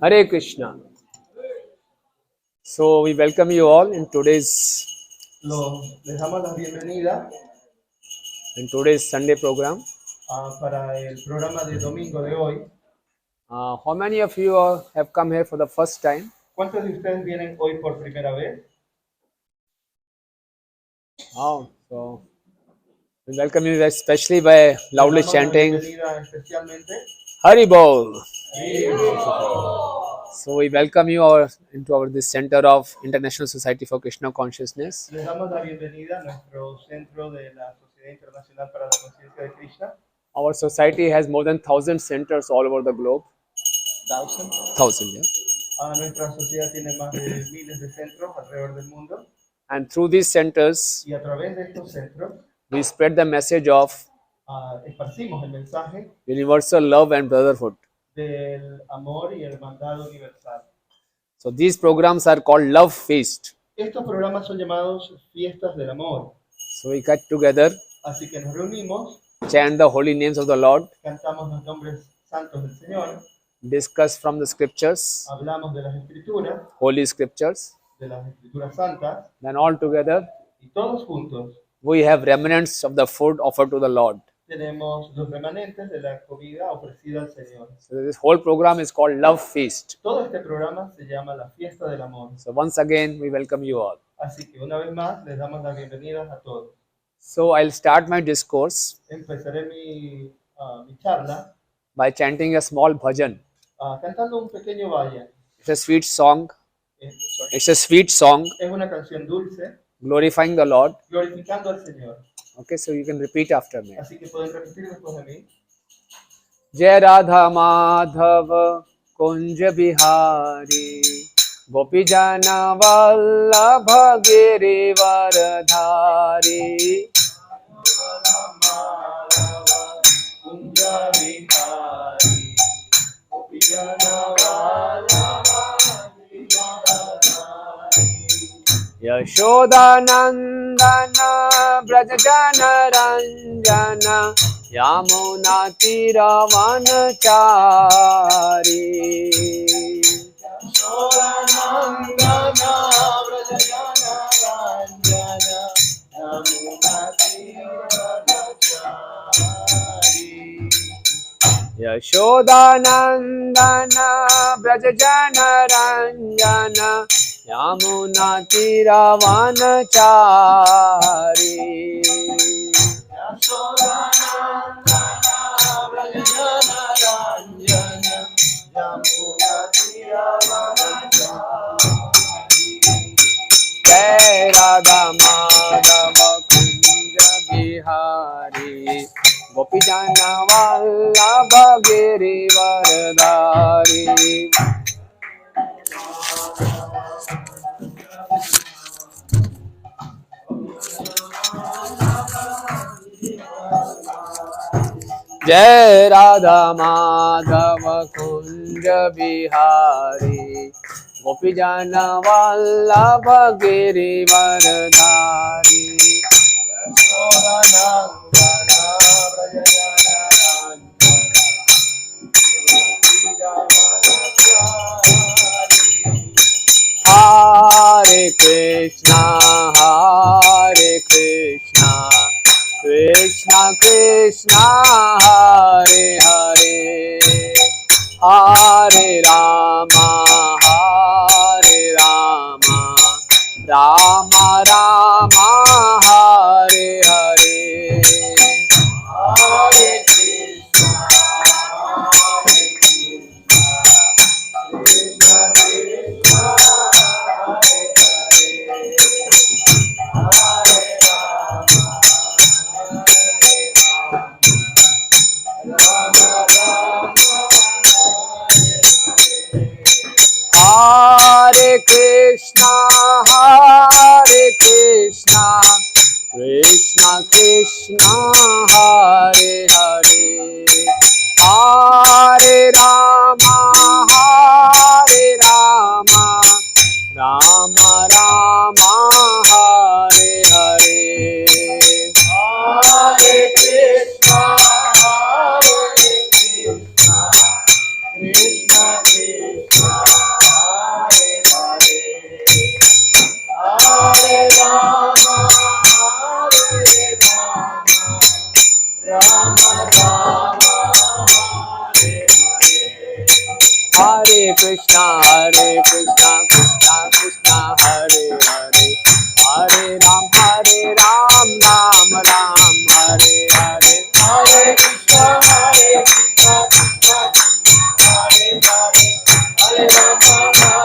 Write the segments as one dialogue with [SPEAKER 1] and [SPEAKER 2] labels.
[SPEAKER 1] Hare Krishna. So we welcome you all in today's
[SPEAKER 2] Les damos la bienvenida
[SPEAKER 1] Sunday program.
[SPEAKER 2] para el programa de domingo de hoy.
[SPEAKER 1] How many of you have come here for the first time?
[SPEAKER 2] ¿Cuántos de ustedes vienen hoy por primera vez?
[SPEAKER 1] So we welcome you especially by loudly
[SPEAKER 2] Les damos la
[SPEAKER 1] chanting
[SPEAKER 2] bienvenida especialmente.
[SPEAKER 1] Hari Bol. So we welcome you into this center of International Society for Krishna Consciousness.
[SPEAKER 2] Les damos la bienvenida a nuestro centro de la Sociedad Internacional para la Conciencia de Krishna.
[SPEAKER 1] Our society has more than 1,000 centers all over the globe. 1,000, yeah.
[SPEAKER 2] Nuestra sociedad tiene más de miles de centros alrededor del mundo.
[SPEAKER 1] And through these centers,
[SPEAKER 2] Y a través de estos centros
[SPEAKER 1] we spread the message of
[SPEAKER 2] esparcimos el mensaje
[SPEAKER 1] universal love and brotherhood.
[SPEAKER 2] del amor y hermandad universal.
[SPEAKER 1] So these programs are called Love Feast.
[SPEAKER 2] Estos programas son llamados fiestas del amor.
[SPEAKER 1] So we get together,
[SPEAKER 2] Así que nos reunimos,
[SPEAKER 1] chant the holy names of the Lord,
[SPEAKER 2] cantamos los nombres santos del Señor,
[SPEAKER 1] discuss from the scriptures,
[SPEAKER 2] hablamos de las escrituras,
[SPEAKER 1] holy scriptures.
[SPEAKER 2] de las escrituras santas,
[SPEAKER 1] Then all together,
[SPEAKER 2] y todos juntos
[SPEAKER 1] we have remnants of the food offered to the Lord.
[SPEAKER 2] tenemos los remanentes de la comida ofrecida al Señor.
[SPEAKER 1] So this whole program is called Love Feast.
[SPEAKER 2] Todo este programa se llama la fiesta del amor.
[SPEAKER 1] So once again, we welcome you all.
[SPEAKER 2] Así que una vez más les damos las bienvenidas a todos.
[SPEAKER 1] So I'll start my discourse
[SPEAKER 2] Empezaré mi charla
[SPEAKER 1] by chanting a small bhajan.
[SPEAKER 2] Cantando un pequeño valle.
[SPEAKER 1] It's a sweet song.
[SPEAKER 2] Sorry.
[SPEAKER 1] It's a sweet song
[SPEAKER 2] Es una canción dulce,
[SPEAKER 1] glorifying the Lord.
[SPEAKER 2] glorificando al Señor.
[SPEAKER 1] Okay, so you can repeat after me.
[SPEAKER 2] Así que pueden repetir después de mí.
[SPEAKER 1] जय राधा माधव कुंज बिहारी गोपी जना वल्लभ गिरिवरधारी यशोदानंदन ब्रज जन रंजन यमुना तीरवनचारी यशोदानंदन ब्रज जन रंजन यमुना तीरवनचारी जय राधा माधव कुंज बिहारी गोपी जना वल्लभ गिरिवरधारी जय राधा माधव कुंज बिहारी गोपी जन वल्लभ गिरिवरधारी हरे Krishna Krishna Krishna Hare Hare Hare Ram Ram Ram Hare Hare Hare Krishna Krishna Krishna Hare Krishna, Krishna Krishna, Hare Hare, Hare Rama, Rama Rama, Hare Hare, Hare Krishna, Krishna Krishna, Hare Krishna, Krishna Krishna, Hare Hare, Hare Ram, Ram Ram, Hare Hare, Hare Krishna, Krishna Krishna, Hare Hare, Hare Ram, Ram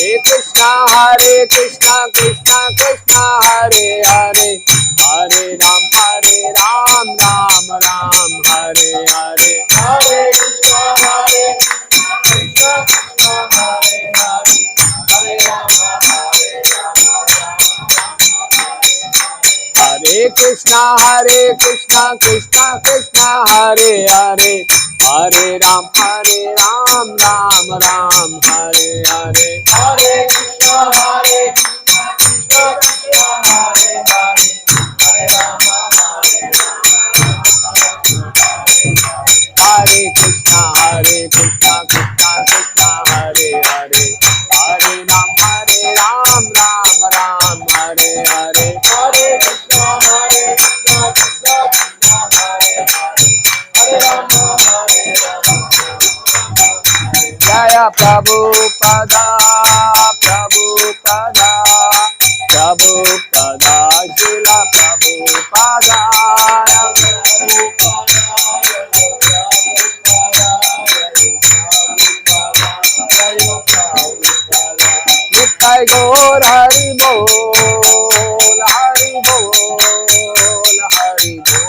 [SPEAKER 1] Hare Krishna, Krishna Krishna, Hare Hare, Hare Ram, Ram Ram, Hare Hare, Hare Krishna, Krishna Krishna, Hare Hare, Hare Ram, Hare Krishna, Krishna Krishna, Hare Hare, Hare Ram, Ram Ram, Hare Hare, Hare Krishna, Krishna Krishna, Hare Hare, Hare Ram, Hare Krishna, Krishna Krishna, Hare Hare, Hare Ram, Ram Ram, Hare Hare, Hare Krishna, Krishna Krishna, Hare Hare, Hare Ram, Jaya Prabhupada, Prabhupada, Prabhupada, Srila Prabhupada, Nitai Gaur Hari Bol, Hari Bol, Hari Bol, Hari Bol.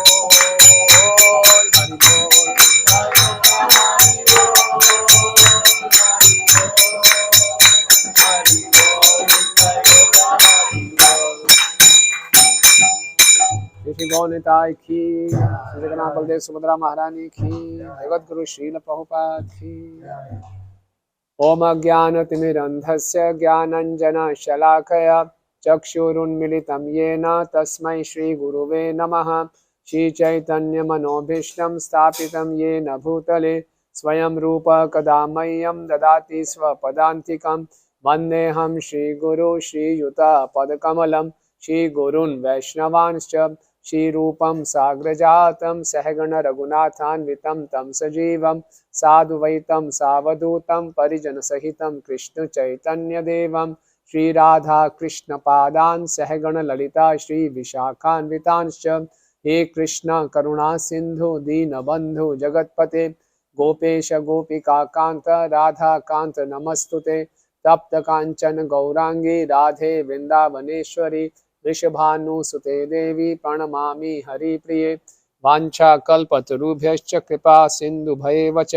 [SPEAKER 1] Shri गौनिताय की, श्री जगन्नाथ बलदेव सुभद्रा महारानी की, जगत गुरु श्रील प्रभुपाद की। ओम अज्ञानतिमिरन्धस्य ज्ञानाञ्जनशलाकया चक्षुरुन्मिलितं येन तस्मै श्रीगुरुवे नमः। श्रीचैतन्यमनोभीष्टं स्थापितं येन भूतले स्वयं रूप कदा मह्यं ददाति स्वपदान्तिकं। वन्देऽहं श्रीगुरु श्रीयुतपदकमलं, श्रीगुरून् वैष्णवांश्च, श्रीरूपं साग्रजातं सहगण रघुनाथान्वितं तं सजीवं साधुवैतं सावधूतं परिजनसहितं कृष्ण चैतन्यदेवं श्रीराधा कृष्णपादान् सहगण ललिता श्रीविशाखान्वितांश्च। हे कृष्ण करुणा सिंधु दीनबंधु जगत्पते गोपेश गोपिकान्त राधाकान्त नमस्तुते। तप्त कांचन गौरांगी राधे वृंदावनेश्वरी वृषभानुसुते देवी प्रणमामि हरिप्रिये। वाञ्छाकल्पतरुभ्यश्च कृपा सिन्धुभैव च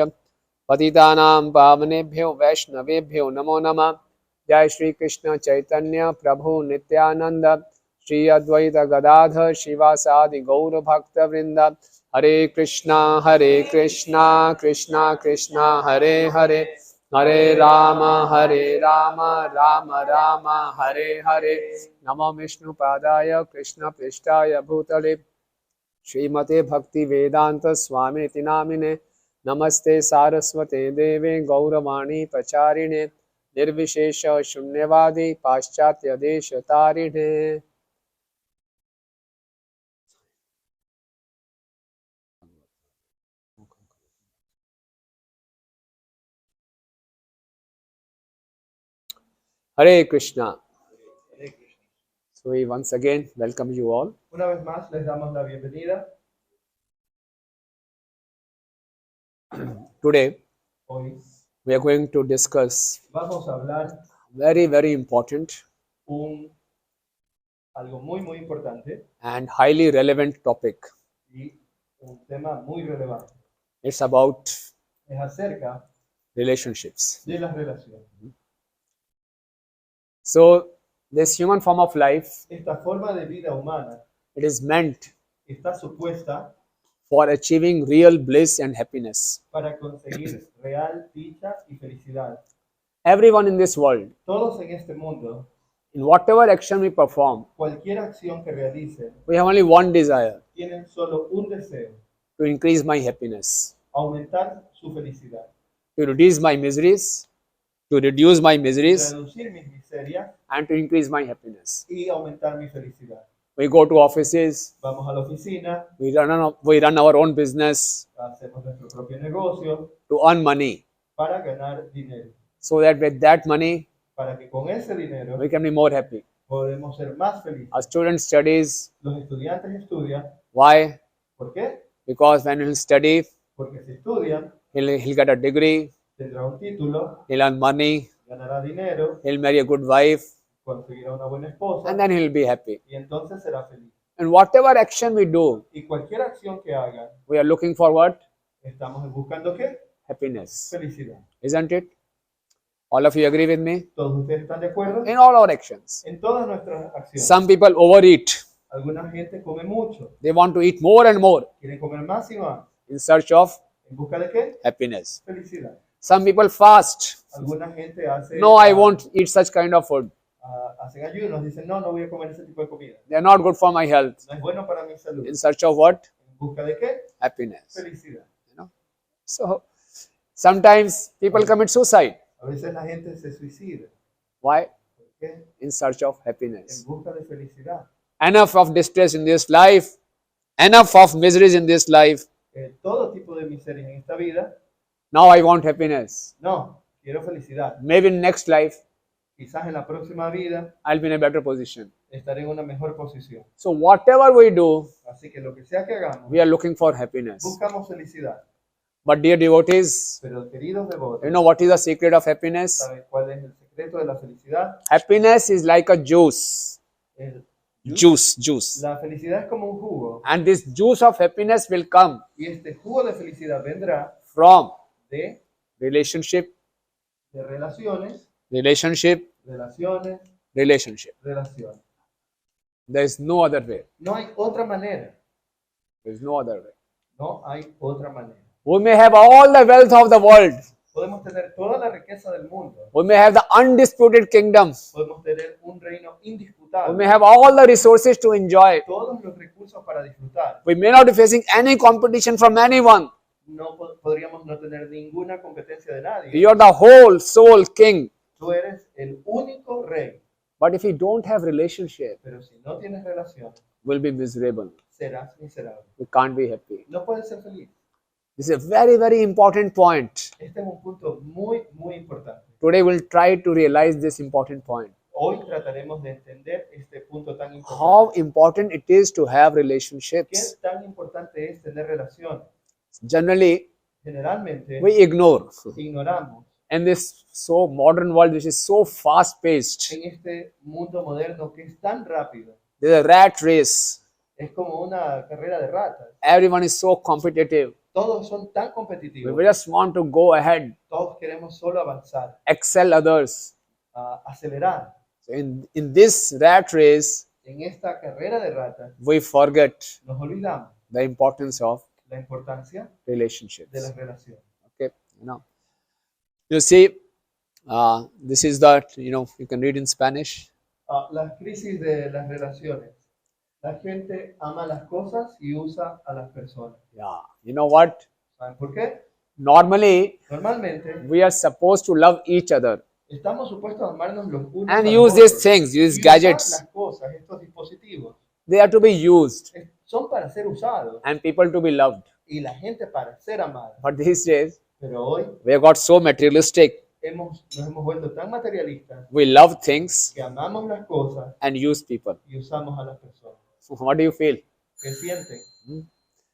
[SPEAKER 1] पतितानां पावनेभ्यो वैष्णवेभ्यो नमो नमः। जय श्री कृष्ण चैतन्य प्रभु नित्यानंद, श्री अद्वैत गदाधर शिवासादि गौर भक्त वृंद। हरे कृष्णा कृष्णा कृष्णा हरे हरे, हरे राम राम राम हरे हरे। नमो विष्णुपादाय कृष्ण पृष्ठाय भूतले श्रीमते भक्ति वेदांत स्वामीति नामिने। नमस्ते सारस्वते देवे गौरवाणी प्रचारिणे निर्विशेष शून्यवादी पाश्चात्य देश तारिणे। Hare Krishna. So we once again welcome you all.
[SPEAKER 2] Una vez más les damos la bienvenida.
[SPEAKER 1] Today
[SPEAKER 2] Hoy
[SPEAKER 1] we are going to discuss
[SPEAKER 2] vamos a hablar
[SPEAKER 1] very important
[SPEAKER 2] algo muy importante
[SPEAKER 1] and highly relevant topic.
[SPEAKER 2] y un tema muy relevante.
[SPEAKER 1] It's about
[SPEAKER 2] Es acerca
[SPEAKER 1] relationships.
[SPEAKER 2] de las relaciones.
[SPEAKER 1] So this human form of life,
[SPEAKER 2] Esta forma de vida humana
[SPEAKER 1] it is meant
[SPEAKER 2] está supuesta
[SPEAKER 1] for achieving real bliss and happiness.
[SPEAKER 2] para conseguir real dicha y felicidad.
[SPEAKER 1] Everyone in this world,
[SPEAKER 2] Todos en este mundo,
[SPEAKER 1] in whatever action we perform,
[SPEAKER 2] cualquier acción que realicen,
[SPEAKER 1] we have only one desire:
[SPEAKER 2] tienen solo un deseo:
[SPEAKER 1] to increase my happiness,
[SPEAKER 2] aumentar su felicidad,
[SPEAKER 1] to reduce my miseries,
[SPEAKER 2] reducir mis miserias
[SPEAKER 1] and to increase my happiness.
[SPEAKER 2] y aumentar mi felicidad.
[SPEAKER 1] We go to offices.
[SPEAKER 2] Vamos a la oficina,
[SPEAKER 1] We run our own business
[SPEAKER 2] hacemos nuestro propio negocio
[SPEAKER 1] to earn money,
[SPEAKER 2] para ganar dinero.
[SPEAKER 1] so that with that money
[SPEAKER 2] Para que con ese dinero
[SPEAKER 1] we can be more happy.
[SPEAKER 2] podemos ser más felices.
[SPEAKER 1] A student studies.
[SPEAKER 2] Los estudiantes estudian.
[SPEAKER 1] Why?
[SPEAKER 2] ¿Por qué?
[SPEAKER 1] Because when he'll study,
[SPEAKER 2] Porque si estudian,
[SPEAKER 1] he'll get a degree,
[SPEAKER 2] tendrá un título,
[SPEAKER 1] he'll earn money,
[SPEAKER 2] ganará dinero,
[SPEAKER 1] he'll marry a good wife,
[SPEAKER 2] conseguirá una buena esposa
[SPEAKER 1] and then he'll be happy.
[SPEAKER 2] y entonces será feliz.
[SPEAKER 1] And whatever action we do,
[SPEAKER 2] Y cualquier acción que hagan,
[SPEAKER 1] we are looking for what?
[SPEAKER 2] estamos buscando ¿qué?
[SPEAKER 1] Happiness.
[SPEAKER 2] Felicidad.
[SPEAKER 1] Isn't it? All of you agree with me?
[SPEAKER 2] ¿Todos ustedes están de acuerdo?
[SPEAKER 1] In all our actions.
[SPEAKER 2] En todas nuestras acciones.
[SPEAKER 1] Some people overeat.
[SPEAKER 2] Alguna gente come mucho,
[SPEAKER 1] They want to eat more and more
[SPEAKER 2] quieren comer más y más.
[SPEAKER 1] in search of
[SPEAKER 2] ¿En busca de qué?
[SPEAKER 1] happiness.
[SPEAKER 2] Felicidad.
[SPEAKER 1] Some people fast.
[SPEAKER 2] Alguna gente hace,
[SPEAKER 1] No, I won't eat such kind of food.
[SPEAKER 2] hacen ayunos, dicen, no, no voy a comer ese tipo de comida.
[SPEAKER 1] They are not good for my health.
[SPEAKER 2] No es bueno para mi salud.
[SPEAKER 1] In search of what?
[SPEAKER 2] ¿En busca de qué?
[SPEAKER 1] Happiness.
[SPEAKER 2] Felicidad.
[SPEAKER 1] You know? So sometimes people commit suicide.
[SPEAKER 2] A veces la gente se suicida.
[SPEAKER 1] Why?
[SPEAKER 2] ¿Por qué?
[SPEAKER 1] In search of
[SPEAKER 2] En
[SPEAKER 1] happiness.
[SPEAKER 2] busca de felicidad.
[SPEAKER 1] Enough of distress in this life. Enough of miseries in this life.
[SPEAKER 2] Todo tipo de miserias en esta vida.
[SPEAKER 1] Now I want happiness.
[SPEAKER 2] No, quiero felicidad.
[SPEAKER 1] Maybe in next life
[SPEAKER 2] Quizás en la próxima vida
[SPEAKER 1] I'll be in a better position.
[SPEAKER 2] estaré en una mejor posición.
[SPEAKER 1] So whatever we do,
[SPEAKER 2] Así que lo que sea que hagamos,
[SPEAKER 1] we are looking for happiness.
[SPEAKER 2] buscamos felicidad.
[SPEAKER 1] But dear devotees,
[SPEAKER 2] Pero queridos devotos,
[SPEAKER 1] you know what is the secret of happiness?
[SPEAKER 2] ¿saben cuál es el secreto de la felicidad?
[SPEAKER 1] Happiness is like a juice.
[SPEAKER 2] El-
[SPEAKER 1] Juice.
[SPEAKER 2] La felicidad es como un jugo.
[SPEAKER 1] And this juice of happiness will come
[SPEAKER 2] Y este jugo de felicidad vendrá
[SPEAKER 1] from
[SPEAKER 2] de
[SPEAKER 1] relationship,
[SPEAKER 2] relaciones,
[SPEAKER 1] relationship,
[SPEAKER 2] relaciones,
[SPEAKER 1] relationship.
[SPEAKER 2] relaciones.
[SPEAKER 1] There is no other way.
[SPEAKER 2] No hay otra manera.
[SPEAKER 1] There is no other way.
[SPEAKER 2] No hay otra manera.
[SPEAKER 1] We may have all the wealth of the world.
[SPEAKER 2] Podemos tener toda la riqueza del mundo.
[SPEAKER 1] We may have the undisputed kingdom.
[SPEAKER 2] Podemos tener un reino
[SPEAKER 1] We
[SPEAKER 2] indisputable.
[SPEAKER 1] may have all the resources to enjoy.
[SPEAKER 2] Todos los recursos para disfrutar.
[SPEAKER 1] We may not be facing any competition from anyone.
[SPEAKER 2] No podríamos no tener ninguna competencia de nadie.
[SPEAKER 1] You are the whole soul king.
[SPEAKER 2] Tú eres el único rey.
[SPEAKER 1] But if you don't have relationship,
[SPEAKER 2] Pero si no tienes relación,
[SPEAKER 1] we'll be miserable.
[SPEAKER 2] serás miserable.
[SPEAKER 1] We can't be happy.
[SPEAKER 2] No puedes ser feliz.
[SPEAKER 1] This is a very, very important point.
[SPEAKER 2] Este es un punto muy, muy importante.
[SPEAKER 1] Today we'll try to realize this important point.
[SPEAKER 2] Hoy trataremos de entender este punto tan
[SPEAKER 1] How
[SPEAKER 2] importante.
[SPEAKER 1] important it is to have
[SPEAKER 2] ¿Qué
[SPEAKER 1] relationships.
[SPEAKER 2] tan importante es tener relaciones?
[SPEAKER 1] Generally,
[SPEAKER 2] Generalmente
[SPEAKER 1] we ignore.
[SPEAKER 2] ignoramos
[SPEAKER 1] In this so modern world, which is so fast paced,
[SPEAKER 2] en este mundo moderno que es tan rápido.
[SPEAKER 1] there's a rat race.
[SPEAKER 2] Es como una carrera de ratas.
[SPEAKER 1] Everyone is so competitive.
[SPEAKER 2] Todos son tan
[SPEAKER 1] We
[SPEAKER 2] competitivos.
[SPEAKER 1] just want to go ahead,
[SPEAKER 2] Todos queremos solo avanzar,
[SPEAKER 1] excel others.
[SPEAKER 2] acelerar.
[SPEAKER 1] So in this rat race,
[SPEAKER 2] En esta carrera de ratas
[SPEAKER 1] we forget
[SPEAKER 2] nos olvidamos
[SPEAKER 1] the importance of
[SPEAKER 2] la importancia
[SPEAKER 1] relationships.
[SPEAKER 2] de las relaciones.
[SPEAKER 1] Okay, you see, this is that, you can read in Spanish.
[SPEAKER 2] Las crisis de las relaciones. La gente ama las cosas y usa a las personas.
[SPEAKER 1] Yeah, you know what?
[SPEAKER 2] ¿Saben por qué?
[SPEAKER 1] Normally,
[SPEAKER 2] Normalmente
[SPEAKER 1] we are supposed to love each other
[SPEAKER 2] estamos supuestos a amarnos los unos
[SPEAKER 1] and
[SPEAKER 2] a
[SPEAKER 1] use
[SPEAKER 2] los
[SPEAKER 1] these
[SPEAKER 2] otros.
[SPEAKER 1] things, these
[SPEAKER 2] Y usar
[SPEAKER 1] gadgets.
[SPEAKER 2] las cosas, estos dispositivos,
[SPEAKER 1] They are to be used
[SPEAKER 2] son para ser usados
[SPEAKER 1] and people to be loved.
[SPEAKER 2] y la gente para ser amada.
[SPEAKER 1] But these days,
[SPEAKER 2] Pero hoy
[SPEAKER 1] we have got so materialistic.
[SPEAKER 2] nos hemos vuelto tan materialistas
[SPEAKER 1] We love things
[SPEAKER 2] que amamos las cosas
[SPEAKER 1] and use people.
[SPEAKER 2] y usamos a las personas.
[SPEAKER 1] What do you feel?
[SPEAKER 2] ¿Qué sienten?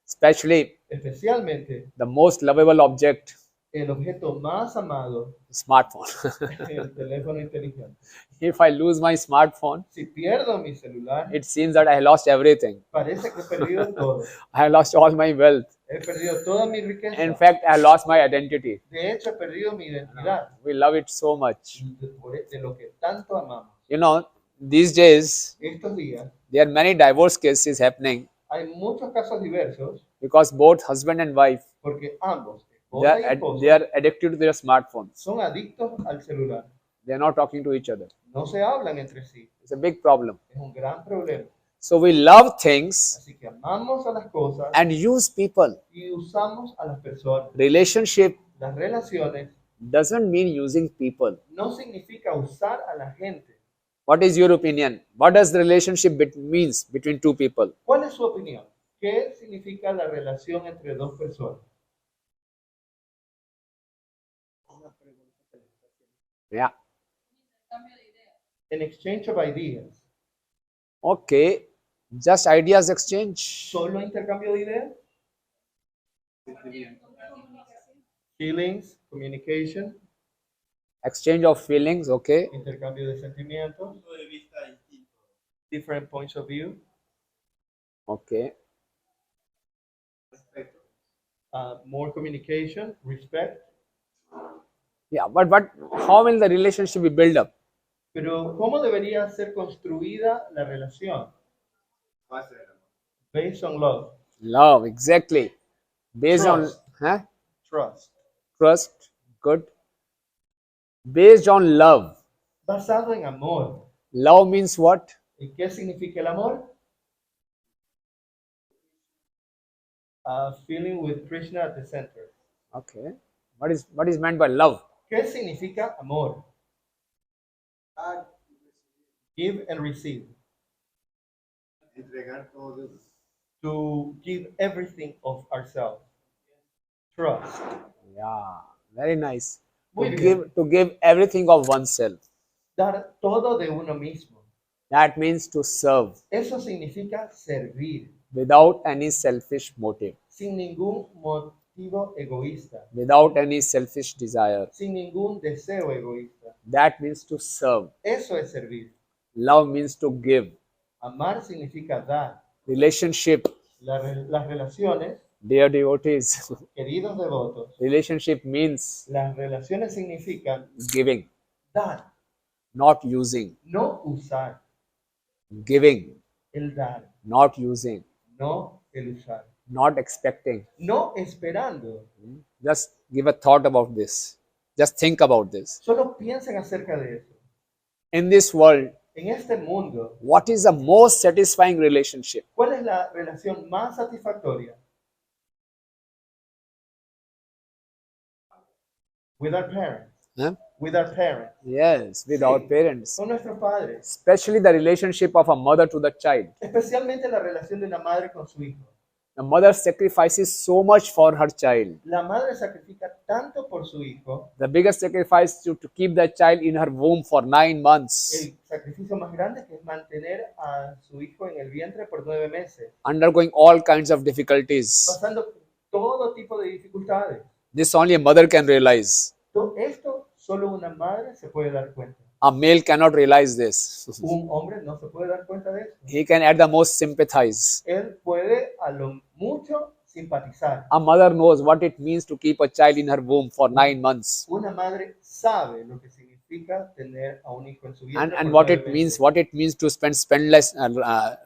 [SPEAKER 1] Especially
[SPEAKER 2] Especialmente
[SPEAKER 1] the most lovable object,
[SPEAKER 2] el objeto más amado,
[SPEAKER 1] smartphone.
[SPEAKER 2] el teléfono inteligente.
[SPEAKER 1] If I lose my smartphone,
[SPEAKER 2] Si pierdo mi celular,
[SPEAKER 1] it seems that I lost everything.
[SPEAKER 2] parece que he perdido todo.
[SPEAKER 1] I lost all my wealth.
[SPEAKER 2] He perdido toda mi riqueza.
[SPEAKER 1] In fact, I lost my identity.
[SPEAKER 2] De hecho, he perdido mi identidad
[SPEAKER 1] We love it so much.
[SPEAKER 2] de lo que tanto amamos.
[SPEAKER 1] These days,
[SPEAKER 2] Estos días
[SPEAKER 1] there are many divorce cases happening
[SPEAKER 2] hay muchos casos diversos
[SPEAKER 1] because both husband and wife,
[SPEAKER 2] porque ambos,
[SPEAKER 1] they
[SPEAKER 2] esposa y
[SPEAKER 1] are,
[SPEAKER 2] esposo,
[SPEAKER 1] they are addicted to their smartphones.
[SPEAKER 2] son adictos al celular.
[SPEAKER 1] They are not talking to each other.
[SPEAKER 2] No se hablan entre sí.
[SPEAKER 1] It's a big problem.
[SPEAKER 2] Es un gran problema.
[SPEAKER 1] So we love things
[SPEAKER 2] Así que amamos a las cosas
[SPEAKER 1] and use people.
[SPEAKER 2] y usamos a las personas.
[SPEAKER 1] Relationship
[SPEAKER 2] Las relaciones
[SPEAKER 1] doesn't mean using people.
[SPEAKER 2] no significa usar a la gente.
[SPEAKER 1] What is your opinion? What does the relationship means between two people?
[SPEAKER 2] ¿Cuál es su opinión? ¿Qué significa la relación entre dos personas?
[SPEAKER 1] Yeah.
[SPEAKER 2] An exchange of ideas.
[SPEAKER 1] Okay. Just ideas exchange.
[SPEAKER 2] ¿Solo intercambio de ideas? Feelings, communication,
[SPEAKER 1] Exchange of feelings. Okay.
[SPEAKER 2] intercambio de sentimientos, different points of view,
[SPEAKER 1] Okay.
[SPEAKER 2] more communication, respect.
[SPEAKER 1] Yeah. But how will the relationship be built up?
[SPEAKER 2] Pero ¿cómo debería ser construida la relación? Based on love,
[SPEAKER 1] Love. Exactly. Based
[SPEAKER 2] Trust.
[SPEAKER 1] on
[SPEAKER 2] trust.
[SPEAKER 1] trust. Good. Based on love.
[SPEAKER 2] Basado en amor.
[SPEAKER 1] Love means what?
[SPEAKER 2] ¿Y qué significa el amor? Feeling with Krishna at the center.
[SPEAKER 1] Okay. What is meant by love?
[SPEAKER 2] ¿Qué significa amor? Give and receive. To give everything of ourselves. Trust.
[SPEAKER 1] Yeah. Very nice.
[SPEAKER 2] Muy
[SPEAKER 1] To
[SPEAKER 2] bien.
[SPEAKER 1] give everything of oneself.
[SPEAKER 2] Dar todo de uno mismo.
[SPEAKER 1] That means to serve
[SPEAKER 2] Eso significa servir,
[SPEAKER 1] without any selfish motive,
[SPEAKER 2] sin ningún motivo egoísta,
[SPEAKER 1] without any selfish desire.
[SPEAKER 2] sin ningún deseo egoísta.
[SPEAKER 1] That means to serve.
[SPEAKER 2] Eso es servir.
[SPEAKER 1] Love means to give.
[SPEAKER 2] Amar significa dar.
[SPEAKER 1] Relationship,
[SPEAKER 2] Las relaciones,
[SPEAKER 1] dear devotees,
[SPEAKER 2] queridos devotos,
[SPEAKER 1] relationship means
[SPEAKER 2] las relaciones significan
[SPEAKER 1] giving,
[SPEAKER 2] dar,
[SPEAKER 1] not using.
[SPEAKER 2] no usar.
[SPEAKER 1] Giving,
[SPEAKER 2] El dar,
[SPEAKER 1] not using,
[SPEAKER 2] no el usar.
[SPEAKER 1] not expecting.
[SPEAKER 2] No esperando.
[SPEAKER 1] Just give a thought about this. Just think about this.
[SPEAKER 2] Solo piensen acerca de eso.
[SPEAKER 1] In this world,
[SPEAKER 2] En este mundo,
[SPEAKER 1] what is the most satisfying relationship?
[SPEAKER 2] ¿cuál es la relación más satisfactoria? With our parents.
[SPEAKER 1] Huh?
[SPEAKER 2] With our parents.
[SPEAKER 1] Yes, with
[SPEAKER 2] Sí,
[SPEAKER 1] our parents.
[SPEAKER 2] Con nuestros padres.
[SPEAKER 1] Especially the relationship of a mother to the child.
[SPEAKER 2] Especialmente la relación de una madre con su hijo.
[SPEAKER 1] The mother sacrifices so much for her child.
[SPEAKER 2] La madre sacrifica tanto por su hijo.
[SPEAKER 1] The biggest sacrifice is to keep the child in her womb for 9 months,
[SPEAKER 2] El sacrificio más grande que es mantener a su hijo en el vientre por 9 meses.
[SPEAKER 1] undergoing all kinds of difficulties.
[SPEAKER 2] Pasando todo tipo de dificultades.
[SPEAKER 1] This only a mother can realize.
[SPEAKER 2] Todo esto solo una madre se puede dar cuenta.
[SPEAKER 1] A male cannot realize this.
[SPEAKER 2] Un hombre no se puede dar cuenta de eso.
[SPEAKER 1] He can at the most sympathize.
[SPEAKER 2] Él puede a lo mucho simpatizar.
[SPEAKER 1] A mother knows what it means to keep a child in her womb for 9 months.
[SPEAKER 2] Una madre sabe lo que significa tener a un hijo en su vientre
[SPEAKER 1] And
[SPEAKER 2] por
[SPEAKER 1] what
[SPEAKER 2] 9
[SPEAKER 1] it
[SPEAKER 2] meses.
[SPEAKER 1] means to spend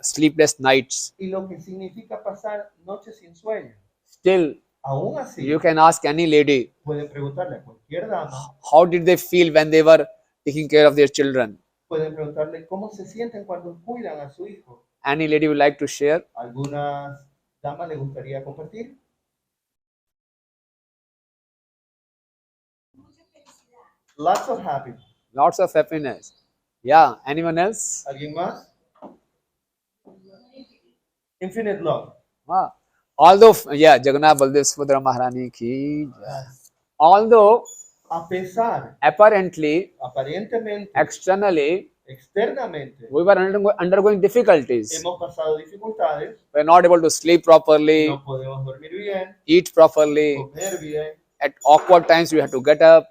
[SPEAKER 1] sleepless nights.
[SPEAKER 2] Y lo que significa pasar noches sin sueño.
[SPEAKER 1] Still,
[SPEAKER 2] Aún así,
[SPEAKER 1] you can ask any lady,
[SPEAKER 2] pueden preguntarle a cualquier dama,
[SPEAKER 1] how did they feel when they were taking care of their children?
[SPEAKER 2] pueden preguntarle cómo se sienten cuando cuidan a su hijo.
[SPEAKER 1] Any lady would like to share?
[SPEAKER 2] ¿Algunas damas le gustaría compartir? Lots of happiness.
[SPEAKER 1] Lots of happiness. Yeah. Anyone else?
[SPEAKER 2] ¿Alguien más? Infinite love.
[SPEAKER 1] Ah. Although, yeah, Jagannath Baldev Subhadra Maharani ki. jai. Although
[SPEAKER 2] A pesar,
[SPEAKER 1] apparently,
[SPEAKER 2] aparentemente,
[SPEAKER 1] externally,
[SPEAKER 2] externamente,
[SPEAKER 1] we were undergoing difficulties.
[SPEAKER 2] hemos pasado dificultades,
[SPEAKER 1] We are not able to sleep properly,
[SPEAKER 2] no podemos dormir bien,
[SPEAKER 1] eat properly.
[SPEAKER 2] comer bien,
[SPEAKER 1] At awkward times, we have to get up.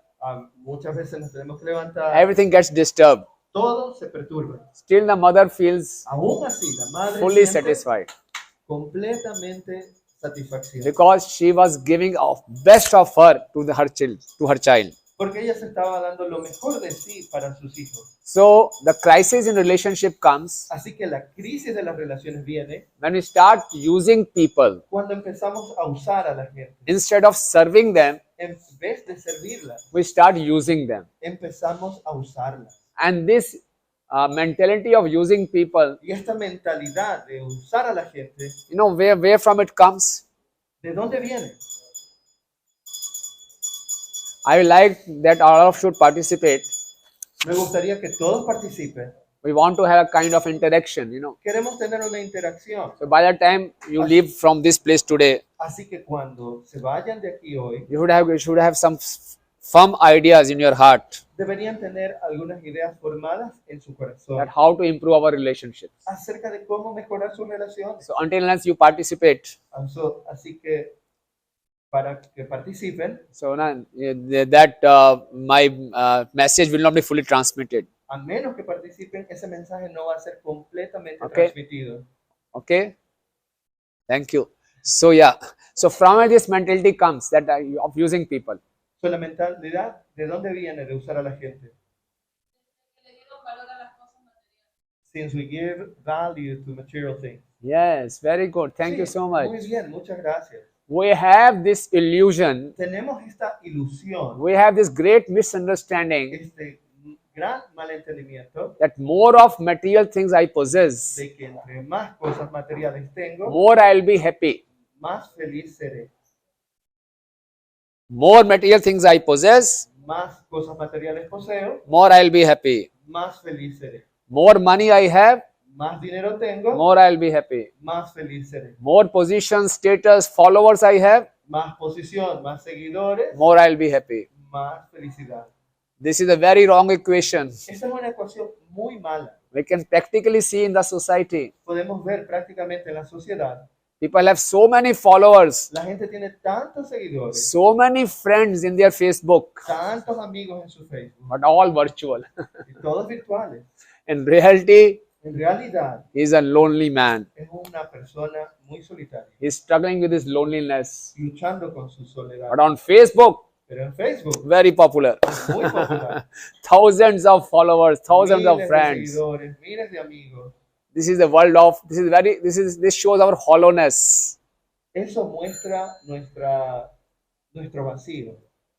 [SPEAKER 2] muchas veces nos tenemos que levantar,
[SPEAKER 1] Everything gets disturbed.
[SPEAKER 2] todo se perturba.
[SPEAKER 1] Still, the mother feels
[SPEAKER 2] Aún así, la madre
[SPEAKER 1] fully
[SPEAKER 2] siente
[SPEAKER 1] satisfied
[SPEAKER 2] completamente satisfacción,
[SPEAKER 1] because she was giving of best of her to her child.
[SPEAKER 2] porque ella se estaba dando lo mejor de sí para sus hijos.
[SPEAKER 1] So the crisis in relationship comes
[SPEAKER 2] Así que la crisis de las relaciones viene
[SPEAKER 1] when we start using people
[SPEAKER 2] cuando empezamos a usar a la gente.
[SPEAKER 1] instead of serving them.
[SPEAKER 2] En vez de servirla,
[SPEAKER 1] We start using them,
[SPEAKER 2] empezamos a usarla.
[SPEAKER 1] and this mentality of using people,
[SPEAKER 2] Y esta mentalidad de usar a la gente,
[SPEAKER 1] where from it comes.
[SPEAKER 2] ¿de dónde viene?
[SPEAKER 1] I would like that all of should participate
[SPEAKER 2] Me gustaría que todos participen
[SPEAKER 1] we want to have a kind of interaction, you know.
[SPEAKER 2] Queremos tener una interacción.
[SPEAKER 1] So by the time you leave from this place today,
[SPEAKER 2] Así que cuando se vayan de aquí hoy,
[SPEAKER 1] you should have some firm ideas in your heart
[SPEAKER 2] deberían tener algunas ideas formadas en su corazón
[SPEAKER 1] that how to improve our relationships.
[SPEAKER 2] acerca de cómo mejorar sus relaciones.
[SPEAKER 1] So until unless you participate,
[SPEAKER 2] Así que para que participen,
[SPEAKER 1] so my message will not be fully transmitted.
[SPEAKER 2] a menos que participen, ese mensaje no va a ser completamente
[SPEAKER 1] Okay.
[SPEAKER 2] transmitido.
[SPEAKER 1] Okay, thank you. So yeah, so from where this mentality comes that of using people.
[SPEAKER 2] So, la mentalidad, ¿de dónde viene de usar a la gente? Since we give value to material things.
[SPEAKER 1] Yes, very good. Thank you so much.
[SPEAKER 2] Muy bien, muchas gracias.
[SPEAKER 1] We have this illusion,
[SPEAKER 2] Tenemos esta ilusión,
[SPEAKER 1] we have this great misunderstanding
[SPEAKER 2] este gran malentendimiento
[SPEAKER 1] that more of material things I possess,
[SPEAKER 2] de que entre más cosas materiales tengo,
[SPEAKER 1] more I'll be happy.
[SPEAKER 2] más feliz seré.
[SPEAKER 1] More material things I possess,
[SPEAKER 2] Más cosas materiales poseo,
[SPEAKER 1] more I'll be happy.
[SPEAKER 2] más feliz seré.
[SPEAKER 1] More money I have,
[SPEAKER 2] Más dinero tengo,
[SPEAKER 1] more I'll be happy.
[SPEAKER 2] más feliz seré.
[SPEAKER 1] More position, status, followers I have,
[SPEAKER 2] Más posición, más seguidores,
[SPEAKER 1] more I'll be happy.
[SPEAKER 2] más felicidad.
[SPEAKER 1] This is a very wrong equation.
[SPEAKER 2] Esa es una ecuación muy mala.
[SPEAKER 1] We can practically see in the society.
[SPEAKER 2] Podemos ver prácticamente en la sociedad.
[SPEAKER 1] People have so many followers,
[SPEAKER 2] La gente tiene tantos seguidores,
[SPEAKER 1] so many friends in their Facebook,
[SPEAKER 2] tantos amigos en su Facebook,
[SPEAKER 1] but all virtual.
[SPEAKER 2] y todos virtuales.
[SPEAKER 1] In reality,
[SPEAKER 2] En realidad,
[SPEAKER 1] he is a lonely man.
[SPEAKER 2] es una persona muy solitaria,
[SPEAKER 1] He's struggling with his loneliness.
[SPEAKER 2] luchando con su soledad.
[SPEAKER 1] But on Facebook,
[SPEAKER 2] Pero en Facebook,
[SPEAKER 1] very popular.
[SPEAKER 2] muy popular.
[SPEAKER 1] Thousands of followers, thousands of
[SPEAKER 2] Miles de
[SPEAKER 1] friends.
[SPEAKER 2] seguidores, miles de amigos.
[SPEAKER 1] This is the world of, this shows our hollowness.
[SPEAKER 2] Eso muestra nuestro vacío.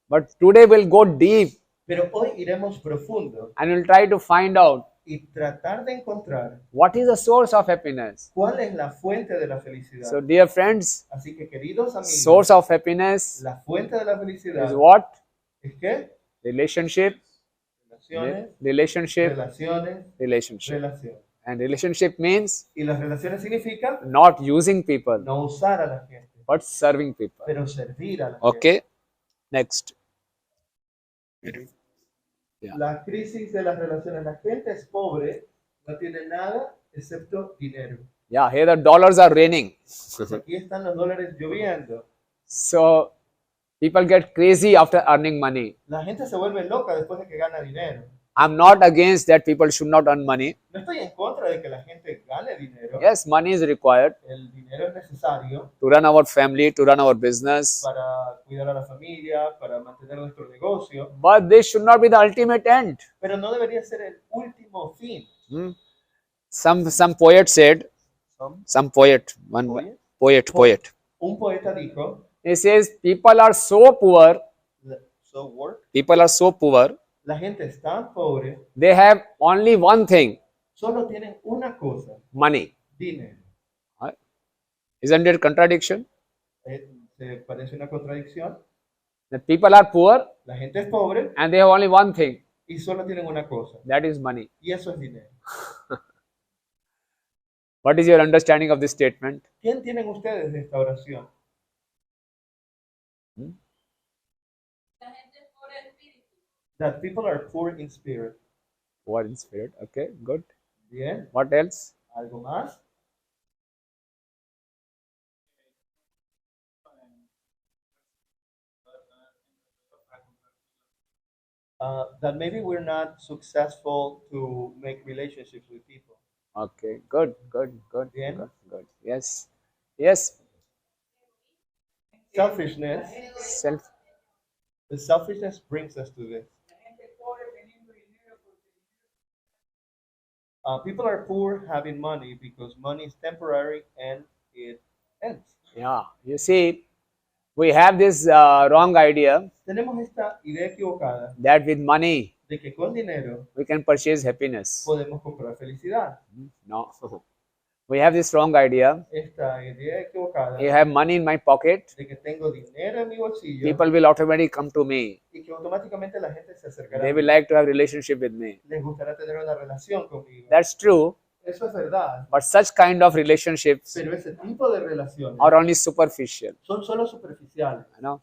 [SPEAKER 1] But today we'll go deep
[SPEAKER 2] Pero hoy iremos profundo
[SPEAKER 1] and we'll try to find out
[SPEAKER 2] y tratar de encontrar
[SPEAKER 1] what is the source of happiness.
[SPEAKER 2] cuál es la fuente de la felicidad.
[SPEAKER 1] So dear friends,
[SPEAKER 2] Así que, queridos amigos,
[SPEAKER 1] source of happiness
[SPEAKER 2] la fuente de la felicidad
[SPEAKER 1] is what?
[SPEAKER 2] es que
[SPEAKER 1] Relationship,
[SPEAKER 2] relaciones,
[SPEAKER 1] relationship,
[SPEAKER 2] relaciones,
[SPEAKER 1] relationship.
[SPEAKER 2] relaciones.
[SPEAKER 1] And relationship means
[SPEAKER 2] Y las relaciones significan
[SPEAKER 1] not using people,
[SPEAKER 2] no usar a la gente,
[SPEAKER 1] but serving people.
[SPEAKER 2] pero servir a la
[SPEAKER 1] Okay, next.
[SPEAKER 2] gente.
[SPEAKER 1] Yeah.
[SPEAKER 2] La crisis de las relaciones. La gente es pobre, no tiene nada excepto dinero.
[SPEAKER 1] Yeah, here the dollars are raining.
[SPEAKER 2] Aquí están los dólares lloviendo.
[SPEAKER 1] So people get crazy after earning money.
[SPEAKER 2] La gente se vuelve loca después de que gana dinero.
[SPEAKER 1] I'm not against that people should not earn money.
[SPEAKER 2] No estoy en contra de que la gente gane dinero.
[SPEAKER 1] Yes, money is required
[SPEAKER 2] El dinero es necesario
[SPEAKER 1] to run our family, to run our business.
[SPEAKER 2] para cuidar a la familia, para mantener nuestro negocio,
[SPEAKER 1] But this should not be the ultimate end.
[SPEAKER 2] pero no debería ser el último fin.
[SPEAKER 1] Some poet said, some poet, one poet.
[SPEAKER 2] Un poeta dijo,
[SPEAKER 1] He says, people are so poor, people are so poor,
[SPEAKER 2] la gente es tan pobre,
[SPEAKER 1] they have only one thing,
[SPEAKER 2] solo tienen una cosa,
[SPEAKER 1] money.
[SPEAKER 2] dinero.
[SPEAKER 1] Isn't it contradiction?
[SPEAKER 2] ¿Se parece una contradicción?
[SPEAKER 1] The people are poor
[SPEAKER 2] La gente es pobre
[SPEAKER 1] and they have only one thing,
[SPEAKER 2] y solo tienen una cosa,
[SPEAKER 1] that is money.
[SPEAKER 2] y eso es dinero.
[SPEAKER 1] What is your understanding of this statement?
[SPEAKER 2] ¿Qué entienden ustedes de esta oración? That people are poor in spirit.
[SPEAKER 1] Poor in spirit. Okay, good.
[SPEAKER 2] Bien,
[SPEAKER 1] What else?
[SPEAKER 2] ¿algo más? That maybe we're not successful to make relationships with people.
[SPEAKER 1] Okay, good.
[SPEAKER 2] Bien.
[SPEAKER 1] Good. Yes. Yes.
[SPEAKER 2] Selfishness.
[SPEAKER 1] Self.
[SPEAKER 2] The selfishness brings us to this. People are poor having money because money is temporary and it ends.
[SPEAKER 1] Yeah. You see, we have this wrong idea
[SPEAKER 2] Tenemos esta idea equivocada
[SPEAKER 1] that with money
[SPEAKER 2] de que con dinero
[SPEAKER 1] we can purchase happiness.
[SPEAKER 2] podemos comprar felicidad.
[SPEAKER 1] No. We have this wrong idea.
[SPEAKER 2] Esta idea equivocada
[SPEAKER 1] You have money in my pocket,
[SPEAKER 2] de que tengo dinero en mi bolsillo
[SPEAKER 1] people will automatically come to me.
[SPEAKER 2] y que automáticamente la gente se acercará.
[SPEAKER 1] They will like to have relationship with me.
[SPEAKER 2] Les gustará tener una relación conmigo.
[SPEAKER 1] That's true,
[SPEAKER 2] Eso es verdad.
[SPEAKER 1] but such kind of relationships
[SPEAKER 2] Pero ese tipo de relaciones
[SPEAKER 1] are only superficial.
[SPEAKER 2] son solo superficiales.
[SPEAKER 1] You know,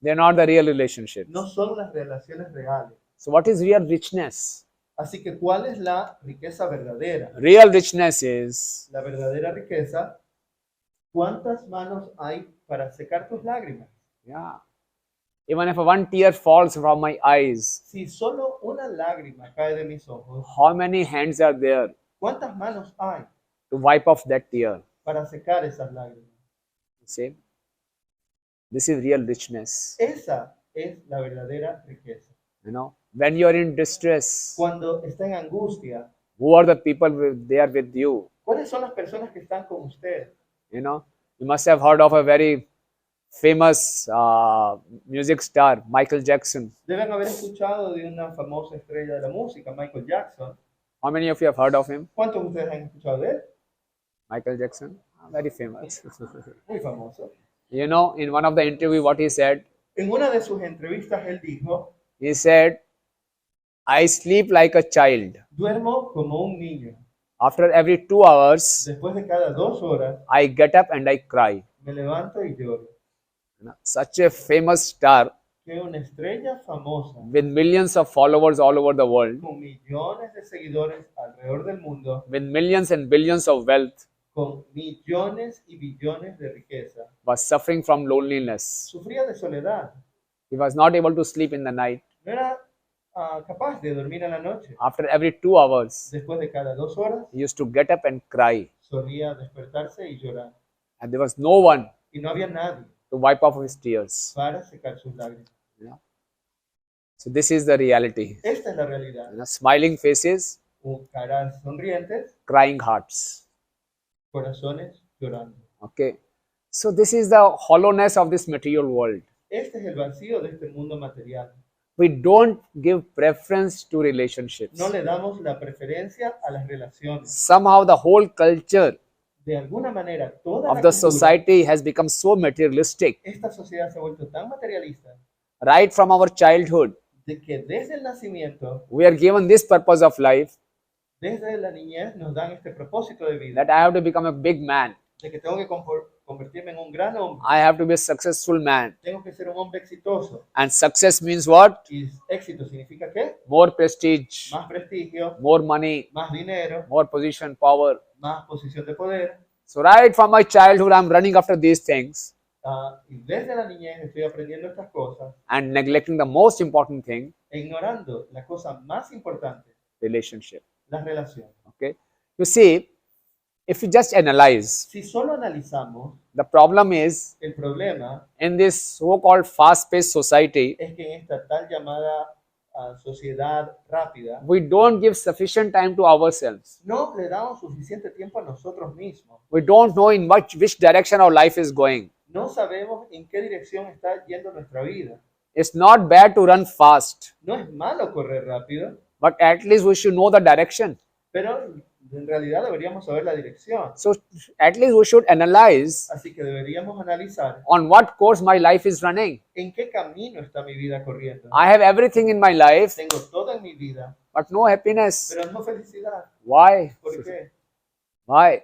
[SPEAKER 1] they're not the real relationships.
[SPEAKER 2] No son las relaciones reales.
[SPEAKER 1] So, what is real richness?
[SPEAKER 2] Así que, ¿cuál es la riqueza verdadera?
[SPEAKER 1] Real richness is
[SPEAKER 2] La verdadera riqueza, ¿cuántas manos hay para secar tus lágrimas?
[SPEAKER 1] yeah. Even if one tear falls from my eyes,
[SPEAKER 2] Si solo una lágrima cae de mis ojos,
[SPEAKER 1] how many hands are there
[SPEAKER 2] ¿cuántas manos hay
[SPEAKER 1] to wipe off that tear?
[SPEAKER 2] para secar esas lágrimas?
[SPEAKER 1] See, this is real richness.
[SPEAKER 2] Esa es la verdadera riqueza.
[SPEAKER 1] You know, when you are in distress,
[SPEAKER 2] Cuando está en angustia,
[SPEAKER 1] who are the people there with you?
[SPEAKER 2] ¿cuáles son las personas que están con usted?
[SPEAKER 1] You know, you must have heard of a very famous music star, Michael Jackson.
[SPEAKER 2] Deben haber escuchado de una famosa estrella de la música, Michael Jackson.
[SPEAKER 1] How many of you have heard of him?
[SPEAKER 2] ¿Cuántos de ustedes han escuchado de él?
[SPEAKER 1] Michael Jackson, very famous.
[SPEAKER 2] Muy famoso.
[SPEAKER 1] You know, in one of the interview, what he said,
[SPEAKER 2] En una de sus entrevistas él dijo,
[SPEAKER 1] he said, I sleep like a child.
[SPEAKER 2] duermo como un niño.
[SPEAKER 1] After every 2 hours,
[SPEAKER 2] Después de cada 2 horas,
[SPEAKER 1] I get up and I cry.
[SPEAKER 2] me levanto y lloro.
[SPEAKER 1] You know, such a famous star
[SPEAKER 2] Que una estrella famosa,
[SPEAKER 1] with millions of followers all over the world,
[SPEAKER 2] con millones de seguidores alrededor del mundo,
[SPEAKER 1] with millions and billions of wealth,
[SPEAKER 2] con millones y billones de riqueza,
[SPEAKER 1] was suffering from loneliness.
[SPEAKER 2] sufría de soledad.
[SPEAKER 1] He was not able to sleep in the night.
[SPEAKER 2] No era capaz de dormir en la noche.
[SPEAKER 1] After every 2 hours,
[SPEAKER 2] Después de cada 2 horas,
[SPEAKER 1] he used to get up and cry.
[SPEAKER 2] solía despertarse y llorar.
[SPEAKER 1] And there was no one
[SPEAKER 2] Y no había nadie
[SPEAKER 1] to wipe off his tears.
[SPEAKER 2] para secar sus lágrimas.
[SPEAKER 1] You know? So this is the reality.
[SPEAKER 2] Esta es la realidad.
[SPEAKER 1] You know, smiling faces,
[SPEAKER 2] Caras sonrientes,
[SPEAKER 1] crying hearts.
[SPEAKER 2] corazones llorando.
[SPEAKER 1] Okay. So this is the hollowness of this material world.
[SPEAKER 2] Este es el vacío de este mundo material.
[SPEAKER 1] We don't give preference to relationships.
[SPEAKER 2] No le damos la preferencia a las relaciones.
[SPEAKER 1] Somehow the whole culture
[SPEAKER 2] De alguna manera, toda
[SPEAKER 1] of
[SPEAKER 2] la
[SPEAKER 1] the
[SPEAKER 2] cultura,
[SPEAKER 1] society has become so materialistic.
[SPEAKER 2] esta sociedad se ha vuelto tan materialista
[SPEAKER 1] Right from our childhood,
[SPEAKER 2] de que desde el nacimiento,
[SPEAKER 1] we are given this purpose of life,
[SPEAKER 2] desde la niñez, nos dan este propósito de vida,
[SPEAKER 1] that I have to become a big man.
[SPEAKER 2] de que tengo que convertirme en un gran hombre,
[SPEAKER 1] I have to be a successful man.
[SPEAKER 2] tengo que ser un hombre exitoso.
[SPEAKER 1] And success means what?
[SPEAKER 2] Y éxito significa ¿qué?
[SPEAKER 1] More prestige,
[SPEAKER 2] Más prestigio,
[SPEAKER 1] more money,
[SPEAKER 2] más dinero,
[SPEAKER 1] more position, power.
[SPEAKER 2] más posición de poder.
[SPEAKER 1] So right from my childhood, I'm running after these things
[SPEAKER 2] Y desde la niñez estoy aprendiendo estas cosas
[SPEAKER 1] and neglecting the most important thing,
[SPEAKER 2] e ignorando la cosa más importante,
[SPEAKER 1] relationship.
[SPEAKER 2] las relaciones.
[SPEAKER 1] Okay. You see, if you just analyze,
[SPEAKER 2] Si solo analizamos,
[SPEAKER 1] the problem is
[SPEAKER 2] el problema
[SPEAKER 1] in this so-called fast-paced society,
[SPEAKER 2] es que en esta tal llamada sociedad rápida,
[SPEAKER 1] we don't give sufficient time to ourselves.
[SPEAKER 2] no le damos suficiente tiempo a nosotros mismos.
[SPEAKER 1] We don't know in which direction our life is going.
[SPEAKER 2] No sabemos en qué dirección está yendo nuestra vida.
[SPEAKER 1] It's not bad to run fast,
[SPEAKER 2] No es malo correr rápido,
[SPEAKER 1] but at least we should know the direction.
[SPEAKER 2] pero en realidad deberíamos saber la dirección.
[SPEAKER 1] So at least we should analyze
[SPEAKER 2] Así que deberíamos analizar
[SPEAKER 1] on what course my life is running.
[SPEAKER 2] en qué camino está mi vida corriendo.
[SPEAKER 1] I have everything in my life,
[SPEAKER 2] Tengo todo en mi vida,
[SPEAKER 1] but no happiness.
[SPEAKER 2] pero no felicidad.
[SPEAKER 1] Why?
[SPEAKER 2] ¿Por qué?
[SPEAKER 1] Why?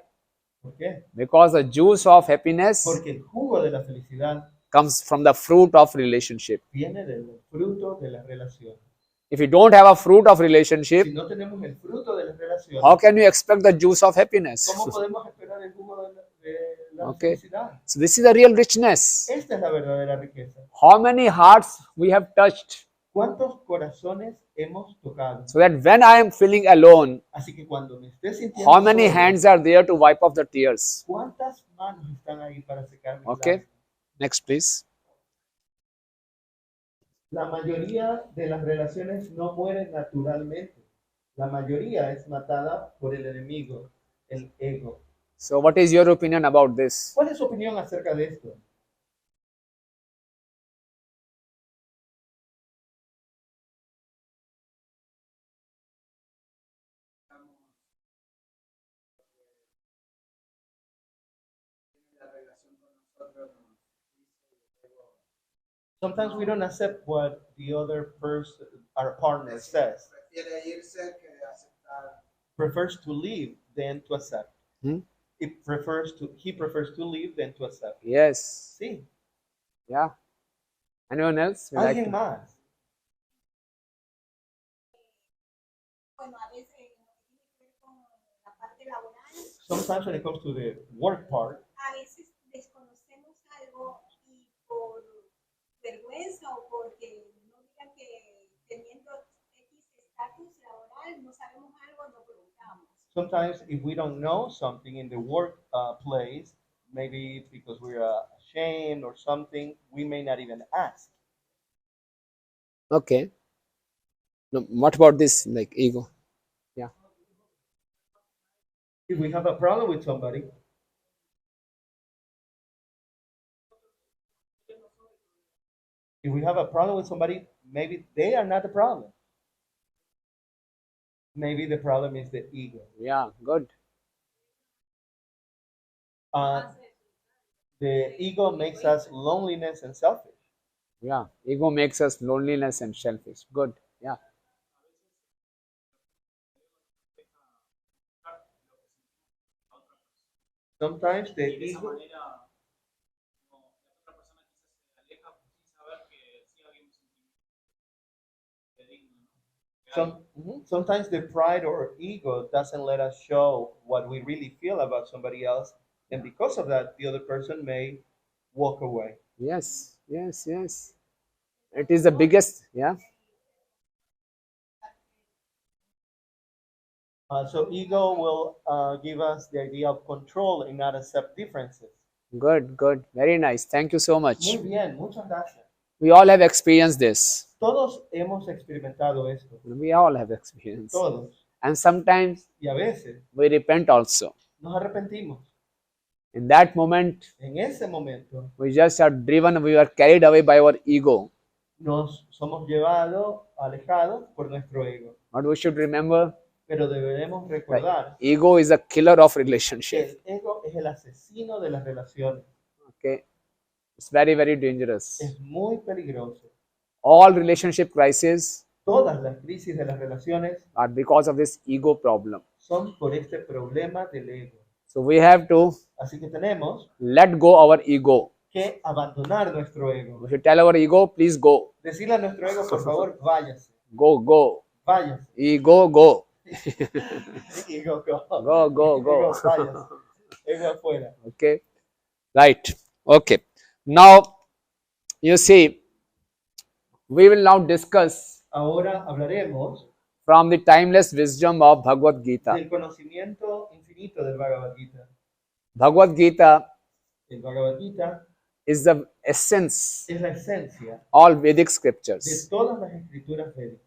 [SPEAKER 2] ¿Por qué?
[SPEAKER 1] Because the juice of happiness
[SPEAKER 2] Porque el jugo de la felicidad
[SPEAKER 1] comes from the fruit of relationship.
[SPEAKER 2] viene del fruto de las relaciones.
[SPEAKER 1] If you don't have a fruit of relationship,
[SPEAKER 2] Si no tenemos el fruto de las relaciones,
[SPEAKER 1] how can you expect the juice of happiness?
[SPEAKER 2] ¿cómo podemos esperar el jugo de la
[SPEAKER 1] Okay.
[SPEAKER 2] felicidad?
[SPEAKER 1] So this is the real richness.
[SPEAKER 2] Esta es la verdadera riqueza.
[SPEAKER 1] How many hearts we have touched,
[SPEAKER 2] ¿Cuántos corazones hemos tocado?
[SPEAKER 1] so that when I am feeling alone,
[SPEAKER 2] Así que cuando me esté sintiendo
[SPEAKER 1] how many
[SPEAKER 2] solo,
[SPEAKER 1] hands are there to wipe off the tears?
[SPEAKER 2] ¿cuántas manos están ahí para secar mis
[SPEAKER 1] Okay.
[SPEAKER 2] lágrimas?
[SPEAKER 1] Next, please.
[SPEAKER 2] La mayoría de las relaciones no mueren naturalmente. La mayoría es matada por el enemigo, el ego.
[SPEAKER 1] So what is your opinion about this?
[SPEAKER 2] ¿Cuál es su opinión acerca de esto? Sometimes we don't accept what the other person, our partner says. Prefers to leave than to accept.
[SPEAKER 1] Hmm?
[SPEAKER 2] He prefers to leave than to accept.
[SPEAKER 1] Yes.
[SPEAKER 2] Sí.
[SPEAKER 1] Yeah. Anyone else? Would like
[SPEAKER 2] Alguien
[SPEAKER 1] to?
[SPEAKER 2] más. Sometimes when it comes to the work part, sometimes if we don't know something in the work place, maybe because we're ashamed or something, we may not even ask.
[SPEAKER 1] Okay. No, what about this? Like ego? Yeah.
[SPEAKER 2] If we have a problem with somebody, maybe they are not the problem. Maybe the problem is the ego.
[SPEAKER 1] Yeah. Good.
[SPEAKER 2] Uh, the ego makes us loneliness and selfish.
[SPEAKER 1] Yeah. Ego makes us loneliness and selfish. Good. Yeah.
[SPEAKER 2] Sometimes the ego. Sometimes the pride or ego doesn't let us show what we really feel about somebody else, and because of that, the other person may walk away.
[SPEAKER 1] Yes. Yes. Yes. It is the biggest. Yeah.
[SPEAKER 2] So ego will give us the idea of control and not accept differences.
[SPEAKER 1] Good. Good. Very nice. Thank you so
[SPEAKER 2] Muy
[SPEAKER 1] much.
[SPEAKER 2] bien, muchas gracias.
[SPEAKER 1] We all have experienced this.
[SPEAKER 2] Todos hemos experimentado esto,
[SPEAKER 1] We all have experienced.
[SPEAKER 2] todos,
[SPEAKER 1] And sometimes
[SPEAKER 2] y a veces
[SPEAKER 1] we repent also.
[SPEAKER 2] nos arrepentimos.
[SPEAKER 1] In that moment,
[SPEAKER 2] En ese momento
[SPEAKER 1] we just are driven, we are carried away by our ego.
[SPEAKER 2] nos somos llevados, alejados por nuestro ego.
[SPEAKER 1] But we should remember
[SPEAKER 2] Pero deberemos
[SPEAKER 1] that
[SPEAKER 2] recordar
[SPEAKER 1] ego is a killer of
[SPEAKER 2] que
[SPEAKER 1] relationship.
[SPEAKER 2] el ego es el asesino de las relaciones.
[SPEAKER 1] Okay, it's very, very dangerous.
[SPEAKER 2] Es muy peligroso.
[SPEAKER 1] All relationship crises
[SPEAKER 2] Todas las crisis de las relaciones
[SPEAKER 1] are because of this ego problem.
[SPEAKER 2] son por este problema del ego.
[SPEAKER 1] So we have to
[SPEAKER 2] Así que tenemos
[SPEAKER 1] let go our ego.
[SPEAKER 2] que abandonar nuestro ego.
[SPEAKER 1] We should tell our ego, please go,
[SPEAKER 2] Decirle a nuestro ego, por favor, váyase,
[SPEAKER 1] go, go,
[SPEAKER 2] váyase.
[SPEAKER 1] ego, go,
[SPEAKER 2] Ego, go.
[SPEAKER 1] go, go,
[SPEAKER 2] Ego,
[SPEAKER 1] go.
[SPEAKER 2] váyase. Ego afuera.
[SPEAKER 1] Okay, right. Okay, now you see, we will now discuss
[SPEAKER 2] Ahora hablaremos
[SPEAKER 1] from the timeless wisdom of Bhagavad Gita.
[SPEAKER 2] del conocimiento infinito del Bhagavad Gita.
[SPEAKER 1] Bhagavad Gita
[SPEAKER 2] El Bhagavad Gita
[SPEAKER 1] is the essence
[SPEAKER 2] es la esencia
[SPEAKER 1] all Vedic
[SPEAKER 2] de
[SPEAKER 1] scriptures.
[SPEAKER 2] todas las escrituras védicas.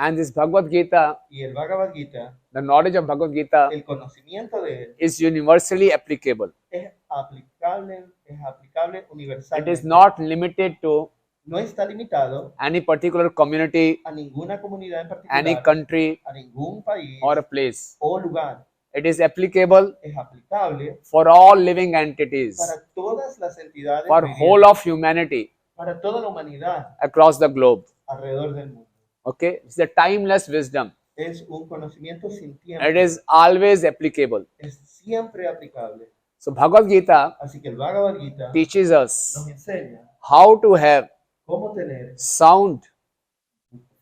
[SPEAKER 1] And this Bhagavad Gita,
[SPEAKER 2] Y el Bhagavad Gita,
[SPEAKER 1] the knowledge of Bhagavad Gita
[SPEAKER 2] el conocimiento de él,
[SPEAKER 1] is universally applicable.
[SPEAKER 2] es aplicable
[SPEAKER 1] It is
[SPEAKER 2] universalmente.
[SPEAKER 1] not limited to
[SPEAKER 2] No está limitado
[SPEAKER 1] any particular community,
[SPEAKER 2] a ninguna comunidad en
[SPEAKER 1] any
[SPEAKER 2] particular,
[SPEAKER 1] country,
[SPEAKER 2] a ningún país
[SPEAKER 1] or a place.
[SPEAKER 2] o lugar.
[SPEAKER 1] It is applicable
[SPEAKER 2] Es aplicable
[SPEAKER 1] for all living entities,
[SPEAKER 2] para todas las entidades
[SPEAKER 1] for
[SPEAKER 2] vivientes,
[SPEAKER 1] whole of humanity
[SPEAKER 2] para toda la humanidad
[SPEAKER 1] across the globe.
[SPEAKER 2] alrededor del mundo.
[SPEAKER 1] Okay, it's the timeless wisdom.
[SPEAKER 2] Es un conocimiento sin tiempo.
[SPEAKER 1] It is always applicable.
[SPEAKER 2] Es siempre aplicable.
[SPEAKER 1] So Bhagavad Gita
[SPEAKER 2] Así que el Bhagavad Gita
[SPEAKER 1] teaches us
[SPEAKER 2] nos enseña
[SPEAKER 1] how to have
[SPEAKER 2] cómo tener
[SPEAKER 1] sound,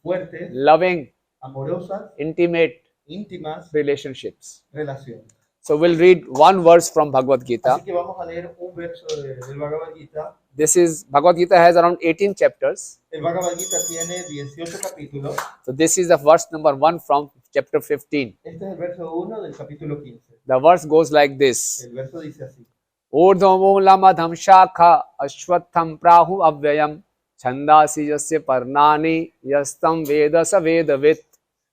[SPEAKER 2] fuertes,
[SPEAKER 1] loving,
[SPEAKER 2] amorosas,
[SPEAKER 1] intimate
[SPEAKER 2] íntimas
[SPEAKER 1] relationships.
[SPEAKER 2] relaciones.
[SPEAKER 1] So we'll read one verse from Bhagavad
[SPEAKER 2] Así
[SPEAKER 1] Gita.
[SPEAKER 2] que vamos a leer un verso del Bhagavad Gita.
[SPEAKER 1] This is Bhagavad Gita has around 18 chapters.
[SPEAKER 2] El Bhagavad Gita tiene 18 capítulos.
[SPEAKER 1] So this is the verse number 1 from chapter 15.
[SPEAKER 2] Este es el verso 1 del capítulo 15.
[SPEAKER 1] The verse goes like this.
[SPEAKER 2] El verso dice así.
[SPEAKER 1] Urdhvamulammadham shakha ashwatham prahu avyayam chandasi yasya parnani yastam veda sa vedavit.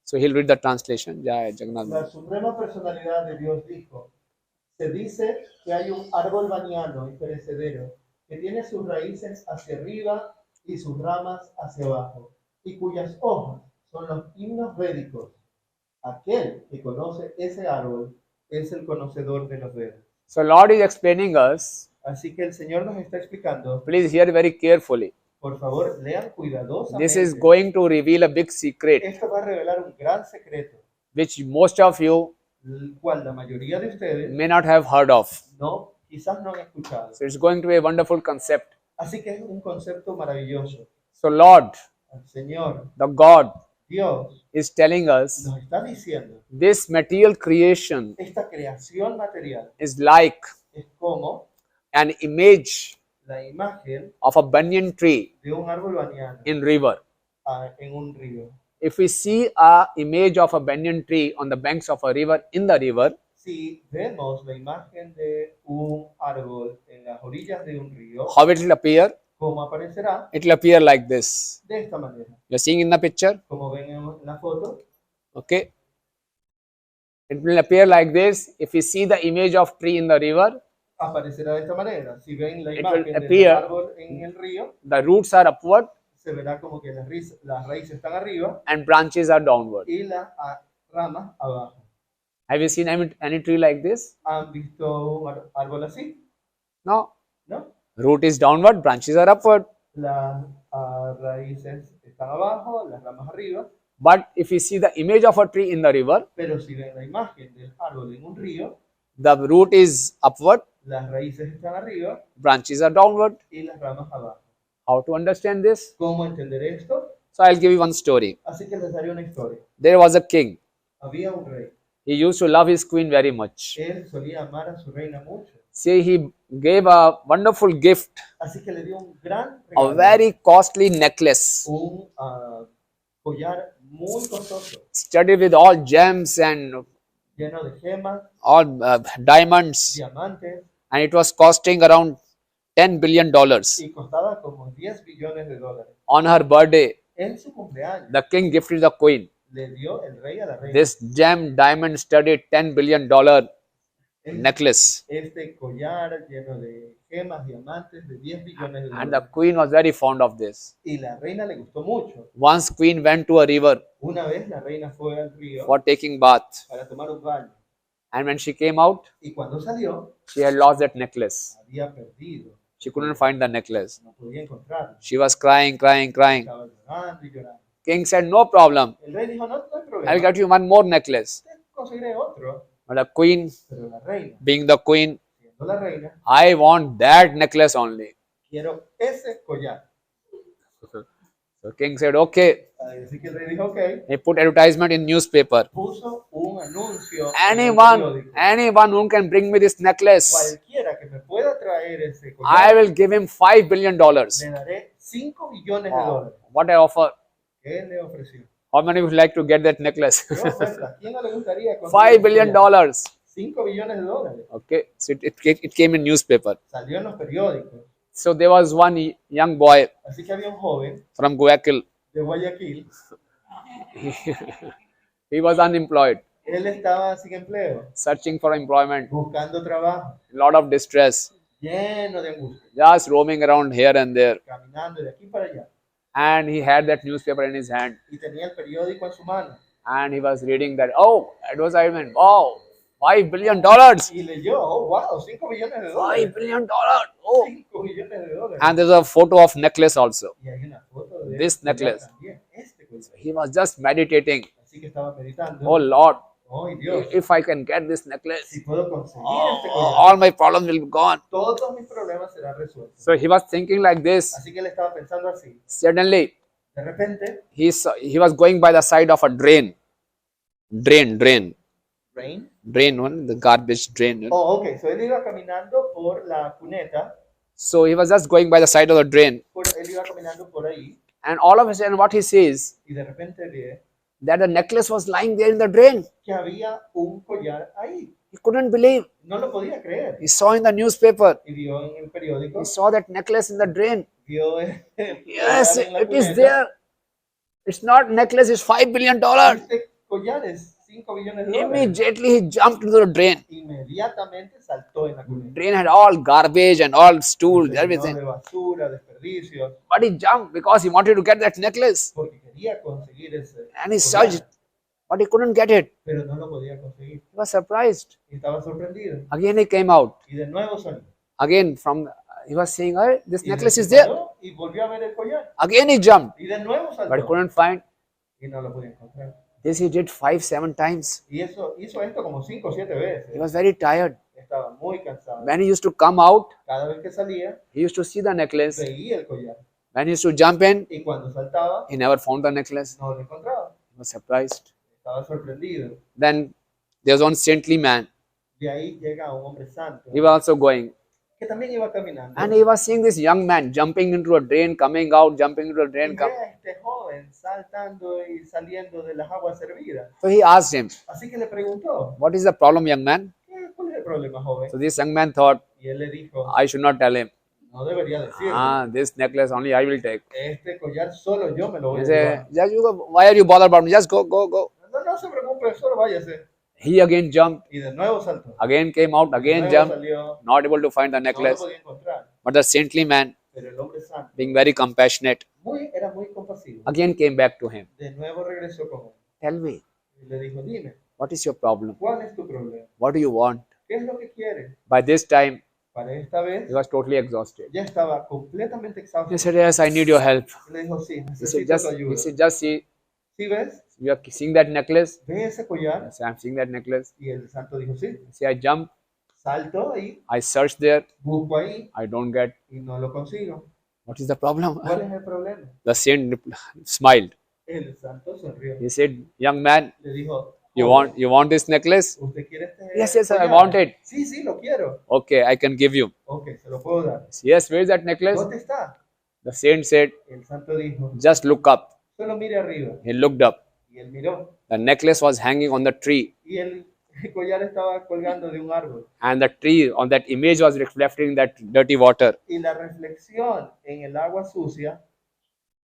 [SPEAKER 1] So he'll read the translation. Jai Jagannath.
[SPEAKER 2] La suprema personalidad de Dios dijo, se dice que hay un árbol baniano y perecedero que tiene sus raíces hacia arriba y sus ramas hacia abajo, y cuyas hojas son los himnos védicos. Aquel que conoce ese árbol es el conocedor de los Vedas.
[SPEAKER 1] So Lord is explaining us.
[SPEAKER 2] Así que el Señor nos está explicando,
[SPEAKER 1] Please hear very carefully.
[SPEAKER 2] Por favor, lean
[SPEAKER 1] This
[SPEAKER 2] cuidadosamente.
[SPEAKER 1] is going to reveal a big secret,
[SPEAKER 2] Esto va a revelar un gran secreto,
[SPEAKER 1] which most of you
[SPEAKER 2] el cual la mayoría de ustedes
[SPEAKER 1] may not have heard of.
[SPEAKER 2] quizás no han escuchado.
[SPEAKER 1] So it's going to be a wonderful concept.
[SPEAKER 2] Así que es un concepto maravilloso.
[SPEAKER 1] So Lord,
[SPEAKER 2] El Señor,
[SPEAKER 1] the God,
[SPEAKER 2] Dios,
[SPEAKER 1] is telling us
[SPEAKER 2] nos está diciendo,
[SPEAKER 1] this material creation
[SPEAKER 2] esta creación material
[SPEAKER 1] is like
[SPEAKER 2] es como
[SPEAKER 1] an image
[SPEAKER 2] la imagen
[SPEAKER 1] of a banyan tree
[SPEAKER 2] de un árbol baniano
[SPEAKER 1] in river.
[SPEAKER 2] en un río.
[SPEAKER 1] If we see a image of a banyan tree on the banks of a river in the river,
[SPEAKER 2] Si vemos la imagen de un árbol en las orillas de un río,
[SPEAKER 1] how it will appear?
[SPEAKER 2] ¿cómo aparecerá?
[SPEAKER 1] It will appear like this.
[SPEAKER 2] De esta manera.
[SPEAKER 1] You're seeing in the picture?
[SPEAKER 2] Como ven en la foto,
[SPEAKER 1] Okay. It will appear like this. If you see the image of tree in the river,
[SPEAKER 2] aparecerá de esta manera. Si ven la
[SPEAKER 1] It
[SPEAKER 2] imagen
[SPEAKER 1] will
[SPEAKER 2] del
[SPEAKER 1] appear.
[SPEAKER 2] árbol en el río,
[SPEAKER 1] the roots are upward
[SPEAKER 2] se verá como que las raíces están arriba
[SPEAKER 1] and branches are downward.
[SPEAKER 2] y las ramas abajo.
[SPEAKER 1] Have you seen any tree like this?
[SPEAKER 2] ¿Han visto un árbol así?
[SPEAKER 1] No.
[SPEAKER 2] ¿No?
[SPEAKER 1] Root is downward, branches are upward.
[SPEAKER 2] Las raíces están abajo, las ramas arriba,
[SPEAKER 1] But if you see the image of a tree in the river,
[SPEAKER 2] pero si ven la imagen del árbol en un río,
[SPEAKER 1] the root is upward,
[SPEAKER 2] las raíces están arriba
[SPEAKER 1] branches are downward.
[SPEAKER 2] y las ramas abajo.
[SPEAKER 1] How to understand this?
[SPEAKER 2] ¿Cómo entender esto?
[SPEAKER 1] So I'll give you one story.
[SPEAKER 2] Así que les daré una historia.
[SPEAKER 1] There was a king.
[SPEAKER 2] Había un rey.
[SPEAKER 1] He used to love his queen very much.
[SPEAKER 2] Él solía amar a su reina mucho.
[SPEAKER 1] See, he gave a wonderful gift,
[SPEAKER 2] Así que le dio un gran
[SPEAKER 1] a
[SPEAKER 2] regalo,
[SPEAKER 1] very costly necklace,
[SPEAKER 2] un collar muy costoso,
[SPEAKER 1] studded with all gems and
[SPEAKER 2] lleno de gemas,
[SPEAKER 1] all diamonds,
[SPEAKER 2] diamantes,
[SPEAKER 1] and it was costing around $10 billion.
[SPEAKER 2] y costaba como 10 billones de dólares.
[SPEAKER 1] On her birthday,
[SPEAKER 2] En su cumpleaños
[SPEAKER 1] the king gifted the queen
[SPEAKER 2] le dio el rey a la reina
[SPEAKER 1] this gem diamond studded $10 billion necklace.
[SPEAKER 2] este collar lleno de gemas, diamantes de 10 billones de
[SPEAKER 1] And the
[SPEAKER 2] dólares.
[SPEAKER 1] queen was very fond of this.
[SPEAKER 2] Y la reina le gustó mucho.
[SPEAKER 1] Once queen went to a river
[SPEAKER 2] Una vez la reina fue al río
[SPEAKER 1] for taking bath,
[SPEAKER 2] para tomar un baño.
[SPEAKER 1] and when she came out,
[SPEAKER 2] Y cuando salió,
[SPEAKER 1] she had lost that necklace.
[SPEAKER 2] había perdido.
[SPEAKER 1] She couldn't find the necklace.
[SPEAKER 2] No podía encontrarlo.
[SPEAKER 1] She was crying.
[SPEAKER 2] Estaba llorando y llorando.
[SPEAKER 1] King said, "No problem.
[SPEAKER 2] El rey dijo, no, no hay
[SPEAKER 1] I'll
[SPEAKER 2] problema.
[SPEAKER 1] get you one more necklace."
[SPEAKER 2] Te conseguiré otro.
[SPEAKER 1] But the queen,
[SPEAKER 2] Pero la reina,
[SPEAKER 1] being the queen,
[SPEAKER 2] siendo la reina,
[SPEAKER 1] I want that necklace only.
[SPEAKER 2] quiero ese collar.
[SPEAKER 1] So king said, "Okay."
[SPEAKER 2] Así que el rey dijo, ok.
[SPEAKER 1] He put advertisement in newspaper.
[SPEAKER 2] Puso un anuncio en el
[SPEAKER 1] Anyone
[SPEAKER 2] periódico.
[SPEAKER 1] who can bring me this necklace,
[SPEAKER 2] Cualquiera que me pueda traer ese
[SPEAKER 1] I
[SPEAKER 2] collar,
[SPEAKER 1] will give him $5 billion.
[SPEAKER 2] le daré 5 billones de dólares.
[SPEAKER 1] What I offer?
[SPEAKER 2] ¿Qué le ofreció?
[SPEAKER 1] How many would like to get that necklace?
[SPEAKER 2] ¿Qué oferta? ¿Quién no le gustaría conseguir
[SPEAKER 1] $5
[SPEAKER 2] ese
[SPEAKER 1] billion.
[SPEAKER 2] collar? 5 billones de dólares.
[SPEAKER 1] Okay, so it came in newspaper.
[SPEAKER 2] Salió en los periódicos.
[SPEAKER 1] So there was one young boy
[SPEAKER 2] Así que había un joven
[SPEAKER 1] from Guayaquil.
[SPEAKER 2] de Guayaquil.
[SPEAKER 1] He was unemployed,
[SPEAKER 2] Él estaba sin empleo,
[SPEAKER 1] searching for employment,
[SPEAKER 2] buscando trabajo,
[SPEAKER 1] a lot of distress,
[SPEAKER 2] lleno de angustia,
[SPEAKER 1] just roaming around here and there.
[SPEAKER 2] caminando de aquí para allá.
[SPEAKER 1] And he had that newspaper in his hand,
[SPEAKER 2] Y tenía el periódico en su mano.
[SPEAKER 1] and he was reading that. Oh, advertisement! Wow, $5 billion!
[SPEAKER 2] Y leyó, oh, wow, 5 billones de
[SPEAKER 1] $5
[SPEAKER 2] dólares.
[SPEAKER 1] billion! Oh,
[SPEAKER 2] 5 billones de dólares.
[SPEAKER 1] and there's a photo of necklace also.
[SPEAKER 2] Y hay una foto de
[SPEAKER 1] This
[SPEAKER 2] este collar
[SPEAKER 1] necklace.
[SPEAKER 2] también, este collar.
[SPEAKER 1] He was just meditating.
[SPEAKER 2] Así que estaba meditando.
[SPEAKER 1] Oh Lord,
[SPEAKER 2] Oh, Dios,
[SPEAKER 1] if I can get this
[SPEAKER 2] si
[SPEAKER 1] necklace,
[SPEAKER 2] puedo conseguir este collar,
[SPEAKER 1] all my problems will be gone.
[SPEAKER 2] todos mis problemas serán resueltos.
[SPEAKER 1] So he was thinking like this.
[SPEAKER 2] Así que él estaba pensando así.
[SPEAKER 1] Suddenly,
[SPEAKER 2] De repente,
[SPEAKER 1] he was going by the side of a drain. Drain,
[SPEAKER 2] rain.
[SPEAKER 1] one, the garbage drain.
[SPEAKER 2] Oh, ok. So él iba caminando por la cuneta.
[SPEAKER 1] So he was just going by the side of the drain.
[SPEAKER 2] Él iba caminando por ahí.
[SPEAKER 1] And all of a sudden, what he sees,
[SPEAKER 2] Y de repente ve
[SPEAKER 1] that the necklace was lying there in the drain.
[SPEAKER 2] que había un collar ahí.
[SPEAKER 1] He couldn't believe.
[SPEAKER 2] No lo podía creer.
[SPEAKER 1] He saw in the newspaper.
[SPEAKER 2] Y vio en el periódico,
[SPEAKER 1] He saw that necklace in the drain.
[SPEAKER 2] vio el
[SPEAKER 1] Yes,
[SPEAKER 2] collar en la
[SPEAKER 1] it is
[SPEAKER 2] cuneta.
[SPEAKER 1] there. It's not necklace, it's $5 billion.
[SPEAKER 2] Este collar es 5 billones de dólares.
[SPEAKER 1] Immediately he jumped into the drain.
[SPEAKER 2] Inmediatamente saltó en la cuneta.
[SPEAKER 1] Drain had all garbage and all stools,
[SPEAKER 2] Se llenó
[SPEAKER 1] everything.
[SPEAKER 2] de basura, desperdicios,
[SPEAKER 1] But he jumped because he wanted to get that necklace.
[SPEAKER 2] porque quería conseguir ese
[SPEAKER 1] And he
[SPEAKER 2] collar,
[SPEAKER 1] searched, but he couldn't get it.
[SPEAKER 2] pero no lo podía conseguir.
[SPEAKER 1] He was surprised.
[SPEAKER 2] Y estaba sorprendido.
[SPEAKER 1] Again he came out.
[SPEAKER 2] Y de nuevo salió.
[SPEAKER 1] Again he was saying, "Hey, this
[SPEAKER 2] Y él
[SPEAKER 1] necklace
[SPEAKER 2] se
[SPEAKER 1] is there."
[SPEAKER 2] paró y volvió a ver el collar.
[SPEAKER 1] Again he jumped,
[SPEAKER 2] Y de nuevo
[SPEAKER 1] but he
[SPEAKER 2] saltó.
[SPEAKER 1] couldn't find.
[SPEAKER 2] Y no lo podía encontrar.
[SPEAKER 1] This he did 5-7 times.
[SPEAKER 2] Y eso hizo esto como 5 o 7
[SPEAKER 1] He
[SPEAKER 2] veces.
[SPEAKER 1] was very tired.
[SPEAKER 2] Estaba muy cansado.
[SPEAKER 1] When he used to come out,
[SPEAKER 2] Cada vez que salía,
[SPEAKER 1] he used to see the necklace.
[SPEAKER 2] veía el collar.
[SPEAKER 1] When he used to jump in,
[SPEAKER 2] Y cuando saltaba,
[SPEAKER 1] he never found the necklace.
[SPEAKER 2] no lo encontraba.
[SPEAKER 1] He was surprised.
[SPEAKER 2] Estaba sorprendido.
[SPEAKER 1] Then there was one saintly man.
[SPEAKER 2] De ahí llega un hombre santo
[SPEAKER 1] He was also going.
[SPEAKER 2] que también iba caminando.
[SPEAKER 1] And he was seeing this young man jumping into a drain, coming out, jumping into a
[SPEAKER 2] Y
[SPEAKER 1] drain.
[SPEAKER 2] ve a este joven saltando y saliendo de las aguas servidas.
[SPEAKER 1] So he asked him,
[SPEAKER 2] Así que le preguntó,
[SPEAKER 1] "What is the problem, young man?"
[SPEAKER 2] ¿cuál es el problema, joven?
[SPEAKER 1] So this young man thought,
[SPEAKER 2] Y él le dijo,
[SPEAKER 1] I should not tell him.
[SPEAKER 2] no debería decirlo.
[SPEAKER 1] This necklace only I will take.
[SPEAKER 2] Este collar solo yo me lo voy
[SPEAKER 1] He
[SPEAKER 2] a
[SPEAKER 1] said,
[SPEAKER 2] llevar.
[SPEAKER 1] "Just you go. Why are you bothered about me? Just go, go, go."
[SPEAKER 2] No se preocupe, solo váyase.
[SPEAKER 1] He again jumped,
[SPEAKER 2] Y de nuevo saltó.
[SPEAKER 1] again came out,
[SPEAKER 2] De
[SPEAKER 1] again
[SPEAKER 2] nuevo
[SPEAKER 1] jumped,
[SPEAKER 2] salió,
[SPEAKER 1] not able to find the
[SPEAKER 2] no lo
[SPEAKER 1] necklace.
[SPEAKER 2] podía encontrar.
[SPEAKER 1] But the saintly man,
[SPEAKER 2] Pero el hombre santo
[SPEAKER 1] being very compassionate,
[SPEAKER 2] era muy compasivo.
[SPEAKER 1] again came back to him.
[SPEAKER 2] De nuevo regresó con él.
[SPEAKER 1] Tell me,
[SPEAKER 2] Y le dijo, dime,
[SPEAKER 1] what is your problem?
[SPEAKER 2] ¿cuál es tu problema?
[SPEAKER 1] What do you want?
[SPEAKER 2] ¿Qué es lo que quieres?
[SPEAKER 1] By this time,
[SPEAKER 2] Para esta vez
[SPEAKER 1] he was totally exhausted.
[SPEAKER 2] ya estaba completamente exhausto.
[SPEAKER 1] He said, "Yes, I need your help."
[SPEAKER 2] Le dijo, sí,
[SPEAKER 1] He said,
[SPEAKER 2] necesito tu ayuda.
[SPEAKER 1] just see,
[SPEAKER 2] ¿Sí ves?
[SPEAKER 1] you are seeing that necklace?
[SPEAKER 2] ¿Ves ese collar?
[SPEAKER 1] Yes, I'm seeing that necklace.
[SPEAKER 2] Y el santo dijo, sí.
[SPEAKER 1] See, I jump,
[SPEAKER 2] Salto ahí,
[SPEAKER 1] I search there,
[SPEAKER 2] busco ahí
[SPEAKER 1] I don't get.
[SPEAKER 2] y no lo consigo.
[SPEAKER 1] What is the problem?
[SPEAKER 2] ¿Cuál es el problema?
[SPEAKER 1] The saint smiled.
[SPEAKER 2] El santo sonrió.
[SPEAKER 1] He said, "Young man,
[SPEAKER 2] Le dijo,
[SPEAKER 1] you
[SPEAKER 2] "Joven,
[SPEAKER 1] want this necklace?
[SPEAKER 2] ¿usted quiere este
[SPEAKER 1] Yes, yes, I
[SPEAKER 2] collar?"
[SPEAKER 1] want it.
[SPEAKER 2] Sí, sí, lo quiero.
[SPEAKER 1] Okay, I can give you."
[SPEAKER 2] Ok, se lo puedo dar.
[SPEAKER 1] Yes, where is that necklace?
[SPEAKER 2] ¿Dónde está?
[SPEAKER 1] The saint said,
[SPEAKER 2] El santo dijo,
[SPEAKER 1] "Just look up."
[SPEAKER 2] solo mire arriba.
[SPEAKER 1] He looked up.
[SPEAKER 2] Y él miró.
[SPEAKER 1] The necklace was hanging on the tree,
[SPEAKER 2] Y el collar estaba colgando de un árbol.
[SPEAKER 1] and the tree on that image was reflecting that dirty water.
[SPEAKER 2] Y la reflexión en el agua sucia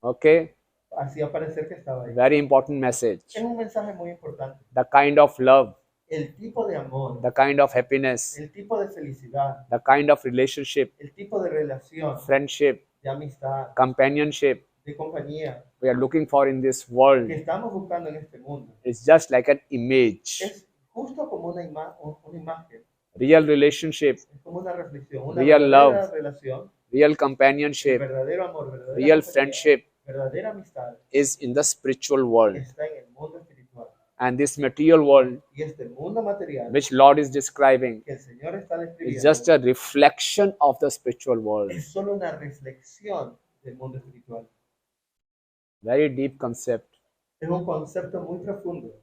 [SPEAKER 1] Okay,
[SPEAKER 2] hacía parecer que estaba ahí.
[SPEAKER 1] very important message.
[SPEAKER 2] Es un mensaje muy importante.
[SPEAKER 1] The kind of love,
[SPEAKER 2] El tipo de amor,
[SPEAKER 1] the kind of happiness,
[SPEAKER 2] el tipo de felicidad,
[SPEAKER 1] the kind of relationship,
[SPEAKER 2] el tipo de relación,
[SPEAKER 1] friendship,
[SPEAKER 2] de amistad,
[SPEAKER 1] companionship
[SPEAKER 2] de compañía
[SPEAKER 1] we are looking for in this world
[SPEAKER 2] que estamos buscando en este mundo.
[SPEAKER 1] is just like an image.
[SPEAKER 2] Es justo como una imagen,
[SPEAKER 1] Real relationship,
[SPEAKER 2] es como una reflexión, una
[SPEAKER 1] Real
[SPEAKER 2] verdadera
[SPEAKER 1] love.
[SPEAKER 2] relación,
[SPEAKER 1] real companionship,
[SPEAKER 2] verdadero amor, verdadera
[SPEAKER 1] real
[SPEAKER 2] compañía,
[SPEAKER 1] friendship
[SPEAKER 2] verdadera amistad
[SPEAKER 1] is in the spiritual world.
[SPEAKER 2] está en el mundo espiritual.
[SPEAKER 1] And this material world,
[SPEAKER 2] Y este mundo material
[SPEAKER 1] which Lord is describing,
[SPEAKER 2] que el Señor está
[SPEAKER 1] is
[SPEAKER 2] describiendo
[SPEAKER 1] just a reflection of the spiritual world.
[SPEAKER 2] es solo una reflexión del mundo espiritual.
[SPEAKER 1] Very deep concept.
[SPEAKER 2] Es un concepto muy profundo.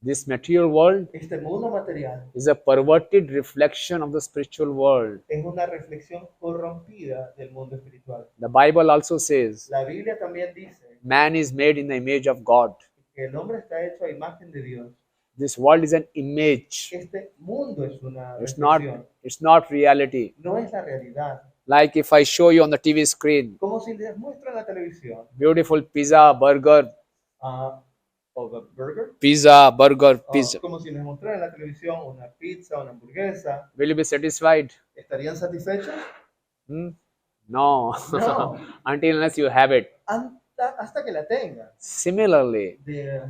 [SPEAKER 1] This material world
[SPEAKER 2] Este mundo material
[SPEAKER 1] is a perverted reflection of the spiritual world.
[SPEAKER 2] es una reflexión corrompida del mundo espiritual.
[SPEAKER 1] The Bible also says
[SPEAKER 2] La Biblia también dice
[SPEAKER 1] man is made in the image of God.
[SPEAKER 2] que el hombre está hecho a imagen de Dios.
[SPEAKER 1] This world is an image.
[SPEAKER 2] Este mundo es una
[SPEAKER 1] It's not,
[SPEAKER 2] reflexión,
[SPEAKER 1] it's not reality.
[SPEAKER 2] no es la realidad.
[SPEAKER 1] Like if I show you on the TV screen,
[SPEAKER 2] Como si les muestro en la televisión
[SPEAKER 1] beautiful pizza, burger, pizza.
[SPEAKER 2] como si les mostrara en la televisión una pizza, una hamburguesa.
[SPEAKER 1] Will you be satisfied?
[SPEAKER 2] ¿Estarían satisfechos?
[SPEAKER 1] No.
[SPEAKER 2] No.
[SPEAKER 1] Until unless you have it.
[SPEAKER 2] Hasta que la tengan.
[SPEAKER 1] Similarly,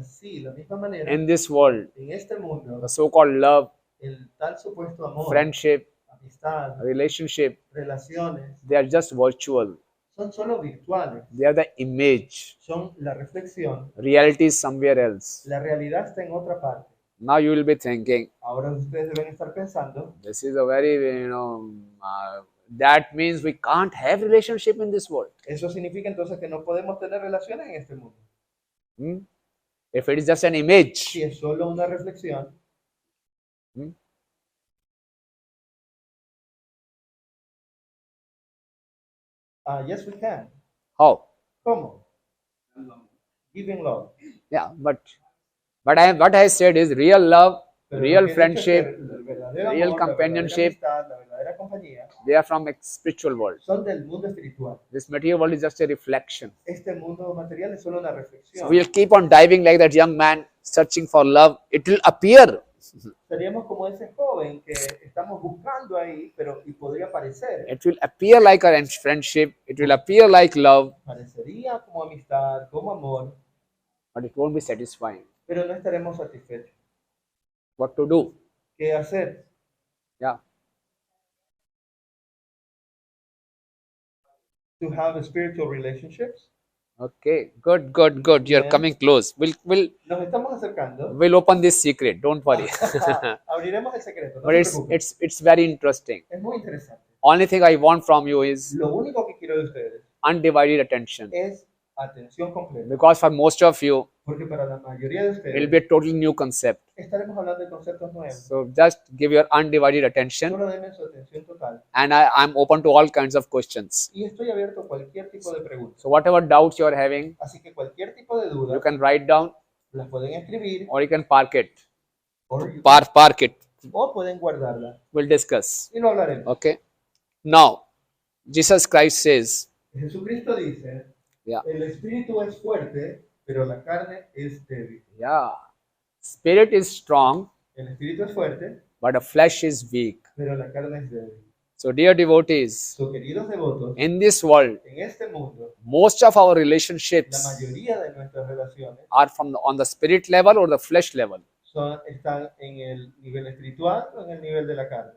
[SPEAKER 2] Sí, la misma manera,
[SPEAKER 1] in this world,
[SPEAKER 2] en este mundo,
[SPEAKER 1] the so-called love,
[SPEAKER 2] el tal supuesto amor,
[SPEAKER 1] friendship,
[SPEAKER 2] amistad,
[SPEAKER 1] relationship,
[SPEAKER 2] relaciones,
[SPEAKER 1] they are just virtual.
[SPEAKER 2] son solo virtuales,
[SPEAKER 1] They are the image.
[SPEAKER 2] son la reflexión.
[SPEAKER 1] Reality is somewhere else.
[SPEAKER 2] La realidad está en otra parte.
[SPEAKER 1] Now you will be thinking,
[SPEAKER 2] Ahora ustedes deben estar pensando,
[SPEAKER 1] this is a very, that means we can't have relationship in this world.
[SPEAKER 2] eso significa entonces que no podemos tener relaciones en este mundo.
[SPEAKER 1] If it is just an image,
[SPEAKER 2] Si es solo una reflexión, yes we can.
[SPEAKER 1] how?
[SPEAKER 2] ¿Cómo? Giving love.
[SPEAKER 1] Yeah, but what I said is real love,
[SPEAKER 2] Pero
[SPEAKER 1] real
[SPEAKER 2] lo que he dicho es que
[SPEAKER 1] friendship,
[SPEAKER 2] el verdadero
[SPEAKER 1] real
[SPEAKER 2] amor, la
[SPEAKER 1] companionship,
[SPEAKER 2] verdadera amistad, la verdadera compañía,
[SPEAKER 1] they are from spiritual world.
[SPEAKER 2] son del mundo espiritual.
[SPEAKER 1] This material world is just a reflection.
[SPEAKER 2] Este mundo material es solo una reflexión.
[SPEAKER 1] So we'll keep on diving like that young man searching for love. It will appear.
[SPEAKER 2] Seríamos como ese joven que estamos buscando ahí, pero y podría parecer.
[SPEAKER 1] It will appear like a friendship. It will appear like love,
[SPEAKER 2] Parecería como amistad, como amor,
[SPEAKER 1] but it won't be satisfying.
[SPEAKER 2] pero no estaremos satisfechos.
[SPEAKER 1] What to do?
[SPEAKER 2] ¿Qué hacer?
[SPEAKER 1] Yeah.
[SPEAKER 2] to have spiritual relationships.
[SPEAKER 1] Okay, good, good, good. You're
[SPEAKER 2] Bien.
[SPEAKER 1] coming close.
[SPEAKER 2] Nos estamos acercando.
[SPEAKER 1] We'll open this secret. Don't worry.
[SPEAKER 2] Abriremos el secreto, no
[SPEAKER 1] But
[SPEAKER 2] se
[SPEAKER 1] it's
[SPEAKER 2] preocupen.
[SPEAKER 1] it's very interesting.
[SPEAKER 2] Es muy interesante.
[SPEAKER 1] Only thing I want from you is
[SPEAKER 2] Lo único que quiero de ustedes
[SPEAKER 1] undivided attention.
[SPEAKER 2] es atención completa.
[SPEAKER 1] Because for most of you,
[SPEAKER 2] Porque para la mayoría de
[SPEAKER 1] it will
[SPEAKER 2] ustedes
[SPEAKER 1] be a totally new concept.
[SPEAKER 2] estaremos hablando de conceptos nuevos.
[SPEAKER 1] So just give your undivided attention,
[SPEAKER 2] Solo denme su atención total.
[SPEAKER 1] and I'm open to all kinds of questions.
[SPEAKER 2] Y estoy abierto a cualquier tipo de preguntas.
[SPEAKER 1] So whatever doubts you're having,
[SPEAKER 2] Así que cualquier tipo de
[SPEAKER 1] you
[SPEAKER 2] duda
[SPEAKER 1] can write down
[SPEAKER 2] las pueden escribir
[SPEAKER 1] or you can park it.
[SPEAKER 2] or
[SPEAKER 1] Park it.
[SPEAKER 2] pueden guardarla.
[SPEAKER 1] We'll discuss.
[SPEAKER 2] Y lo hablaremos.
[SPEAKER 1] Okay. Now, Jesus Christ says,
[SPEAKER 2] Jesucristo dice,
[SPEAKER 1] yeah,
[SPEAKER 2] el espíritu es fuerte, pero la carne es débil.
[SPEAKER 1] yeah, spirit is strong,
[SPEAKER 2] El espíritu es fuerte,
[SPEAKER 1] but the flesh is weak.
[SPEAKER 2] pero la carne es débil.
[SPEAKER 1] So, dear devotees,
[SPEAKER 2] So, queridos devotos,
[SPEAKER 1] in this world,
[SPEAKER 2] en este mundo,
[SPEAKER 1] most of our
[SPEAKER 2] la
[SPEAKER 1] relationships
[SPEAKER 2] mayoría de nuestras relaciones
[SPEAKER 1] are on the spirit level or the flesh level.
[SPEAKER 2] están en el nivel espiritual o en el nivel de la carne.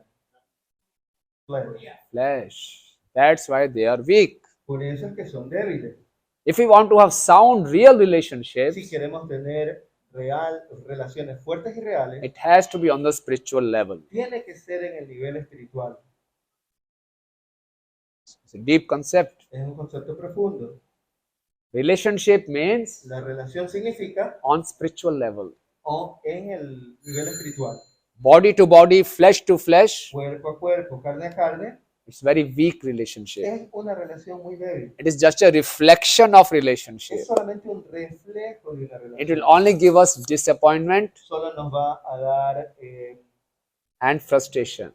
[SPEAKER 2] Flesh.
[SPEAKER 1] Flesh. That's why they are weak.
[SPEAKER 2] Por eso es que son débiles.
[SPEAKER 1] If we want to have sound, real
[SPEAKER 2] Si
[SPEAKER 1] relationships,
[SPEAKER 2] queremos tener relaciones fuertes y reales,
[SPEAKER 1] it has to be on the spiritual level.
[SPEAKER 2] tiene que ser en el nivel espiritual.
[SPEAKER 1] It's a deep concept.
[SPEAKER 2] Es un concepto profundo.
[SPEAKER 1] Relationship means
[SPEAKER 2] La relación significa
[SPEAKER 1] on spiritual level.
[SPEAKER 2] en el nivel espiritual.
[SPEAKER 1] Body to body, flesh to flesh,
[SPEAKER 2] Cuerpo a cuerpo, carne a carne,
[SPEAKER 1] it's very weak relationship.
[SPEAKER 2] es una relación muy débil.
[SPEAKER 1] It is just a reflection of relationship.
[SPEAKER 2] Es solamente un reflejo de una
[SPEAKER 1] It
[SPEAKER 2] relación.
[SPEAKER 1] will only give us disappointment
[SPEAKER 2] Solo nos va a dar
[SPEAKER 1] and frustration.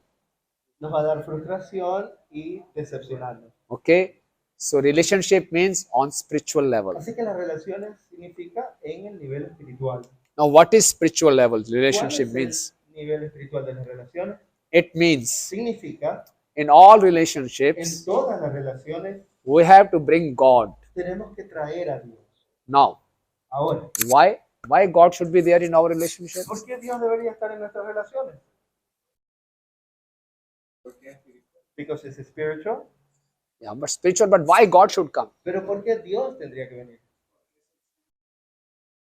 [SPEAKER 2] frustración y decepcionarnos.
[SPEAKER 1] Okay? So relationship means on spiritual level.
[SPEAKER 2] Así que las relaciones significa en el nivel espiritual.
[SPEAKER 1] Now what is spiritual level?
[SPEAKER 2] ¿Cuál
[SPEAKER 1] Relationship
[SPEAKER 2] es
[SPEAKER 1] means.
[SPEAKER 2] el nivel espiritual de las relaciones?
[SPEAKER 1] It means
[SPEAKER 2] Significa
[SPEAKER 1] in all
[SPEAKER 2] en
[SPEAKER 1] relationships,
[SPEAKER 2] todas las relaciones
[SPEAKER 1] we have to bring God.
[SPEAKER 2] tenemos que traer a Dios.
[SPEAKER 1] Now,
[SPEAKER 2] Ahora,
[SPEAKER 1] why? Why God should be there in our relationships?
[SPEAKER 2] ¿por qué Dios debería estar en nuestras relaciones? Because it's spiritual.
[SPEAKER 1] Yeah, but spiritual, but why God should come?
[SPEAKER 2] Pero ¿por qué Dios tendría que venir?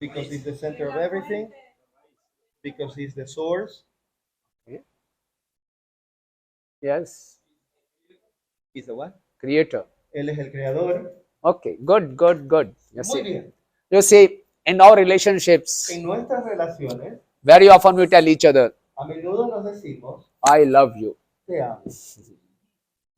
[SPEAKER 2] Because he's the center of everything. Because he's the source.
[SPEAKER 1] Yes,
[SPEAKER 2] He's the what?
[SPEAKER 1] creator.
[SPEAKER 2] Él es el creador.
[SPEAKER 1] Okay, good, good, good. You
[SPEAKER 2] Muy
[SPEAKER 1] see,
[SPEAKER 2] bien.
[SPEAKER 1] you see, in our relationships,
[SPEAKER 2] En nuestras relaciones,
[SPEAKER 1] very often we tell each other,
[SPEAKER 2] a menudo nos decimos,
[SPEAKER 1] I love you.
[SPEAKER 2] te amo.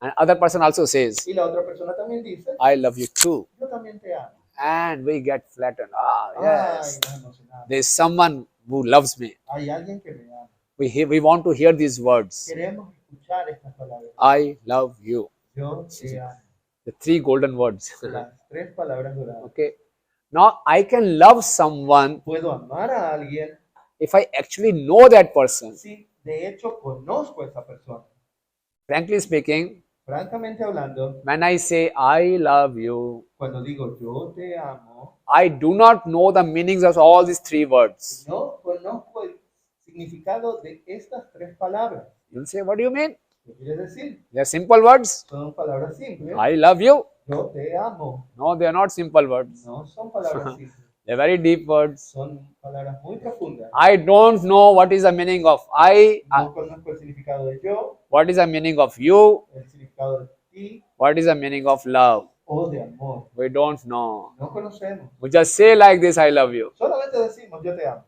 [SPEAKER 1] And other person also says,
[SPEAKER 2] Y la otra persona también dice,
[SPEAKER 1] I love you too.
[SPEAKER 2] yo también te amo.
[SPEAKER 1] And we get flattened. Ah,
[SPEAKER 2] Ay,
[SPEAKER 1] yes.
[SPEAKER 2] nos emocionamos.
[SPEAKER 1] There's someone who loves me.
[SPEAKER 2] Hay alguien que me ama.
[SPEAKER 1] We want to hear these words.
[SPEAKER 2] Queremos escuchar estas palabras.
[SPEAKER 1] I love you.
[SPEAKER 2] Yo te amo.
[SPEAKER 1] The three golden words.
[SPEAKER 2] Las tres palabras doradas.
[SPEAKER 1] Okay. Now I can love someone
[SPEAKER 2] Puedo amar a alguien
[SPEAKER 1] if I actually know that person.
[SPEAKER 2] si de hecho conozco a esa persona.
[SPEAKER 1] Frankly speaking,
[SPEAKER 2] Francamente hablando,
[SPEAKER 1] when I say I love you,
[SPEAKER 2] cuando digo yo te amo,
[SPEAKER 1] I do not know the meanings of all these three words.
[SPEAKER 2] no conozco el significado de estas tres palabras.
[SPEAKER 1] You'll say, what do you mean?
[SPEAKER 2] ¿Qué quiere decir?
[SPEAKER 1] They are simple words.
[SPEAKER 2] Son palabras simples.
[SPEAKER 1] I love you.
[SPEAKER 2] Yo te amo.
[SPEAKER 1] No, they are not simple words.
[SPEAKER 2] No son palabras simples.
[SPEAKER 1] They are very deep words.
[SPEAKER 2] Son palabras muy profundas.
[SPEAKER 1] I don't know what is the meaning of I,
[SPEAKER 2] No conozco el significado de yo,
[SPEAKER 1] what is the meaning of you,
[SPEAKER 2] el significado de ti
[SPEAKER 1] what is the meaning of love.
[SPEAKER 2] o de amor.
[SPEAKER 1] We don't know.
[SPEAKER 2] No conocemos.
[SPEAKER 1] We just say like this, I love you.
[SPEAKER 2] Solamente decimos yo te amo.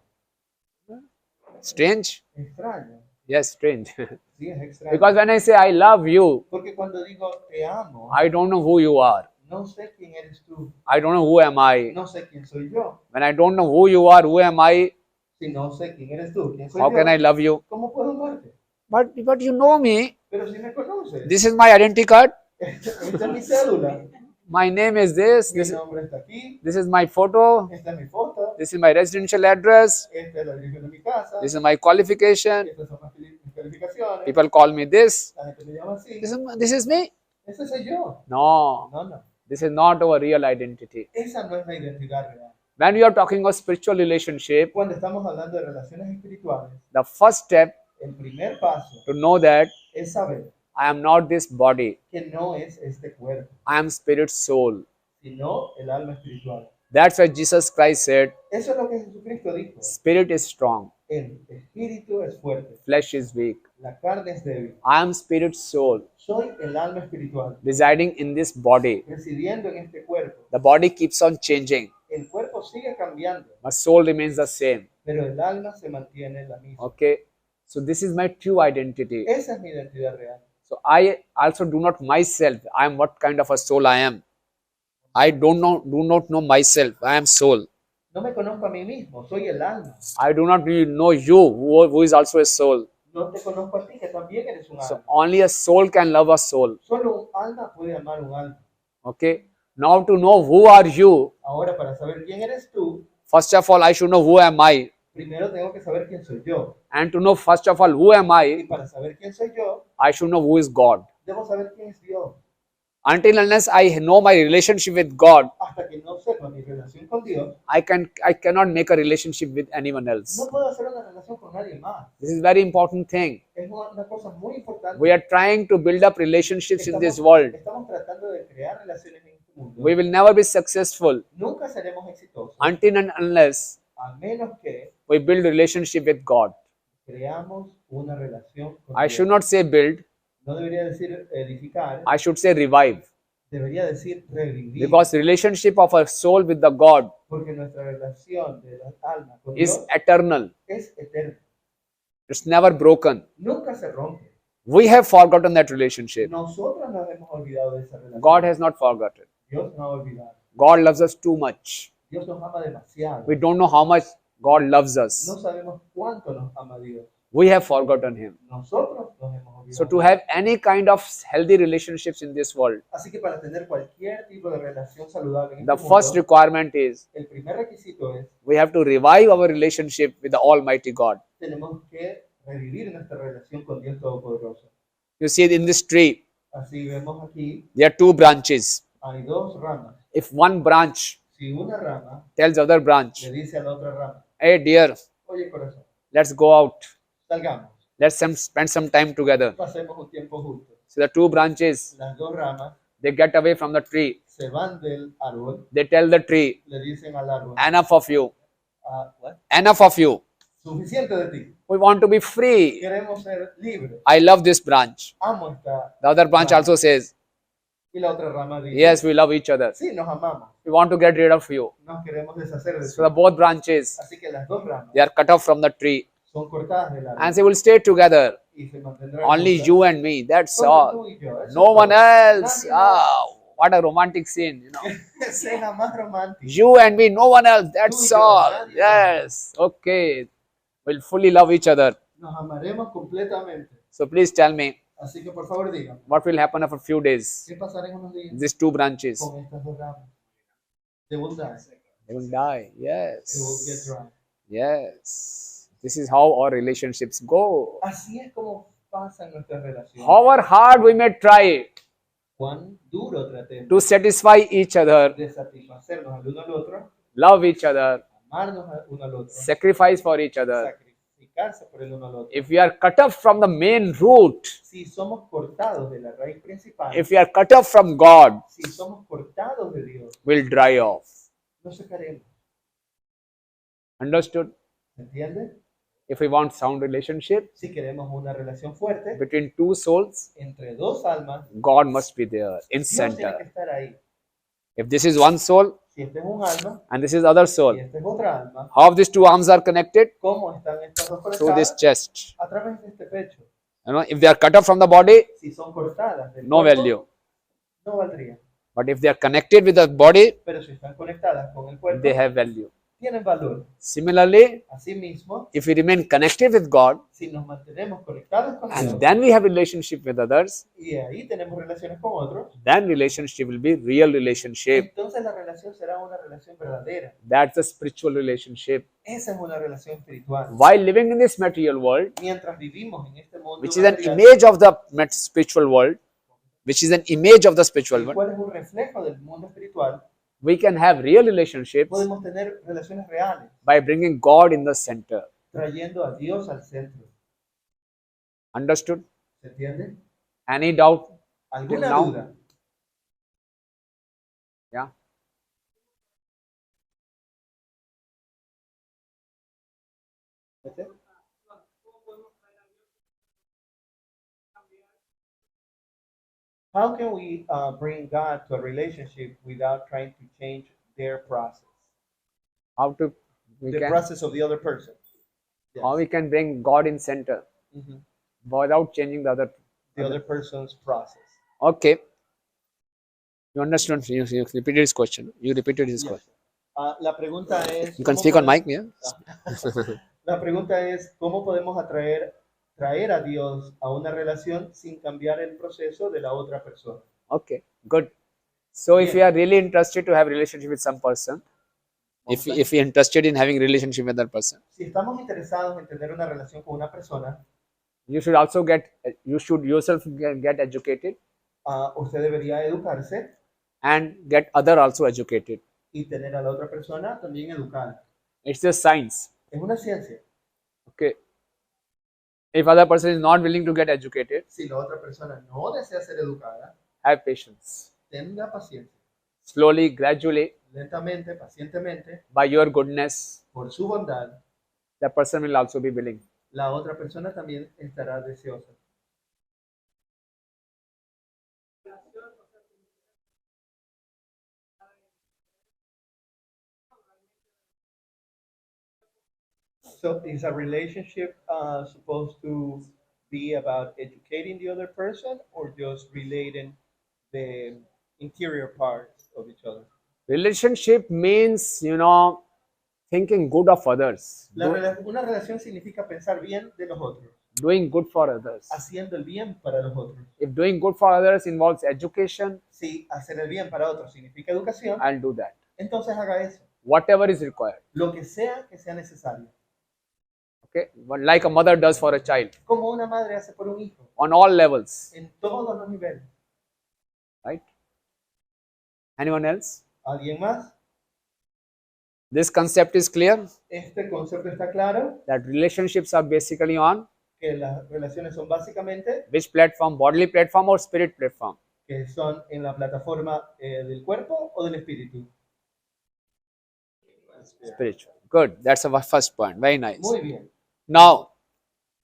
[SPEAKER 1] Strange?
[SPEAKER 2] Extraño.
[SPEAKER 1] Yes, strange.
[SPEAKER 2] Sí, es extraño.
[SPEAKER 1] Because when I say I love you,
[SPEAKER 2] Porque cuando digo te amo,
[SPEAKER 1] I don't know who you are.
[SPEAKER 2] no sé quién eres tú.
[SPEAKER 1] I don't know who am I.
[SPEAKER 2] No sé quién soy yo.
[SPEAKER 1] When I don't know who you are, who am I,
[SPEAKER 2] Si no sé quién eres tú, quién soy
[SPEAKER 1] how
[SPEAKER 2] yo,
[SPEAKER 1] can I love you?
[SPEAKER 2] ¿cómo puedo amarte?
[SPEAKER 1] But you know me.
[SPEAKER 2] Pero si me conoces,
[SPEAKER 1] This is my identity card.
[SPEAKER 2] esta es mi cédula.
[SPEAKER 1] My name is this.
[SPEAKER 2] Mi
[SPEAKER 1] This,
[SPEAKER 2] nombre está aquí.
[SPEAKER 1] this is my photo.
[SPEAKER 2] Esta es mi foto.
[SPEAKER 1] This is my residential address.
[SPEAKER 2] Esta es la dirección de mi casa.
[SPEAKER 1] This is my qualification.
[SPEAKER 2] Estas son mis calificaciones.
[SPEAKER 1] People call me this.
[SPEAKER 2] La gente me llama así.
[SPEAKER 1] This is me.
[SPEAKER 2] Ese soy yo.
[SPEAKER 1] No,
[SPEAKER 2] No, no.
[SPEAKER 1] this is not our real identity.
[SPEAKER 2] Esa no es la identidad real.
[SPEAKER 1] When we are talking of spiritual relationship,
[SPEAKER 2] Cuando estamos hablando de relaciones espirituales,
[SPEAKER 1] the first step
[SPEAKER 2] el primer paso
[SPEAKER 1] to know that
[SPEAKER 2] es saber
[SPEAKER 1] I am not this body.
[SPEAKER 2] que no es este cuerpo,
[SPEAKER 1] I am spirit soul.
[SPEAKER 2] sino el alma espiritual.
[SPEAKER 1] That's why Jesus Christ said,
[SPEAKER 2] Eso es lo que Jesucristo dijo.
[SPEAKER 1] spirit is strong,
[SPEAKER 2] El espíritu es fuerte,
[SPEAKER 1] flesh is weak.
[SPEAKER 2] la carne es débil.
[SPEAKER 1] I am spirit soul,
[SPEAKER 2] Soy el alma espiritual,
[SPEAKER 1] residing in this body.
[SPEAKER 2] residiendo en este cuerpo.
[SPEAKER 1] The body keeps on changing,
[SPEAKER 2] El cuerpo sigue cambiando,
[SPEAKER 1] but soul remains the same.
[SPEAKER 2] pero el alma se mantiene la misma.
[SPEAKER 1] Okay, so this is my true identity.
[SPEAKER 2] Esa es mi identidad real.
[SPEAKER 1] So I also do not myself. I am what kind of a soul I am. I do not know myself. I am soul.
[SPEAKER 2] No me conozco a mí mismo, soy el alma.
[SPEAKER 1] I do not really know you, who is also a soul.
[SPEAKER 2] No te conozco a ti, que también eres un
[SPEAKER 1] So
[SPEAKER 2] alma.
[SPEAKER 1] only a soul can love a soul.
[SPEAKER 2] Solo un alma puede amar un alma.
[SPEAKER 1] Okay. Now to know who are you,
[SPEAKER 2] Ahora, para saber quién eres tú,
[SPEAKER 1] first of all I should know who am I,
[SPEAKER 2] primero tengo que saber quién soy yo.
[SPEAKER 1] and to know first of all who am
[SPEAKER 2] Y
[SPEAKER 1] I,
[SPEAKER 2] para saber quién soy yo,
[SPEAKER 1] I should know who is God.
[SPEAKER 2] debo saber quién es Dios.
[SPEAKER 1] Until unless I know my relationship with God,
[SPEAKER 2] Hasta que no sepa mi relación con Dios,
[SPEAKER 1] I cannot make a relationship with anyone else.
[SPEAKER 2] no puedo hacer una relación con nadie más.
[SPEAKER 1] This is very important thing.
[SPEAKER 2] Es una cosa muy importante.
[SPEAKER 1] We are trying to build up relationships in this world.
[SPEAKER 2] Estamos tratando de crear relaciones en este mundo.
[SPEAKER 1] We will never be successful
[SPEAKER 2] Nunca seremos exitosos,
[SPEAKER 1] until and unless
[SPEAKER 2] a menos que
[SPEAKER 1] we build relationship with God.
[SPEAKER 2] creamos una relación con
[SPEAKER 1] I
[SPEAKER 2] Dios.
[SPEAKER 1] should not say build,
[SPEAKER 2] No debería decir edificar,
[SPEAKER 1] I should say revive.
[SPEAKER 2] debería decir revivir.
[SPEAKER 1] Because relationship of a soul with the God
[SPEAKER 2] Porque nuestra relación de la alma con
[SPEAKER 1] is
[SPEAKER 2] Dios
[SPEAKER 1] eternal.
[SPEAKER 2] es eterna.
[SPEAKER 1] It's never broken.
[SPEAKER 2] Nunca se rompe.
[SPEAKER 1] We have forgotten that relationship.
[SPEAKER 2] Nosotros nos hemos olvidado de esa relación.
[SPEAKER 1] God has not forgotten.
[SPEAKER 2] Dios no ha olvidado.
[SPEAKER 1] God loves us too much.
[SPEAKER 2] Dios nos ama demasiado.
[SPEAKER 1] We don't know how much God loves
[SPEAKER 2] No
[SPEAKER 1] us.
[SPEAKER 2] sabemos cuánto nos ama Dios.
[SPEAKER 1] We have forgotten Him.
[SPEAKER 2] Nosotros nos hemos olvidado.
[SPEAKER 1] So to have any kind of healthy relationships in this world,
[SPEAKER 2] Así que para tener cualquier tipo de relación saludable en
[SPEAKER 1] the
[SPEAKER 2] este
[SPEAKER 1] first
[SPEAKER 2] mundo,
[SPEAKER 1] requirement is
[SPEAKER 2] el primer requisito es
[SPEAKER 1] we have to revive our relationship with the Almighty God.
[SPEAKER 2] tenemos que revivir nuestra relación con Dios Todopoderoso.
[SPEAKER 1] You see in this tree,
[SPEAKER 2] Así vemos aquí,
[SPEAKER 1] there are two branches.
[SPEAKER 2] hay dos ramas.
[SPEAKER 1] If one branch
[SPEAKER 2] Si una rama
[SPEAKER 1] tells other branch,
[SPEAKER 2] le dice a la otra rama,
[SPEAKER 1] hey dear,
[SPEAKER 2] oye corazón,
[SPEAKER 1] let's go out.
[SPEAKER 2] salgamos,
[SPEAKER 1] Let's spend some time together.
[SPEAKER 2] pasemos un tiempo juntos.
[SPEAKER 1] So the two branches,
[SPEAKER 2] Las dos ramas
[SPEAKER 1] they get away from the tree.
[SPEAKER 2] se van del árbol,
[SPEAKER 1] They tell the tree,
[SPEAKER 2] le dicen al árbol,
[SPEAKER 1] enough of you.
[SPEAKER 2] what?
[SPEAKER 1] Enough of you.
[SPEAKER 2] Suficiente de ti.
[SPEAKER 1] We want to be free.
[SPEAKER 2] Queremos ser libres.
[SPEAKER 1] I love this branch.
[SPEAKER 2] Amo esta.
[SPEAKER 1] The other branch
[SPEAKER 2] rama.
[SPEAKER 1] also says,
[SPEAKER 2] Y la otra rama dice,
[SPEAKER 1] yes, we love each other.
[SPEAKER 2] sí, nos amamos.
[SPEAKER 1] We want to get rid of you.
[SPEAKER 2] Nos queremos deshacer de
[SPEAKER 1] So the
[SPEAKER 2] ti.
[SPEAKER 1] both branches,
[SPEAKER 2] Así que las dos ramas
[SPEAKER 1] they are cut off from the tree.
[SPEAKER 2] son cortadas del árbol
[SPEAKER 1] And they will stay together.
[SPEAKER 2] y se mantendrán
[SPEAKER 1] Only
[SPEAKER 2] juntas.
[SPEAKER 1] you and me. That's
[SPEAKER 2] Solo
[SPEAKER 1] all.
[SPEAKER 2] tú y yo, eso
[SPEAKER 1] No
[SPEAKER 2] es
[SPEAKER 1] one
[SPEAKER 2] todo.
[SPEAKER 1] else.
[SPEAKER 2] Nadie más.
[SPEAKER 1] Ah, what a romantic scene, you know.
[SPEAKER 2] Escena más romántica.
[SPEAKER 1] You and me, no one else. That's
[SPEAKER 2] Tú y yo,
[SPEAKER 1] all.
[SPEAKER 2] nadie más.
[SPEAKER 1] Yes. Okay. We'll fully love each other.
[SPEAKER 2] Nos amaremos completamente.
[SPEAKER 1] So please tell me
[SPEAKER 2] Así que por favor digan,
[SPEAKER 1] what will happen after a few days.
[SPEAKER 2] ¿qué pasará en unos días
[SPEAKER 1] These two branches,
[SPEAKER 2] con estas dos ramas? They will die.
[SPEAKER 1] they will die.
[SPEAKER 2] They will get
[SPEAKER 1] Yes.
[SPEAKER 2] dry.
[SPEAKER 1] Yes. This is how our relationships go.
[SPEAKER 2] Así es como pasan nuestras relaciones.
[SPEAKER 1] However hard we may try
[SPEAKER 2] Cuán duro tratemos
[SPEAKER 1] to satisfy each other,
[SPEAKER 2] de satisfacernos al uno al otro,
[SPEAKER 1] love each other,
[SPEAKER 2] amarnos al uno al otro,
[SPEAKER 1] sacrifice for each other.
[SPEAKER 2] sacrificarse por el uno al otro.
[SPEAKER 1] If we are cut off from the main root,
[SPEAKER 2] Si somos cortados de la raíz principal,
[SPEAKER 1] if we are cut off from God,
[SPEAKER 2] si somos cortados de Dios,
[SPEAKER 1] we'll dry off.
[SPEAKER 2] no secaremos.
[SPEAKER 1] Understood?
[SPEAKER 2] ¿Se entiende?
[SPEAKER 1] If we want sound relationship
[SPEAKER 2] Si queremos una relación fuerte
[SPEAKER 1] between two souls,
[SPEAKER 2] entre dos almas,
[SPEAKER 1] God must be there in
[SPEAKER 2] Dios tiene que
[SPEAKER 1] center.
[SPEAKER 2] estar ahí.
[SPEAKER 1] If this is one soul
[SPEAKER 2] Si este es un alma
[SPEAKER 1] and this is other
[SPEAKER 2] y
[SPEAKER 1] soul,
[SPEAKER 2] este es otra alma,
[SPEAKER 1] how these two arms are connected?
[SPEAKER 2] ¿cómo están estas dos
[SPEAKER 1] Through this
[SPEAKER 2] conectadas?
[SPEAKER 1] chest.
[SPEAKER 2] A través de este pecho.
[SPEAKER 1] You know, if they are cut off from the body,
[SPEAKER 2] Si son cortadas del
[SPEAKER 1] no
[SPEAKER 2] cuerpo,
[SPEAKER 1] value.
[SPEAKER 2] no valdría.
[SPEAKER 1] But if they are connected with the body,
[SPEAKER 2] Pero si están conectadas con el cuerpo,
[SPEAKER 1] they have value.
[SPEAKER 2] tienen valor.
[SPEAKER 1] Similarly,
[SPEAKER 2] Asimismo,
[SPEAKER 1] if we remain connected with God,
[SPEAKER 2] si nos mantenemos conectados con Dios
[SPEAKER 1] and then we have relationship with others,
[SPEAKER 2] y ahí tenemos relaciones con otros,
[SPEAKER 1] then relationship will be real relationship.
[SPEAKER 2] entonces la relación será una relación verdadera.
[SPEAKER 1] That's a spiritual relationship.
[SPEAKER 2] Esa es una relación espiritual.
[SPEAKER 1] While living in this material world,
[SPEAKER 2] Mientras vivimos en este mundo
[SPEAKER 1] which is an
[SPEAKER 2] material,
[SPEAKER 1] image of the spiritual world, which is an image of the spiritual
[SPEAKER 2] el
[SPEAKER 1] world,
[SPEAKER 2] cual es un reflejo del mundo espiritual,
[SPEAKER 1] we can have real relationships
[SPEAKER 2] podemos tener relaciones reales,
[SPEAKER 1] by bringing God in the center.
[SPEAKER 2] trayendo a Dios al centro.
[SPEAKER 1] Understood?
[SPEAKER 2] ¿Se entiende?
[SPEAKER 1] Any doubt till
[SPEAKER 2] ¿Alguna
[SPEAKER 1] now?
[SPEAKER 2] duda?
[SPEAKER 1] Yeah.
[SPEAKER 2] ¿Este? How can we bring God to a relationship without trying to change their process?
[SPEAKER 1] How to we
[SPEAKER 2] The
[SPEAKER 1] can
[SPEAKER 2] process of the other person. Yes.
[SPEAKER 1] how we can bring God in center
[SPEAKER 2] Mhm.
[SPEAKER 1] without changing the other.
[SPEAKER 2] The other person's process.
[SPEAKER 1] Okay. You understood? You repeated his question. You repeated his
[SPEAKER 2] Yes.
[SPEAKER 1] question.
[SPEAKER 2] La pregunta es.
[SPEAKER 1] You can
[SPEAKER 2] ¿cómo
[SPEAKER 1] speak on
[SPEAKER 2] podemos-
[SPEAKER 1] mic, yeah.
[SPEAKER 2] La pregunta es cómo podemos traer a Dios a una relación sin cambiar el proceso de la otra persona.
[SPEAKER 1] Okay, good. So if
[SPEAKER 2] Bien.
[SPEAKER 1] you are really interested to have relationship with some person, if you're interested in having relationship with that person,
[SPEAKER 2] Si estamos interesados en tener una relación con una persona,
[SPEAKER 1] you should also you should yourself get educated
[SPEAKER 2] usted debería educarse
[SPEAKER 1] and get other also educated.
[SPEAKER 2] y tener a la otra persona también educada.
[SPEAKER 1] It's a science.
[SPEAKER 2] Es una ciencia.
[SPEAKER 1] Okay. If other person is not willing to get educated,
[SPEAKER 2] Si la otra persona no desea ser educada,
[SPEAKER 1] have patience.
[SPEAKER 2] tenga paciencia.
[SPEAKER 1] Slowly, gradually,
[SPEAKER 2] Lentamente, pacientemente,
[SPEAKER 1] by your goodness,
[SPEAKER 2] por su bondad,
[SPEAKER 1] the person will also be willing.
[SPEAKER 2] la otra persona también estará deseosa. So is a relationship supposed to be about educating the other person or just relating the interior parts of each other?
[SPEAKER 1] Relationship means, thinking good of others,
[SPEAKER 2] Una relación significa pensar bien de los otros,
[SPEAKER 1] doing good for others.
[SPEAKER 2] haciendo el bien para los otros.
[SPEAKER 1] If doing good for others involves education,
[SPEAKER 2] Si hacer el bien para otros significa educación,
[SPEAKER 1] I'll do that.
[SPEAKER 2] entonces haga eso,
[SPEAKER 1] Whatever is required.
[SPEAKER 2] lo que sea necesario.
[SPEAKER 1] Okay, but like a mother does for a child
[SPEAKER 2] Como una madre hace por un hijo,
[SPEAKER 1] on all levels,
[SPEAKER 2] en todos los niveles.
[SPEAKER 1] right? Anyone else?
[SPEAKER 2] ¿Alguien más?
[SPEAKER 1] This concept is clear
[SPEAKER 2] Este concepto está claro,
[SPEAKER 1] that relationships are basically on
[SPEAKER 2] que las relaciones son básicamente
[SPEAKER 1] which platform, bodily platform or spirit platform?
[SPEAKER 2] que son en la plataforma del cuerpo o del espíritu.
[SPEAKER 1] Spiritual. Good. That's our first point. Very nice.
[SPEAKER 2] Muy bien.
[SPEAKER 1] Now,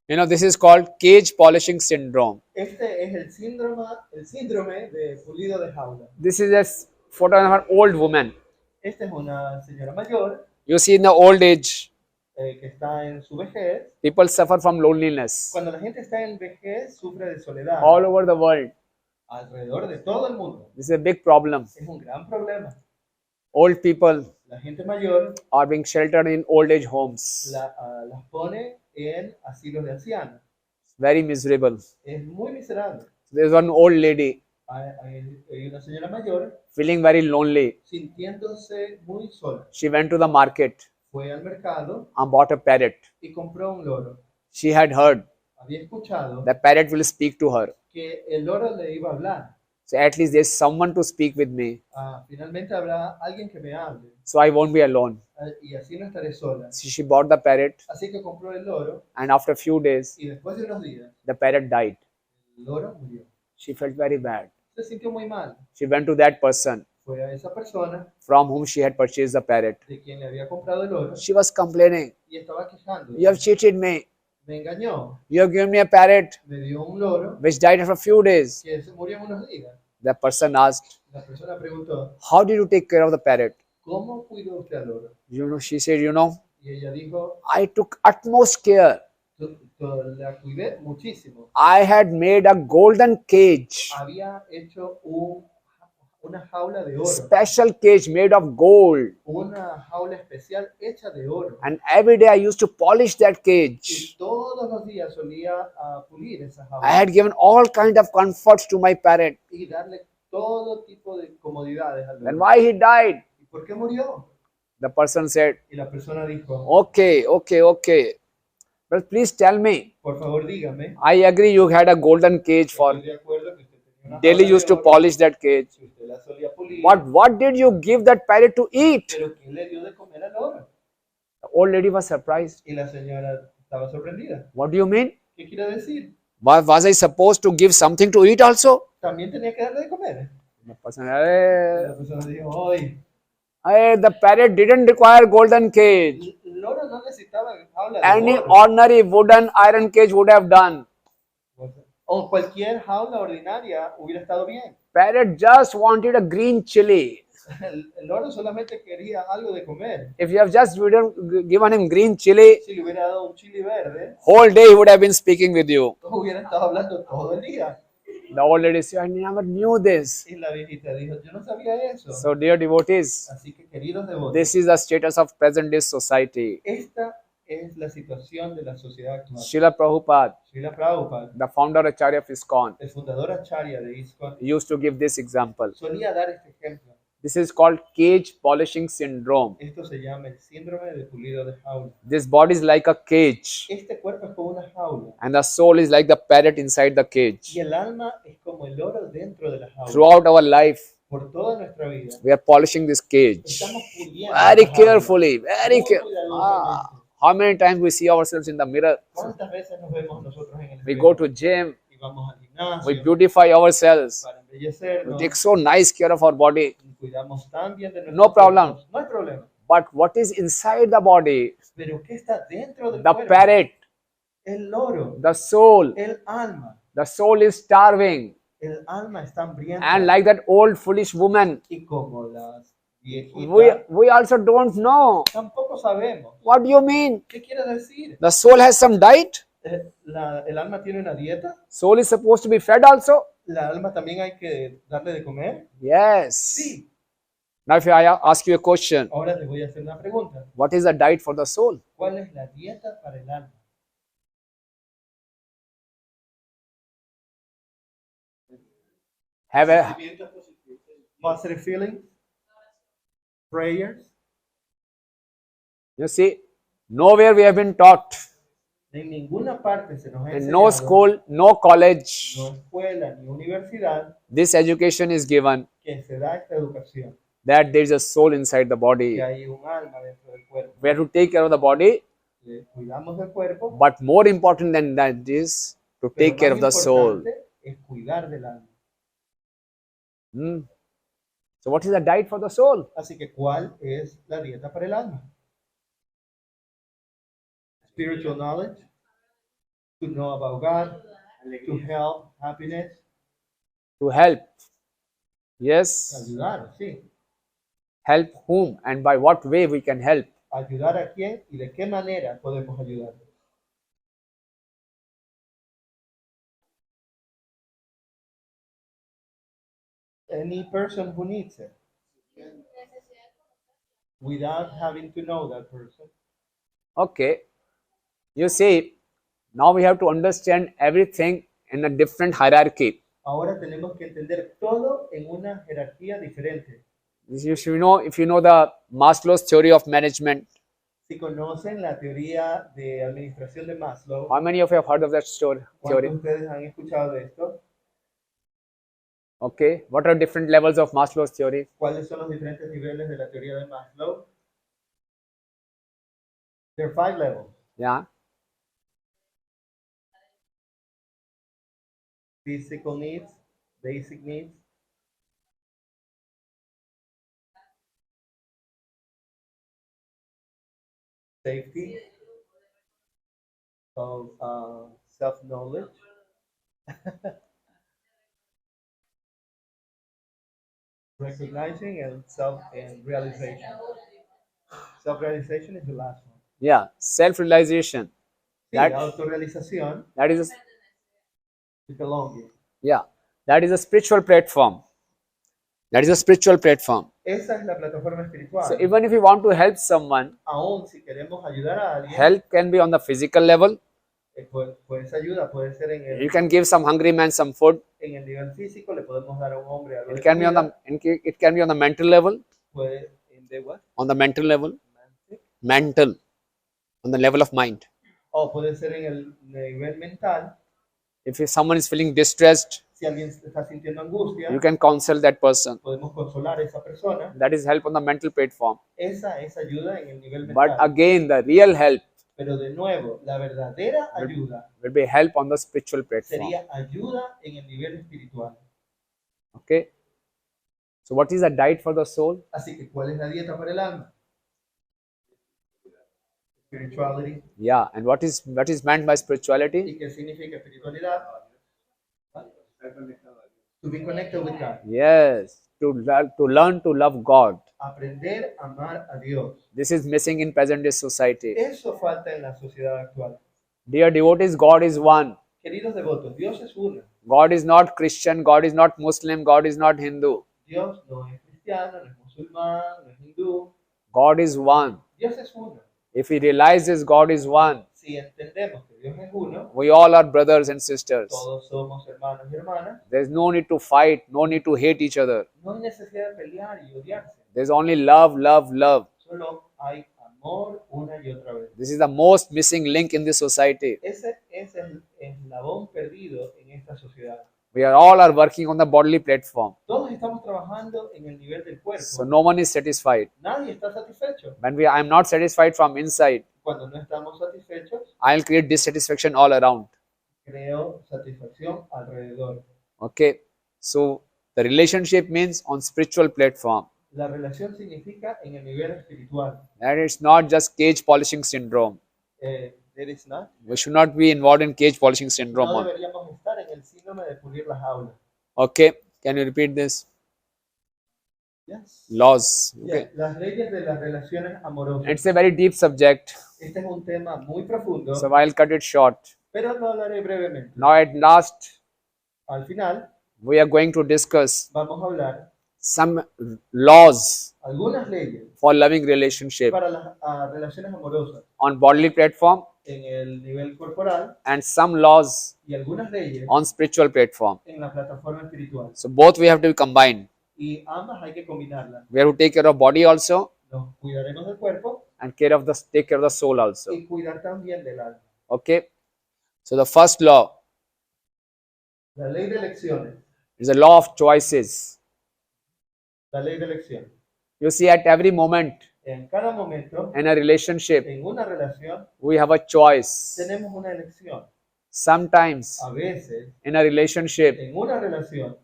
[SPEAKER 1] this is called cage polishing syndrome.
[SPEAKER 2] Este es el síndrome de pulido de jaula.
[SPEAKER 1] This is a photo of an old woman.
[SPEAKER 2] Esta es una señora mayor
[SPEAKER 1] You see, in the old age,
[SPEAKER 2] que está en su vejez.
[SPEAKER 1] people suffer from loneliness
[SPEAKER 2] Cuando la gente está en vejez, sufre de soledad
[SPEAKER 1] all over the world.
[SPEAKER 2] alrededor de todo el mundo.
[SPEAKER 1] This is a big problem.
[SPEAKER 2] Es un gran problema.
[SPEAKER 1] Old people
[SPEAKER 2] La gente mayor
[SPEAKER 1] are being sheltered in old age homes.
[SPEAKER 2] las pone en asilos de ancianos.
[SPEAKER 1] Very miserable.
[SPEAKER 2] Es muy miserable.
[SPEAKER 1] There's one old lady
[SPEAKER 2] Hay una señora mayor
[SPEAKER 1] feeling very lonely.
[SPEAKER 2] sintiéndose muy sola.
[SPEAKER 1] She went to the market
[SPEAKER 2] Fue al mercado
[SPEAKER 1] and bought a parrot.
[SPEAKER 2] y compró un loro.
[SPEAKER 1] She had heard
[SPEAKER 2] Había escuchado
[SPEAKER 1] the parrot will speak to her.
[SPEAKER 2] que el loro le iba a hablar.
[SPEAKER 1] So at least there's someone to speak with me.
[SPEAKER 2] Finalmente habrá alguien que me hable
[SPEAKER 1] So I won't be alone.
[SPEAKER 2] y así no estaré sola.
[SPEAKER 1] So she bought the parrot,
[SPEAKER 2] Así que compró el loro
[SPEAKER 1] and after a few days,
[SPEAKER 2] y después de unos días
[SPEAKER 1] the parrot died.
[SPEAKER 2] el loro murió.
[SPEAKER 1] She felt very bad.
[SPEAKER 2] Se sintió muy mal.
[SPEAKER 1] She went to that person
[SPEAKER 2] Fue a esa persona
[SPEAKER 1] from whom she had purchased the parrot.
[SPEAKER 2] de quien le había comprado el oro
[SPEAKER 1] She was complaining,
[SPEAKER 2] y estaba quejando.
[SPEAKER 1] "You have cheated me.
[SPEAKER 2] Me engañó,
[SPEAKER 1] You have given me a parrot
[SPEAKER 2] me dio un loro
[SPEAKER 1] which died after a few days."
[SPEAKER 2] que se murió en unos días.
[SPEAKER 1] The person asked,
[SPEAKER 2] La persona preguntó,
[SPEAKER 1] "How did you take care of the parrot?"
[SPEAKER 2] ¿cómo cuidó usted al loro?
[SPEAKER 1] She said,
[SPEAKER 2] Y ella dijo,
[SPEAKER 1] "I took utmost care.
[SPEAKER 2] La cuidé muchísimo.
[SPEAKER 1] I had made a golden cage,
[SPEAKER 2] Había hecho una jaula de oro,
[SPEAKER 1] special cage made of gold.
[SPEAKER 2] una jaula especial hecha de oro.
[SPEAKER 1] And every day I used to polish that cage.
[SPEAKER 2] Y todos los días solía pulir esa
[SPEAKER 1] I
[SPEAKER 2] jaula
[SPEAKER 1] had given all kind of comforts to my parrot.
[SPEAKER 2] y darle todo tipo de comodidades al
[SPEAKER 1] Then
[SPEAKER 2] loro.
[SPEAKER 1] why he died?"
[SPEAKER 2] ¿Y por qué murió?
[SPEAKER 1] The person said,
[SPEAKER 2] Y la persona dijo,
[SPEAKER 1] okay. But please tell me,
[SPEAKER 2] por favor dígame,
[SPEAKER 1] I agree you had a golden cage for
[SPEAKER 2] estoy de acuerdo que usted tenía una
[SPEAKER 1] daily
[SPEAKER 2] jaula
[SPEAKER 1] used
[SPEAKER 2] de
[SPEAKER 1] to
[SPEAKER 2] oro,
[SPEAKER 1] polish that cage.
[SPEAKER 2] que usted la solía pulir,
[SPEAKER 1] But what did you give that parrot to eat?
[SPEAKER 2] pero ¿quién le dio de comer al oro?
[SPEAKER 1] The old lady was surprised.
[SPEAKER 2] Y la señora estaba sorprendida.
[SPEAKER 1] What do you mean?
[SPEAKER 2] ¿Qué quiere decir?
[SPEAKER 1] Was I supposed to give something to eat also?
[SPEAKER 2] También tenía que darle de comer.
[SPEAKER 1] The person, "Hey,
[SPEAKER 2] La persona dijo, hoy,
[SPEAKER 1] hey, the parrot didn't require golden cage.
[SPEAKER 2] el loro no necesitaba jaula de
[SPEAKER 1] Any
[SPEAKER 2] oro.
[SPEAKER 1] ordinary wooden iron cage would have done.
[SPEAKER 2] O cualquier jaula ordinaria hubiera estado bien.
[SPEAKER 1] Parrot just wanted a green chili.
[SPEAKER 2] El loro solamente quería algo de comer.
[SPEAKER 1] If you have just given him green chili,
[SPEAKER 2] Si le hubiera dado un chili verde,
[SPEAKER 1] whole day he would have been speaking with you.
[SPEAKER 2] hubiera estado hablando todo el día.
[SPEAKER 1] The old lady said, I never knew this.
[SPEAKER 2] Y la viejita dijo, yo no sabía eso.
[SPEAKER 1] So, dear devotees,
[SPEAKER 2] Así que, queridos devotos,
[SPEAKER 1] this is the status of present day society.
[SPEAKER 2] esta es la situación de la sociedad actual.
[SPEAKER 1] Srila Prabhupada,
[SPEAKER 2] Srila Prabhupada,
[SPEAKER 1] the founder Acharya of ISKCON,
[SPEAKER 2] el fundador Acharya de ISKCON,
[SPEAKER 1] used to give this example.
[SPEAKER 2] solía dar este ejemplo.
[SPEAKER 1] This is called cage polishing syndrome.
[SPEAKER 2] Esto se llama el síndrome de pulido de jaula.
[SPEAKER 1] This body is like a cage,
[SPEAKER 2] Este cuerpo es como una jaula
[SPEAKER 1] and the soul is like the parrot inside the
[SPEAKER 2] y
[SPEAKER 1] cage.
[SPEAKER 2] el alma es como el loro dentro de la jaula.
[SPEAKER 1] Throughout our life,
[SPEAKER 2] Por toda nuestra vida
[SPEAKER 1] we are polishing this cage
[SPEAKER 2] estamos puliendo
[SPEAKER 1] very
[SPEAKER 2] esta jaula.
[SPEAKER 1] carefully, very
[SPEAKER 2] Muy
[SPEAKER 1] carefully.
[SPEAKER 2] cuidadosamente.
[SPEAKER 1] How many times we see ourselves in the mirror?
[SPEAKER 2] ¿Cuántas veces nos vemos nosotros en el
[SPEAKER 1] We
[SPEAKER 2] espejo?
[SPEAKER 1] go to gym,
[SPEAKER 2] Y vamos al gimnasio
[SPEAKER 1] we beautify ourselves,
[SPEAKER 2] para
[SPEAKER 1] we
[SPEAKER 2] embellecernos.
[SPEAKER 1] take so nice care of our body.
[SPEAKER 2] Cuidamos tan bien de nuestros
[SPEAKER 1] No problem.
[SPEAKER 2] cuerpos. No hay problema.
[SPEAKER 1] But what is inside the body?
[SPEAKER 2] Pero ¿qué está dentro del
[SPEAKER 1] The
[SPEAKER 2] cuerpo?
[SPEAKER 1] parrot,
[SPEAKER 2] El loro,
[SPEAKER 1] the soul.
[SPEAKER 2] el alma.
[SPEAKER 1] The soul is starving.
[SPEAKER 2] El alma está hambrienta.
[SPEAKER 1] And like that old foolish woman,
[SPEAKER 2] Y como las viejitas,
[SPEAKER 1] we also don't know.
[SPEAKER 2] tampoco sabemos.
[SPEAKER 1] What do you mean?
[SPEAKER 2] ¿Qué quiere decir?
[SPEAKER 1] The soul has some diet?
[SPEAKER 2] ¿El alma tiene una dieta?
[SPEAKER 1] Soul is supposed to be fed also?
[SPEAKER 2] ¿La alma también hay que darle de comer?
[SPEAKER 1] Yes.
[SPEAKER 2] Sí.
[SPEAKER 1] Now if I ask you a question,
[SPEAKER 2] Ahora les voy a hacer una pregunta.
[SPEAKER 1] what is the diet for the soul?
[SPEAKER 2] ¿Cuál es la dieta para el alma?
[SPEAKER 1] Have a,
[SPEAKER 2] Positive feelings? Prayers?
[SPEAKER 1] you see, nowhere we have been taught.
[SPEAKER 2] En ninguna parte se nos ha
[SPEAKER 1] In no
[SPEAKER 2] enseñado,
[SPEAKER 1] school, no college,
[SPEAKER 2] no escuela ni universidad,
[SPEAKER 1] this education is given
[SPEAKER 2] que se da esta educación,
[SPEAKER 1] that there is a soul inside the body.
[SPEAKER 2] que hay un alma dentro del cuerpo.
[SPEAKER 1] We have to take care of the body,
[SPEAKER 2] Le cuidamos del cuerpo,
[SPEAKER 1] but more important than that is to
[SPEAKER 2] pero
[SPEAKER 1] take care
[SPEAKER 2] más
[SPEAKER 1] of the soul.
[SPEAKER 2] importante es cuidar del alma.
[SPEAKER 1] Hmm. So what is the diet for the soul?
[SPEAKER 2] Así que, ¿cuál es la dieta para el alma? Spiritual knowledge, to know about God, to help, happiness,
[SPEAKER 1] To help. Yes.
[SPEAKER 2] ayudar, sí.
[SPEAKER 1] Help whom and by what way we can help.
[SPEAKER 2] Ayudar a quién y de qué manera podemos ayudar. Any person who needs it, without having to know that person.
[SPEAKER 1] Okay. You see, now we have to understand everything in a different hierarchy.
[SPEAKER 2] Ahora tenemos que entender todo en una jerarquía diferente.
[SPEAKER 1] If you know the Maslow's theory of management,
[SPEAKER 2] Si conocen la teoría de administración de Maslow,
[SPEAKER 1] how many of you have heard of that
[SPEAKER 2] ¿cuántos
[SPEAKER 1] theory?
[SPEAKER 2] de ustedes han escuchado de esto?
[SPEAKER 1] Okay. What are different levels of Maslow's theory?
[SPEAKER 2] ¿Cuáles son los diferentes niveles de la teoría de Maslow? There are 5 levels.
[SPEAKER 1] Yeah.
[SPEAKER 2] Physical needs, basic needs, safety, of self-knowledge, recognizing and realization. Self-realization is the last one.
[SPEAKER 1] Yeah. Self-realization.
[SPEAKER 2] Sí,
[SPEAKER 1] That-
[SPEAKER 2] autorrealización
[SPEAKER 1] That is a,
[SPEAKER 2] y belonging.
[SPEAKER 1] yeah. That is a spiritual platform. That is a spiritual platform.
[SPEAKER 2] Esa es la plataforma espiritual.
[SPEAKER 1] So even if you want to help someone,
[SPEAKER 2] Aún si queremos ayudar a alguien,
[SPEAKER 1] help can be on the physical level.
[SPEAKER 2] pues esa ayuda puede ser
[SPEAKER 1] You can give some hungry man some food.
[SPEAKER 2] en el nivel físico, le podemos dar a un hombre algo de
[SPEAKER 1] It can be on
[SPEAKER 2] comida.
[SPEAKER 1] it can be on the mental level.
[SPEAKER 2] Puede, in the what?
[SPEAKER 1] On the mental level. Mental. On the level of mind.
[SPEAKER 2] O puede ser en el nivel mental.
[SPEAKER 1] If someone is feeling distressed,
[SPEAKER 2] Si alguien está sintiendo angustia,
[SPEAKER 1] you can counsel that person.
[SPEAKER 2] podemos consolar a esa persona.
[SPEAKER 1] That is help on the mental platform.
[SPEAKER 2] Esa es ayuda en el nivel
[SPEAKER 1] But
[SPEAKER 2] mental.
[SPEAKER 1] again, the real help
[SPEAKER 2] Pero de nuevo, la verdadera ayuda
[SPEAKER 1] will be help on the spiritual platform.
[SPEAKER 2] sería ayuda en el nivel espiritual.
[SPEAKER 1] Okay. So what is the diet for the soul?
[SPEAKER 2] Así que, ¿cuál es la dieta para el alma? Spirituality.
[SPEAKER 1] Yeah. And what is meant by
[SPEAKER 2] ¿Y
[SPEAKER 1] spirituality?
[SPEAKER 2] qué significa espiritualidad? To be connected with God.
[SPEAKER 1] Yes. To learn to love God.
[SPEAKER 2] Aprender a amar a Dios.
[SPEAKER 1] This is missing in present day society.
[SPEAKER 2] Eso falta en la sociedad actual.
[SPEAKER 1] Dear devotees, God is one.
[SPEAKER 2] Queridos devotos, Dios es uno.
[SPEAKER 1] God is not Christian. God is not Muslim. God is not Hindu.
[SPEAKER 2] Dios no es cristiano, no es musulmán, no es hindú.
[SPEAKER 1] God is one.
[SPEAKER 2] Dios es uno.
[SPEAKER 1] If we realize this God is one,
[SPEAKER 2] Si entendemos que Dios es uno,
[SPEAKER 1] we all are brothers and sisters.
[SPEAKER 2] todos somos hermanos y hermanas.
[SPEAKER 1] There's no need to fight, no need to hate each other.
[SPEAKER 2] No hay necesidad de pelear y odiarse.
[SPEAKER 1] There's only love, love, love.
[SPEAKER 2] Solo hay amor una y otra vez.
[SPEAKER 1] This is the most missing link in this society.
[SPEAKER 2] Ese es el eslabón perdido en esta sociedad.
[SPEAKER 1] We all are working on the bodily platform.
[SPEAKER 2] Todos estamos trabajando en el nivel del cuerpo.
[SPEAKER 1] So no one is satisfied.
[SPEAKER 2] Nadie está satisfecho.
[SPEAKER 1] When I am not satisfied from inside,
[SPEAKER 2] Cuando no estamos satisfechos,
[SPEAKER 1] I'll create dissatisfaction all around.
[SPEAKER 2] creo satisfacción alrededor.
[SPEAKER 1] Okay. So the relationship means on spiritual platform.
[SPEAKER 2] La relación significa en el nivel espiritual.
[SPEAKER 1] And it's not just cage polishing syndrome.
[SPEAKER 2] There is not.
[SPEAKER 1] We should not be involved in cage polishing syndrome.
[SPEAKER 2] No deberíamos estar en el síndrome de pulir las aulas.
[SPEAKER 1] Okay. Can you repeat this?
[SPEAKER 2] Yes.
[SPEAKER 1] Laws.
[SPEAKER 2] Yeah,
[SPEAKER 1] Okay.
[SPEAKER 2] las leyes de las relaciones amorosas.
[SPEAKER 1] It's a very deep subject.
[SPEAKER 2] Este es un tema muy profundo,
[SPEAKER 1] So I'll cut it short.
[SPEAKER 2] pero lo hablaré brevemente.
[SPEAKER 1] Now at last,
[SPEAKER 2] Al final,
[SPEAKER 1] we are going to discuss
[SPEAKER 2] vamos a hablar
[SPEAKER 1] some laws
[SPEAKER 2] algunas leyes
[SPEAKER 1] for loving relationship
[SPEAKER 2] para las relaciones amorosas
[SPEAKER 1] on bodily platform
[SPEAKER 2] en el nivel corporal
[SPEAKER 1] and some laws
[SPEAKER 2] y algunas leyes
[SPEAKER 1] on spiritual platform.
[SPEAKER 2] en la plataforma espiritual.
[SPEAKER 1] So both we have to be combined.
[SPEAKER 2] Y ambas hay que combinarlas.
[SPEAKER 1] We have to take care of body also
[SPEAKER 2] Nos cuidaremos del cuerpo
[SPEAKER 1] and take care of the soul also.
[SPEAKER 2] y cuidar también del alma.
[SPEAKER 1] Okay. So the first law
[SPEAKER 2] La ley de elecciones.
[SPEAKER 1] is the law of choices.
[SPEAKER 2] La ley de elección.
[SPEAKER 1] You see, at every moment
[SPEAKER 2] En cada momento,
[SPEAKER 1] in a relationship,
[SPEAKER 2] en una relación,
[SPEAKER 1] we have a choice.
[SPEAKER 2] tenemos una elección.
[SPEAKER 1] Sometimes
[SPEAKER 2] A veces,
[SPEAKER 1] in a relationship,
[SPEAKER 2] en una relación,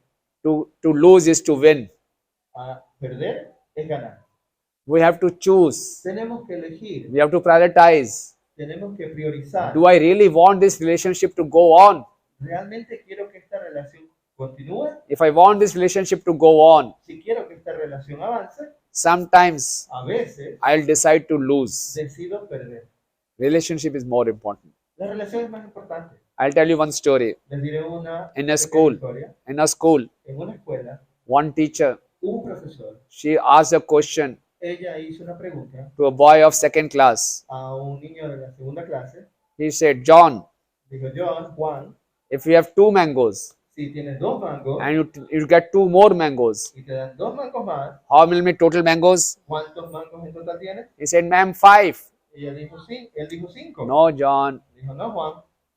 [SPEAKER 1] to lose is to win.
[SPEAKER 2] a perder es ganar.
[SPEAKER 1] We have to choose.
[SPEAKER 2] Tenemos que elegir,
[SPEAKER 1] We have to prioritize.
[SPEAKER 2] tenemos que priorizar.
[SPEAKER 1] Do I really want this relationship to go on?
[SPEAKER 2] ¿Realmente quiero que esta relación continúe?
[SPEAKER 1] If I want this relationship to go on,
[SPEAKER 2] Si quiero que esta relación avance,
[SPEAKER 1] sometimes
[SPEAKER 2] a veces
[SPEAKER 1] I'll decide to lose.
[SPEAKER 2] decido perder.
[SPEAKER 1] Relationship is more important.
[SPEAKER 2] La relación es más importante.
[SPEAKER 1] I'll tell you one story.
[SPEAKER 2] Les diré una
[SPEAKER 1] In a
[SPEAKER 2] pequeña
[SPEAKER 1] school.
[SPEAKER 2] historia.
[SPEAKER 1] In a school,
[SPEAKER 2] En una escuela,
[SPEAKER 1] one teacher,
[SPEAKER 2] un profesor,
[SPEAKER 1] she asked a question
[SPEAKER 2] ella hizo una pregunta
[SPEAKER 1] to a boy of second class.
[SPEAKER 2] a un niño de la segunda clase.
[SPEAKER 1] He said, John,
[SPEAKER 2] Dijo, John, Juan,
[SPEAKER 1] if you have 2 mangoes
[SPEAKER 2] si tienes 2 mangos
[SPEAKER 1] and you get 2 more mangoes,
[SPEAKER 2] y te dan 2 mangos más,
[SPEAKER 1] how many total mangoes?
[SPEAKER 2] ¿cuántos mangos en total tienes?
[SPEAKER 1] He said, ma'am, 5.
[SPEAKER 2] Ella dijo, él dijo 5.
[SPEAKER 1] No, John.
[SPEAKER 2] Dijo, no, Juan,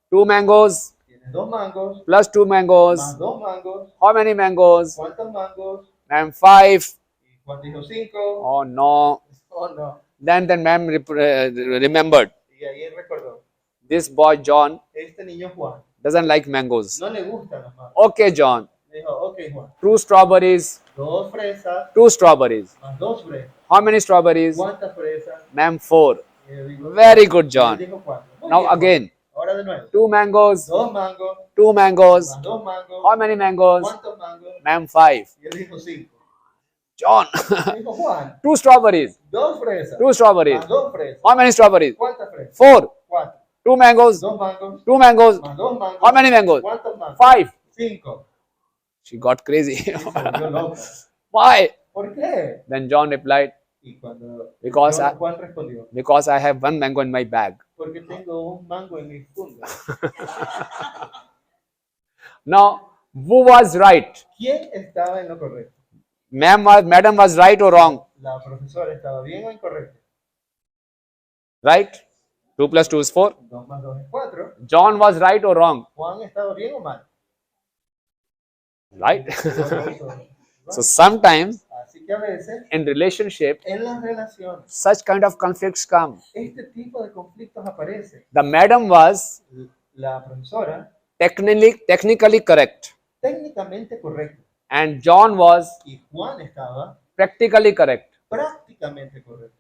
[SPEAKER 1] 2 mangoes
[SPEAKER 2] tienes 2 mangos
[SPEAKER 1] plus 2 mangoes.
[SPEAKER 2] más 2 mangos.
[SPEAKER 1] How many mangoes?
[SPEAKER 2] ¿Cuántos mangos?
[SPEAKER 1] Ma'am, 5.
[SPEAKER 2] Y Juan dijo 5.
[SPEAKER 1] Oh, no.
[SPEAKER 2] Oh, no.
[SPEAKER 1] Then ma'am remembered.
[SPEAKER 2] Y ahí él recordó,
[SPEAKER 1] This boy, John,
[SPEAKER 2] este niño Juan
[SPEAKER 1] doesn't like mangoes.
[SPEAKER 2] no le gustan los mangos.
[SPEAKER 1] Okay, John.
[SPEAKER 2] Dijo, ok, Juan,
[SPEAKER 1] 2 strawberries.
[SPEAKER 2] 2 fresas
[SPEAKER 1] 2 strawberries.
[SPEAKER 2] más 2 fresas.
[SPEAKER 1] How many strawberries?
[SPEAKER 2] ¿Cuántas fresas?
[SPEAKER 1] Ma'am, 4.
[SPEAKER 2] Y él dijo,
[SPEAKER 1] Very good,
[SPEAKER 2] y
[SPEAKER 1] John.
[SPEAKER 2] él dijo 4. Muy
[SPEAKER 1] Now
[SPEAKER 2] bien, Juan.
[SPEAKER 1] again,
[SPEAKER 2] Ahora de nuevo.
[SPEAKER 1] 2 mangoes.
[SPEAKER 2] 2 mangos
[SPEAKER 1] 2 mangoes.
[SPEAKER 2] más 2 mangos.
[SPEAKER 1] How many mangoes?
[SPEAKER 2] ¿Cuántos mangos?
[SPEAKER 1] Ma'am, 5.
[SPEAKER 2] Y él dijo 5.
[SPEAKER 1] John,
[SPEAKER 2] Dijo Juan,
[SPEAKER 1] 2 strawberries.
[SPEAKER 2] 2 fresas
[SPEAKER 1] 2 strawberries.
[SPEAKER 2] más 2 fresas.
[SPEAKER 1] How many strawberries?
[SPEAKER 2] ¿Cuántas fresas?
[SPEAKER 1] 4.
[SPEAKER 2] 4.
[SPEAKER 1] 2 mangoes.
[SPEAKER 2] 2 mangos
[SPEAKER 1] 2 mangoes.
[SPEAKER 2] más 2 mangos.
[SPEAKER 1] How many mangoes?
[SPEAKER 2] ¿Cuántos mangos?
[SPEAKER 1] 5.
[SPEAKER 2] 5.
[SPEAKER 1] She got crazy.
[SPEAKER 2] Y se volvió loca.
[SPEAKER 1] Why?
[SPEAKER 2] ¿Por qué?
[SPEAKER 1] Then John replied,
[SPEAKER 2] Y cuando
[SPEAKER 1] Because
[SPEAKER 2] Juan respondió,
[SPEAKER 1] because I have 1 mango in my bag.
[SPEAKER 2] porque tengo un mango en mi funda.
[SPEAKER 1] Now, who was right?
[SPEAKER 2] ¿Quién estaba en lo correcto?
[SPEAKER 1] Madam was right or wrong?
[SPEAKER 2] ¿La profesora estaba bien o incorrecta?
[SPEAKER 1] Right? 2 plus 2 is 4.
[SPEAKER 2] 2 más 2 es 4.
[SPEAKER 1] John was right or wrong?
[SPEAKER 2] ¿Juan estaba bien o mal?
[SPEAKER 1] Right? So sometimes
[SPEAKER 2] Así que a veces,
[SPEAKER 1] in relationship,
[SPEAKER 2] en las relaciones,
[SPEAKER 1] such kind of conflicts come.
[SPEAKER 2] este tipo de conflictos aparecen.
[SPEAKER 1] The madam was
[SPEAKER 2] La profesora,
[SPEAKER 1] technically correct,
[SPEAKER 2] técnicamente correcta,
[SPEAKER 1] and John was
[SPEAKER 2] y Juan estaba
[SPEAKER 1] practically correct.
[SPEAKER 2] prácticamente correcto.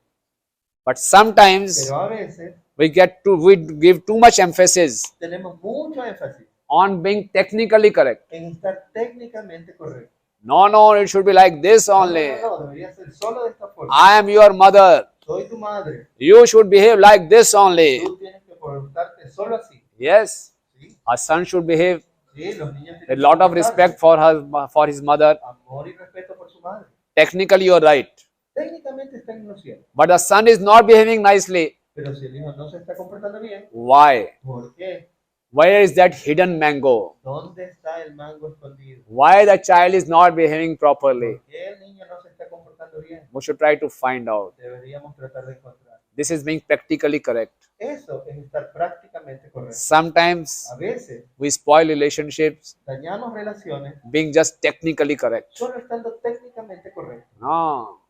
[SPEAKER 1] But sometimes
[SPEAKER 2] Pero a veces
[SPEAKER 1] we give too much emphasis
[SPEAKER 2] tenemos mucho énfasis
[SPEAKER 1] on being technically correct.
[SPEAKER 2] en estar técnicamente correcto.
[SPEAKER 1] No, it should be like this
[SPEAKER 2] No,
[SPEAKER 1] only.
[SPEAKER 2] debería ser solo de esta forma.
[SPEAKER 1] I am your mother.
[SPEAKER 2] Soy tu madre.
[SPEAKER 1] You should behave like this only.
[SPEAKER 2] Tú tienes que comportarte solo así.
[SPEAKER 1] Yes,
[SPEAKER 2] ¿Sí?
[SPEAKER 1] a son should behave
[SPEAKER 2] Sí, los niños
[SPEAKER 1] a
[SPEAKER 2] tienen que
[SPEAKER 1] lot of
[SPEAKER 2] comportarse.
[SPEAKER 1] respect for his mother.
[SPEAKER 2] Amor y respeto por su madre.
[SPEAKER 1] Technically, you're right.
[SPEAKER 2] Técnicamente está en lo cierto.
[SPEAKER 1] But the son is not behaving nicely.
[SPEAKER 2] Pero si el hijo no se está comportando bien,
[SPEAKER 1] Why?
[SPEAKER 2] ¿por qué?
[SPEAKER 1] Where is that hidden mango?
[SPEAKER 2] ¿Dónde está el mango escondido?
[SPEAKER 1] Why the child is not behaving properly?
[SPEAKER 2] ¿Por qué el niño no se está comportando bien?
[SPEAKER 1] We should try to find out.
[SPEAKER 2] Deberíamos tratar de encontrar.
[SPEAKER 1] This is being practically correct.
[SPEAKER 2] Eso es estar prácticamente correcto.
[SPEAKER 1] Sometimes
[SPEAKER 2] A veces
[SPEAKER 1] we spoil relationships
[SPEAKER 2] dañamos relaciones
[SPEAKER 1] being just technically correct.
[SPEAKER 2] solo estando técnicamente correcto.
[SPEAKER 1] No.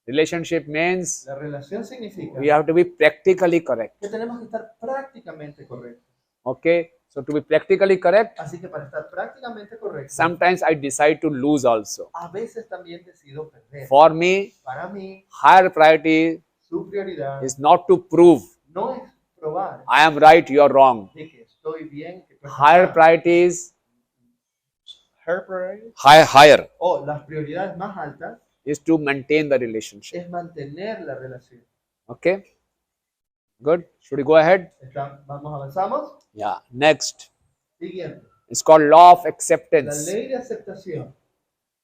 [SPEAKER 1] Relationship means
[SPEAKER 2] La relación significa
[SPEAKER 1] we have to be practically correct.
[SPEAKER 2] que tenemos que estar prácticamente correctos.
[SPEAKER 1] Okay? So to be practically correct,
[SPEAKER 2] Así que para estar prácticamente correcto,
[SPEAKER 1] sometimes I decide to lose also.
[SPEAKER 2] a veces también decido perder.
[SPEAKER 1] For me,
[SPEAKER 2] Para mí,
[SPEAKER 1] higher priority
[SPEAKER 2] su prioridad
[SPEAKER 1] is not to prove
[SPEAKER 2] no es probar
[SPEAKER 1] I am right, you are wrong.
[SPEAKER 2] de que estoy bien, que tú estás
[SPEAKER 1] Higher
[SPEAKER 2] mal.
[SPEAKER 1] priority is
[SPEAKER 2] Her priority,
[SPEAKER 1] higher
[SPEAKER 2] o las prioridades más altas
[SPEAKER 1] is to maintain the relationship.
[SPEAKER 2] es mantener la relación.
[SPEAKER 1] Okay? Good. Should we go ahead?
[SPEAKER 2] Avanzamos.
[SPEAKER 1] Yeah. Next.
[SPEAKER 2] Siguiente.
[SPEAKER 1] It's called law of
[SPEAKER 2] La
[SPEAKER 1] acceptance.
[SPEAKER 2] ley de aceptación.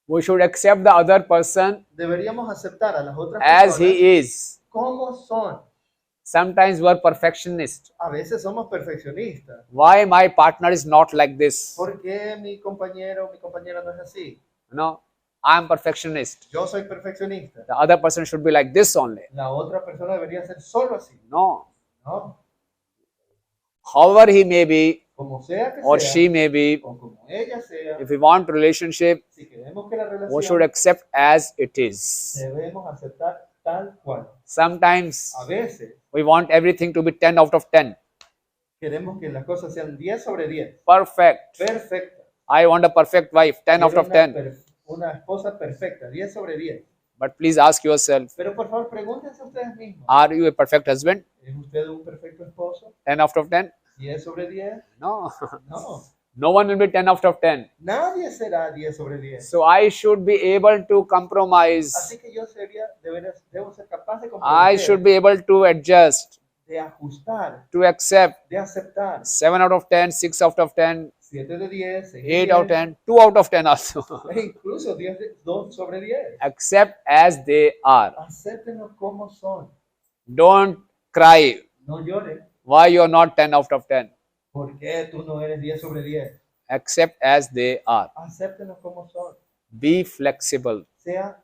[SPEAKER 1] We should accept the other person
[SPEAKER 2] Deberíamos aceptar a las otras
[SPEAKER 1] as
[SPEAKER 2] personas
[SPEAKER 1] he is.
[SPEAKER 2] como son.
[SPEAKER 1] Sometimes we are perfectionists.
[SPEAKER 2] A veces somos perfeccionistas.
[SPEAKER 1] Why my partner is not like this?
[SPEAKER 2] ¿Por qué mi compañero o mi compañera no es así?
[SPEAKER 1] No, I am perfectionist.
[SPEAKER 2] Yo soy perfeccionista.
[SPEAKER 1] The other person should be like this only.
[SPEAKER 2] La otra persona debería ser solo así.
[SPEAKER 1] No.
[SPEAKER 2] No.
[SPEAKER 1] However he may be
[SPEAKER 2] Como sea que
[SPEAKER 1] or
[SPEAKER 2] sea,
[SPEAKER 1] she may be,
[SPEAKER 2] o como ella sea,
[SPEAKER 1] if we want relationship,
[SPEAKER 2] si queremos que la
[SPEAKER 1] we should
[SPEAKER 2] relación
[SPEAKER 1] accept as it is.
[SPEAKER 2] debemos aceptar tal cual.
[SPEAKER 1] Sometimes
[SPEAKER 2] A veces
[SPEAKER 1] we want everything to be 10 out of 10.
[SPEAKER 2] queremos que las cosas sean 10 sobre 10.
[SPEAKER 1] Perfect.
[SPEAKER 2] Perfecta.
[SPEAKER 1] I want a perfect wife, 10 out
[SPEAKER 2] Quiero
[SPEAKER 1] of 10.
[SPEAKER 2] una esposa perfecta, 10 sobre 10.
[SPEAKER 1] But please ask yourself,
[SPEAKER 2] Pero por favor, pregúntense ustedes mismos.
[SPEAKER 1] are you a perfect husband?
[SPEAKER 2] ¿Es usted un perfecto esposo?
[SPEAKER 1] 10 out of 10?
[SPEAKER 2] 10 sobre 10?
[SPEAKER 1] No.
[SPEAKER 2] No.
[SPEAKER 1] No one will be 10 out of 10.
[SPEAKER 2] Nadie será 10 sobre 10.
[SPEAKER 1] So I should be able to compromise.
[SPEAKER 2] Así que yo debo ser capaz de
[SPEAKER 1] I
[SPEAKER 2] comprometer,
[SPEAKER 1] should be able to adjust,
[SPEAKER 2] de ajustar,
[SPEAKER 1] to accept
[SPEAKER 2] de aceptar.
[SPEAKER 1] 7 out of 10, 6 out of 10,
[SPEAKER 2] 7 de 10, 6 de
[SPEAKER 1] 8 out of
[SPEAKER 2] 10,
[SPEAKER 1] 10, 2 out of 10 also.
[SPEAKER 2] e incluso 2 sobre 10.
[SPEAKER 1] Accept as they are.
[SPEAKER 2] Acéptenlo como son.
[SPEAKER 1] Don't cry.
[SPEAKER 2] No lloren.
[SPEAKER 1] Why you are not 10 out of 10?
[SPEAKER 2] ¿Por qué tú no eres 10 sobre 10?
[SPEAKER 1] Accept as they are.
[SPEAKER 2] Acéptenlo como son.
[SPEAKER 1] Be flexible.
[SPEAKER 2] Sea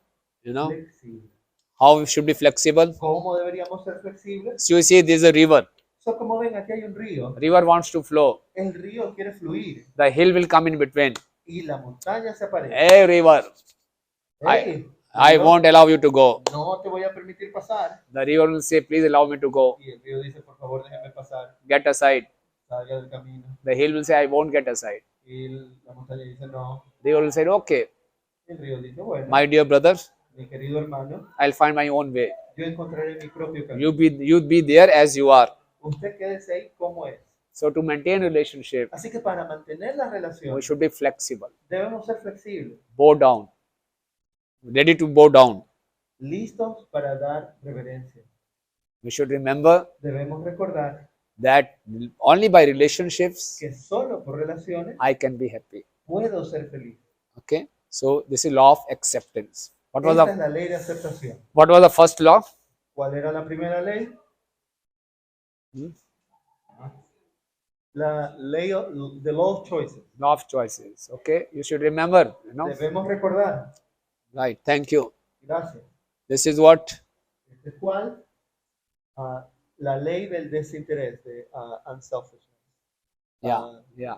[SPEAKER 1] You know
[SPEAKER 2] flexible.
[SPEAKER 1] how we should be flexible?
[SPEAKER 2] ¿Cómo deberíamos ser flexibles?
[SPEAKER 1] So you see, there is a river.
[SPEAKER 2] So, como ven, aquí hay un río.
[SPEAKER 1] River wants to flow.
[SPEAKER 2] El río quiere fluir
[SPEAKER 1] The hill will come in between.
[SPEAKER 2] y la montaña se aparece.
[SPEAKER 1] Hey, river,
[SPEAKER 2] Hey,
[SPEAKER 1] I won't allow you to go.
[SPEAKER 2] no te voy a permitir pasar.
[SPEAKER 1] The river will say, please allow me to go.
[SPEAKER 2] Y el río dice, por favor, déjeme pasar.
[SPEAKER 1] Get aside.
[SPEAKER 2] Salga del camino.
[SPEAKER 1] The hill will say, I won't get aside.
[SPEAKER 2] Y la montaña dice, no.
[SPEAKER 1] The river will say, okay,
[SPEAKER 2] El río dice, bueno,
[SPEAKER 1] my dear brothers,
[SPEAKER 2] mi querido hermano,
[SPEAKER 1] I'll find my own way.
[SPEAKER 2] yo encontraré mi propio camino.
[SPEAKER 1] You be there as you are.
[SPEAKER 2] Usted quédese ahí como es.
[SPEAKER 1] So to maintain relationship,
[SPEAKER 2] Así que para mantener la
[SPEAKER 1] we
[SPEAKER 2] relación,
[SPEAKER 1] should be flexible.
[SPEAKER 2] debemos ser flexibles,
[SPEAKER 1] Bow down. Ready to bow down.
[SPEAKER 2] listos para dar reverencia.
[SPEAKER 1] We should remember
[SPEAKER 2] Debemos recordar
[SPEAKER 1] that only by relationships
[SPEAKER 2] que solo por relaciones
[SPEAKER 1] I can be happy.
[SPEAKER 2] puedo ser feliz.
[SPEAKER 1] Okay. So this is law of acceptance. What was
[SPEAKER 2] Esta es
[SPEAKER 1] the
[SPEAKER 2] la ley de aceptación.
[SPEAKER 1] first law?
[SPEAKER 2] ¿Cuál era la primera ley?
[SPEAKER 1] Hmm?
[SPEAKER 2] La ley, the law of choices.
[SPEAKER 1] Law of choices. Okay. You should remember.
[SPEAKER 2] Debemos recordar.
[SPEAKER 1] Right. Thank you.
[SPEAKER 2] Gracias.
[SPEAKER 1] This is what.
[SPEAKER 2] Este es cuál? La ley del desinterés, de unselfishness.
[SPEAKER 1] Yeah. Yeah.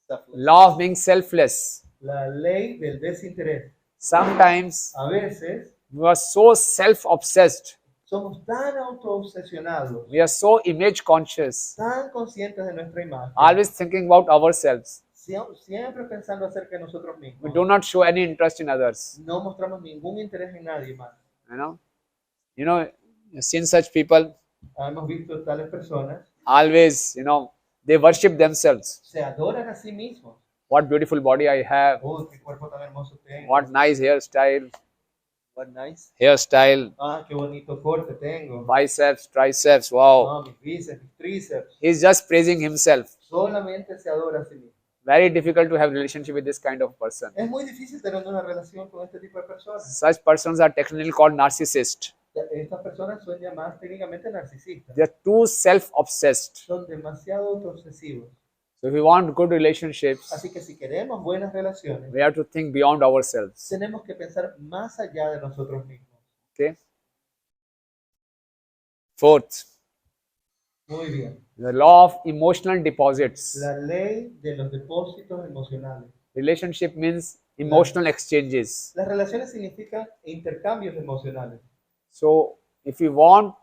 [SPEAKER 2] Selfless.
[SPEAKER 1] Law of being selfless.
[SPEAKER 2] La ley del desinterés.
[SPEAKER 1] Sometimes
[SPEAKER 2] A veces
[SPEAKER 1] we are so self-obsessed.
[SPEAKER 2] somos tan autoobsesionados,
[SPEAKER 1] We are so image conscious,
[SPEAKER 2] tan conscientes de nuestra imagen,
[SPEAKER 1] always thinking about ourselves.
[SPEAKER 2] siempre pensando acerca de nosotros
[SPEAKER 1] We
[SPEAKER 2] mismos.
[SPEAKER 1] do not show any interest in others.
[SPEAKER 2] No mostramos ningún interés en nadie más.
[SPEAKER 1] You know, you've seen such people
[SPEAKER 2] Hemos visto tales personas,
[SPEAKER 1] always, they worship themselves.
[SPEAKER 2] se adoran a sí mismos.
[SPEAKER 1] What beautiful body I have.
[SPEAKER 2] Oh, qué cuerpo tan hermoso tengo.
[SPEAKER 1] What nice hairstyle.
[SPEAKER 2] What nice.
[SPEAKER 1] Hairstyle.
[SPEAKER 2] Ah, qué bonito corte tengo.
[SPEAKER 1] Biceps, triceps. Wow.
[SPEAKER 2] Ah, mis bíceps, mis tríceps.
[SPEAKER 1] He's just praising himself.
[SPEAKER 2] Solamente se adora a sí mismo.
[SPEAKER 1] Very difficult to have relationship with this kind of person.
[SPEAKER 2] Es muy difícil tener una relación con este tipo de personas.
[SPEAKER 1] Such persons are technically called narcissists.
[SPEAKER 2] Estas personas son llamadas técnicamente narcisistas.
[SPEAKER 1] They are too self-obsessed.
[SPEAKER 2] Son demasiado autoobsesivos.
[SPEAKER 1] So if we want good relationships,
[SPEAKER 2] Así que si queremos buenas relaciones,
[SPEAKER 1] we have to think beyond ourselves.
[SPEAKER 2] tenemos que pensar más allá de nosotros mismos.
[SPEAKER 1] Okay. Fourth,
[SPEAKER 2] Muy bien.
[SPEAKER 1] the law of emotional deposits.
[SPEAKER 2] La ley de los depósitos emocionales.
[SPEAKER 1] Relationship means emotional exchanges.
[SPEAKER 2] Las relaciones significan intercambios emocionales.
[SPEAKER 1] So if we want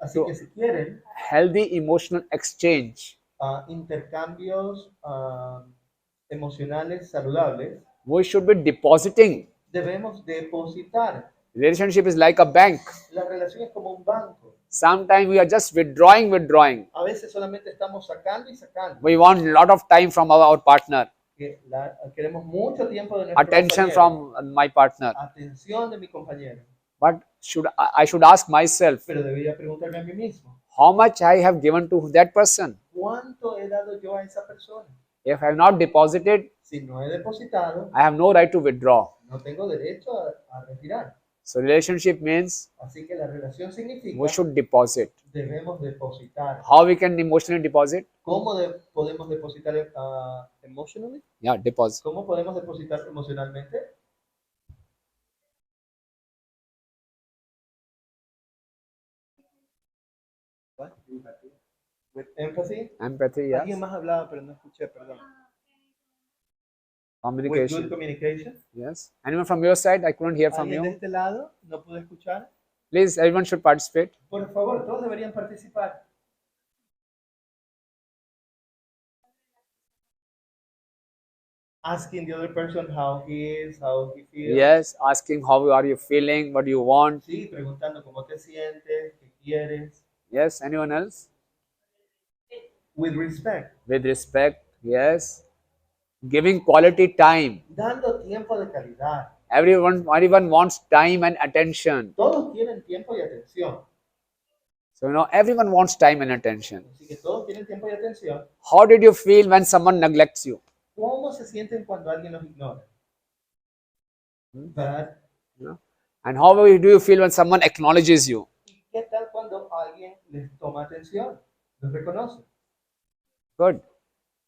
[SPEAKER 2] Así que si quieren
[SPEAKER 1] healthy emotional exchange,
[SPEAKER 2] intercambios emocionales saludables,
[SPEAKER 1] we should be depositing.
[SPEAKER 2] debemos depositar.
[SPEAKER 1] Relationship is like a bank.
[SPEAKER 2] La relación es como un banco.
[SPEAKER 1] Sometimes we are just withdrawing.
[SPEAKER 2] A veces solamente estamos sacando y sacando.
[SPEAKER 1] We want a lot of time from our partner.
[SPEAKER 2] Queremos mucho tiempo de nuestro
[SPEAKER 1] Attention
[SPEAKER 2] compañero.
[SPEAKER 1] from my partner.
[SPEAKER 2] Atención de mi compañero.
[SPEAKER 1] But I should ask myself,
[SPEAKER 2] Pero debería preguntarme a mí mismo,
[SPEAKER 1] how much I have given to that person?
[SPEAKER 2] ¿cuánto he dado yo a esa persona?
[SPEAKER 1] If I have not deposited,
[SPEAKER 2] Si no he depositado,
[SPEAKER 1] I have no right to withdraw.
[SPEAKER 2] no tengo derecho a retirar.
[SPEAKER 1] So relationship means
[SPEAKER 2] Así que la relación significa
[SPEAKER 1] we should deposit.
[SPEAKER 2] debemos depositar.
[SPEAKER 1] How we can emotionally deposit?
[SPEAKER 2] ¿Cómo podemos depositar emotionally?
[SPEAKER 1] Yeah, deposit.
[SPEAKER 2] ¿Cómo podemos depositar emocionalmente? What? With empathy.
[SPEAKER 1] Empathy,
[SPEAKER 2] Alguien
[SPEAKER 1] yes.
[SPEAKER 2] más hablaba, pero no escuché, perdón. With
[SPEAKER 1] Communication.
[SPEAKER 2] good communication.
[SPEAKER 1] Yes. Anyone from your side? I couldn't hear from
[SPEAKER 2] ¿Alguien de
[SPEAKER 1] you.
[SPEAKER 2] este lado no pude escuchar?
[SPEAKER 1] Please, everyone should participate.
[SPEAKER 2] Por favor, todos deberían participar. Asking the other person how he is, how he feels.
[SPEAKER 1] Yes, asking how are you feeling, what do you want.
[SPEAKER 2] Sí, preguntando cómo te sientes, qué quieres.
[SPEAKER 1] Yes, anyone else?
[SPEAKER 2] With respect.
[SPEAKER 1] With respect, yes. Giving quality time.
[SPEAKER 2] Dando tiempo de calidad.
[SPEAKER 1] Everyone wants time and attention.
[SPEAKER 2] Todos quieren tiempo y atención.
[SPEAKER 1] So, everyone wants time and attention.
[SPEAKER 2] Así que todos quieren tiempo y atención.
[SPEAKER 1] How did you feel when someone neglects you?
[SPEAKER 2] ¿Cómo se sienten cuando alguien los ignora? Bad.
[SPEAKER 1] And how do you feel when someone acknowledges you?
[SPEAKER 2] ¿Y qué tal cuando alguien les toma atención? Los reconoce.
[SPEAKER 1] Good.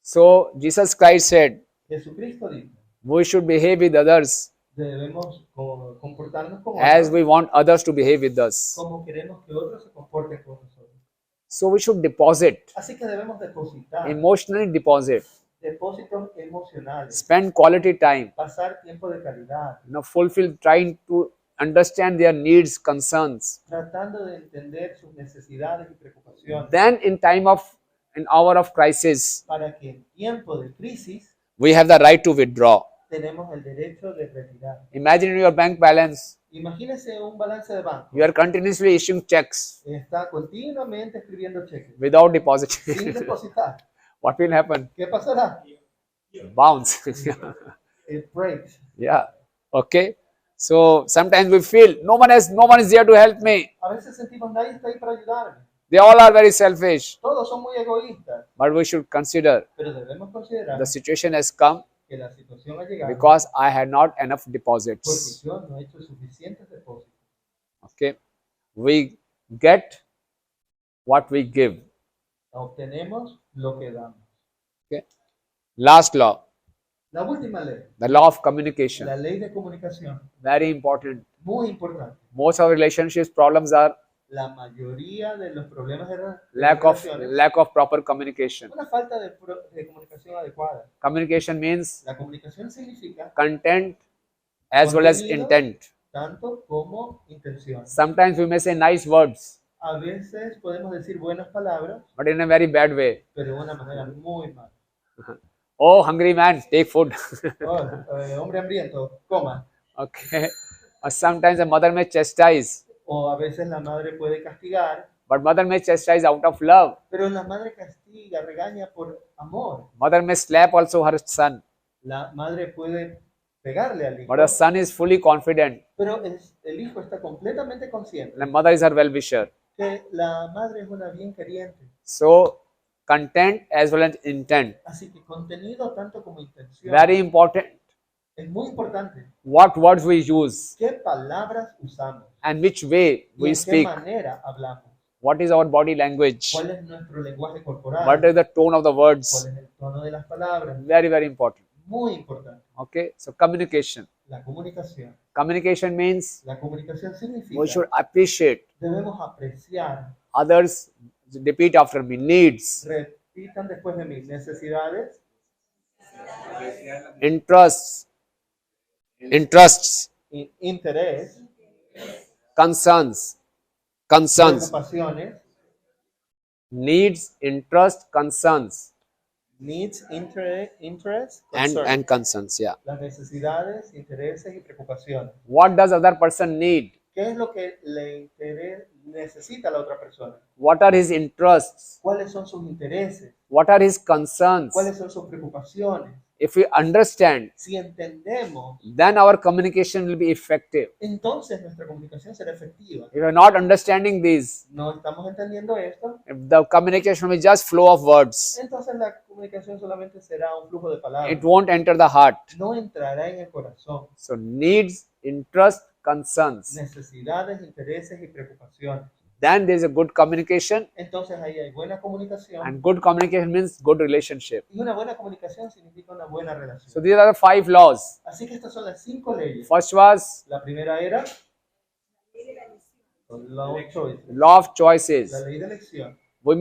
[SPEAKER 1] So, Jesus Christ said,
[SPEAKER 2] Jesucristo dijo,
[SPEAKER 1] we should behave with others
[SPEAKER 2] debemos comportarnos como
[SPEAKER 1] as
[SPEAKER 2] otros,
[SPEAKER 1] we want others to behave with us.
[SPEAKER 2] como queremos que otros se comporten con nosotros.
[SPEAKER 1] So, we should deposit,
[SPEAKER 2] Así que debemos depositar
[SPEAKER 1] emotionally deposit,
[SPEAKER 2] depósitos emocionales,
[SPEAKER 1] spend quality time,
[SPEAKER 2] pasar tiempo de calidad,
[SPEAKER 1] fulfill, trying to understand their needs, concerns.
[SPEAKER 2] tratando de entender sus necesidades y preocupaciones,
[SPEAKER 1] Then, in hour of crisis,
[SPEAKER 2] para que en tiempo de crisis
[SPEAKER 1] we have the right to withdraw.
[SPEAKER 2] tenemos el derecho de retirar.
[SPEAKER 1] Imagine your bank balance.
[SPEAKER 2] Imagínese un balance de banco.
[SPEAKER 1] You are continuously issuing checks
[SPEAKER 2] Está continuamente escribiendo cheques,
[SPEAKER 1] without
[SPEAKER 2] sin
[SPEAKER 1] depositing.
[SPEAKER 2] depositar.
[SPEAKER 1] What will happen?
[SPEAKER 2] ¿Qué pasará?
[SPEAKER 1] Bounce.
[SPEAKER 2] It breaks.
[SPEAKER 1] Yeah. Okay. So sometimes we feel no one is there to help me.
[SPEAKER 2] A veces sentimos nadie está ahí para ayudarme.
[SPEAKER 1] They all are very selfish.
[SPEAKER 2] Todos son muy egoístas,
[SPEAKER 1] But we should consider
[SPEAKER 2] pero debemos considerar
[SPEAKER 1] the situation has come
[SPEAKER 2] que la situación ha llegado
[SPEAKER 1] because I had not enough
[SPEAKER 2] porque
[SPEAKER 1] deposits.
[SPEAKER 2] yo no he hecho suficientes depósitos.
[SPEAKER 1] Okay. We get what we give.
[SPEAKER 2] Obtenemos lo que damos.
[SPEAKER 1] Okay. Last law,
[SPEAKER 2] La última ley,
[SPEAKER 1] the law of communication.
[SPEAKER 2] la ley de comunicación,
[SPEAKER 1] Very important.
[SPEAKER 2] muy importante.
[SPEAKER 1] Most of relationships problems are
[SPEAKER 2] La mayoría de los problemas de relaciones,
[SPEAKER 1] lack of proper communication.
[SPEAKER 2] una falta de comunicación adecuada.
[SPEAKER 1] Communication means
[SPEAKER 2] La comunicación significa
[SPEAKER 1] content as well as
[SPEAKER 2] Contenido,
[SPEAKER 1] intent.
[SPEAKER 2] tanto como intención.
[SPEAKER 1] Sometimes we may say nice words,
[SPEAKER 2] A veces podemos decir buenas palabras,
[SPEAKER 1] but in a very bad way.
[SPEAKER 2] pero de una manera muy mala.
[SPEAKER 1] Oh, hungry man, take food.
[SPEAKER 2] Oh, hombre hambriento, coma.
[SPEAKER 1] Okay. Or sometimes a mother may chastise,
[SPEAKER 2] O a veces la madre puede castigar,
[SPEAKER 1] but mother may chastise out of love.
[SPEAKER 2] pero la madre castiga, regaña por amor.
[SPEAKER 1] Mother may slap also her son,
[SPEAKER 2] La madre puede pegarle al hijo,
[SPEAKER 1] but the son is fully confident.
[SPEAKER 2] pero el hijo está completamente consciente
[SPEAKER 1] The mother is her well-wisher.
[SPEAKER 2] que la madre es una bien queriente.
[SPEAKER 1] So, content as well as intent.
[SPEAKER 2] Así que contenido tanto como intención
[SPEAKER 1] Very important.
[SPEAKER 2] es muy importante.
[SPEAKER 1] What words we use
[SPEAKER 2] ¿Qué palabras usamos?
[SPEAKER 1] and which way
[SPEAKER 2] ¿Y
[SPEAKER 1] we
[SPEAKER 2] en qué
[SPEAKER 1] speak.
[SPEAKER 2] manera hablamos?
[SPEAKER 1] What is our body language?
[SPEAKER 2] ¿Cuál es nuestro lenguaje corporal?
[SPEAKER 1] What is the tone of the
[SPEAKER 2] ¿Cuál
[SPEAKER 1] words?
[SPEAKER 2] es el tono de las palabras?
[SPEAKER 1] Very, very important.
[SPEAKER 2] Muy importante.
[SPEAKER 1] Okay. So, communication.
[SPEAKER 2] La comunicación.
[SPEAKER 1] Communication means
[SPEAKER 2] La comunicación significa
[SPEAKER 1] we should appreciate
[SPEAKER 2] debemos apreciar,
[SPEAKER 1] others. Repeat after me. Needs,
[SPEAKER 2] repitan después de mí, necesidades,
[SPEAKER 1] interests,
[SPEAKER 2] interés,
[SPEAKER 1] concerns,
[SPEAKER 2] preocupaciones,
[SPEAKER 1] needs, interest, concerns,
[SPEAKER 2] needs, interest,
[SPEAKER 1] and
[SPEAKER 2] concern.
[SPEAKER 1] concerns. Yeah.
[SPEAKER 2] Las necesidades, intereses y preocupaciones.
[SPEAKER 1] What does other person need?
[SPEAKER 2] ¿Qué es lo que necesita la otra persona?
[SPEAKER 1] What are his interests?
[SPEAKER 2] ¿Cuáles son sus intereses?
[SPEAKER 1] What are his concerns?
[SPEAKER 2] ¿Cuáles son sus preocupaciones?
[SPEAKER 1] If we understand,
[SPEAKER 2] Si entendemos,
[SPEAKER 1] then our communication will be effective.
[SPEAKER 2] entonces nuestra comunicación será efectiva.
[SPEAKER 1] If we are not understanding these,
[SPEAKER 2] No estamos entendiendo esto,
[SPEAKER 1] if the communication will be just flow of words,
[SPEAKER 2] entonces la comunicación solamente será un flujo de palabras.
[SPEAKER 1] it won't enter the heart.
[SPEAKER 2] No entrará en el corazón.
[SPEAKER 1] So needs, interest, concerns.
[SPEAKER 2] Necesidades, intereses y preocupaciones.
[SPEAKER 1] Then there is a good communication,
[SPEAKER 2] Entonces ahí hay buena comunicación.
[SPEAKER 1] and good communication means good relationship.
[SPEAKER 2] Y una buena comunicación significa una buena
[SPEAKER 1] So
[SPEAKER 2] relación.
[SPEAKER 1] these are the 5 laws.
[SPEAKER 2] Así que estas son las 5 leyes.
[SPEAKER 1] First was
[SPEAKER 2] La primera era law of choice,
[SPEAKER 1] law of
[SPEAKER 2] la
[SPEAKER 1] choices.
[SPEAKER 2] ley de elección.
[SPEAKER 1] We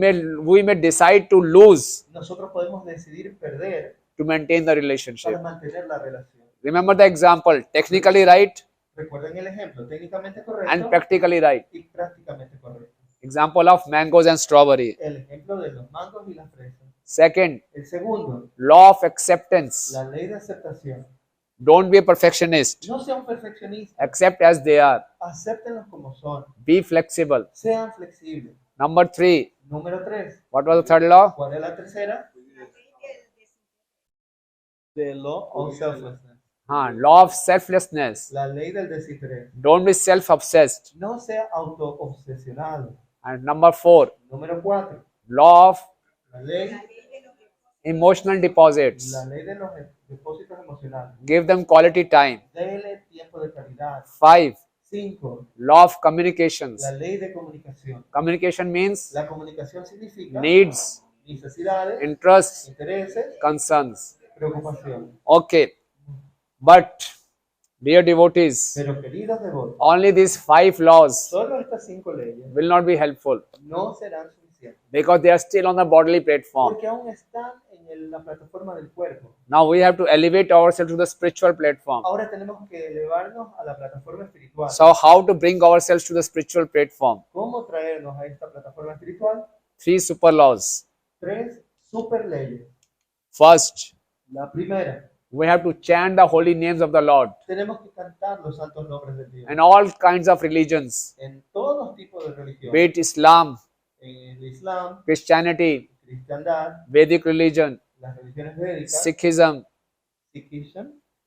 [SPEAKER 1] may decide to lose
[SPEAKER 2] Nosotros podemos decidir perder
[SPEAKER 1] to maintain the
[SPEAKER 2] para
[SPEAKER 1] relationship.
[SPEAKER 2] mantener la relación.
[SPEAKER 1] Remember the example, technically right
[SPEAKER 2] Recuerden el ejemplo, técnicamente
[SPEAKER 1] and
[SPEAKER 2] correcto
[SPEAKER 1] practically right.
[SPEAKER 2] y prácticamente correcto.
[SPEAKER 1] Example of mangoes and strawberry.
[SPEAKER 2] El ejemplo de los mangos y las fresas.
[SPEAKER 1] Second,
[SPEAKER 2] El segundo,
[SPEAKER 1] law of acceptance.
[SPEAKER 2] la ley de aceptación.
[SPEAKER 1] Don't be a perfectionist.
[SPEAKER 2] No sean perfeccionistas,
[SPEAKER 1] Accept as they are.
[SPEAKER 2] acéptenlos como son,
[SPEAKER 1] Be flexible.
[SPEAKER 2] sean flexibles.
[SPEAKER 1] Number 3,
[SPEAKER 2] Número 3,
[SPEAKER 1] what was the third law?
[SPEAKER 2] ¿cuál es la tercera? The law of selflessness,
[SPEAKER 1] Law of selflessness.
[SPEAKER 2] la ley del desinterés.
[SPEAKER 1] Don't be self-obsessed.
[SPEAKER 2] No sea autoobsesionado.
[SPEAKER 1] And number 4,
[SPEAKER 2] Número 4,
[SPEAKER 1] law of
[SPEAKER 2] la ley
[SPEAKER 1] emotional deposits.
[SPEAKER 2] La ley de los depósitos emocionales.
[SPEAKER 1] Give them quality time.
[SPEAKER 2] Dele tiempo de calidad.
[SPEAKER 1] 5,
[SPEAKER 2] 5.
[SPEAKER 1] law of communications.
[SPEAKER 2] La ley de comunicación.
[SPEAKER 1] Communication means
[SPEAKER 2] La comunicación significa
[SPEAKER 1] needs,
[SPEAKER 2] necesidades,
[SPEAKER 1] interests,
[SPEAKER 2] intereses,
[SPEAKER 1] concerns.
[SPEAKER 2] preocupaciones.
[SPEAKER 1] Okay, but dear devotees,
[SPEAKER 2] Pero queridos devotos,
[SPEAKER 1] only these 5 laws
[SPEAKER 2] solo estas 5 leyes
[SPEAKER 1] will not be helpful
[SPEAKER 2] no serán suficientes.
[SPEAKER 1] because they are still on the bodily platform.
[SPEAKER 2] Porque aún están en la plataforma del cuerpo.
[SPEAKER 1] Now we have to elevate ourselves to the spiritual platform.
[SPEAKER 2] Ahora tenemos que elevarnos a la plataforma espiritual.
[SPEAKER 1] So how to bring ourselves to the spiritual platform?
[SPEAKER 2] ¿Cómo traernos a esta plataforma espiritual?
[SPEAKER 1] 3 super laws.
[SPEAKER 2] 3 super leyes.
[SPEAKER 1] First,
[SPEAKER 2] La primera,
[SPEAKER 1] we have to chant the holy names of the Lord
[SPEAKER 2] tenemos que cantar los santos nombres de Dios.
[SPEAKER 1] and all kinds of religions,
[SPEAKER 2] En todos tipos de religión.
[SPEAKER 1] be it Islam,
[SPEAKER 2] En el Islam,
[SPEAKER 1] Christianity,
[SPEAKER 2] cristiandad,
[SPEAKER 1] Vedic religion,
[SPEAKER 2] las religiones védicas,
[SPEAKER 1] Sikhism,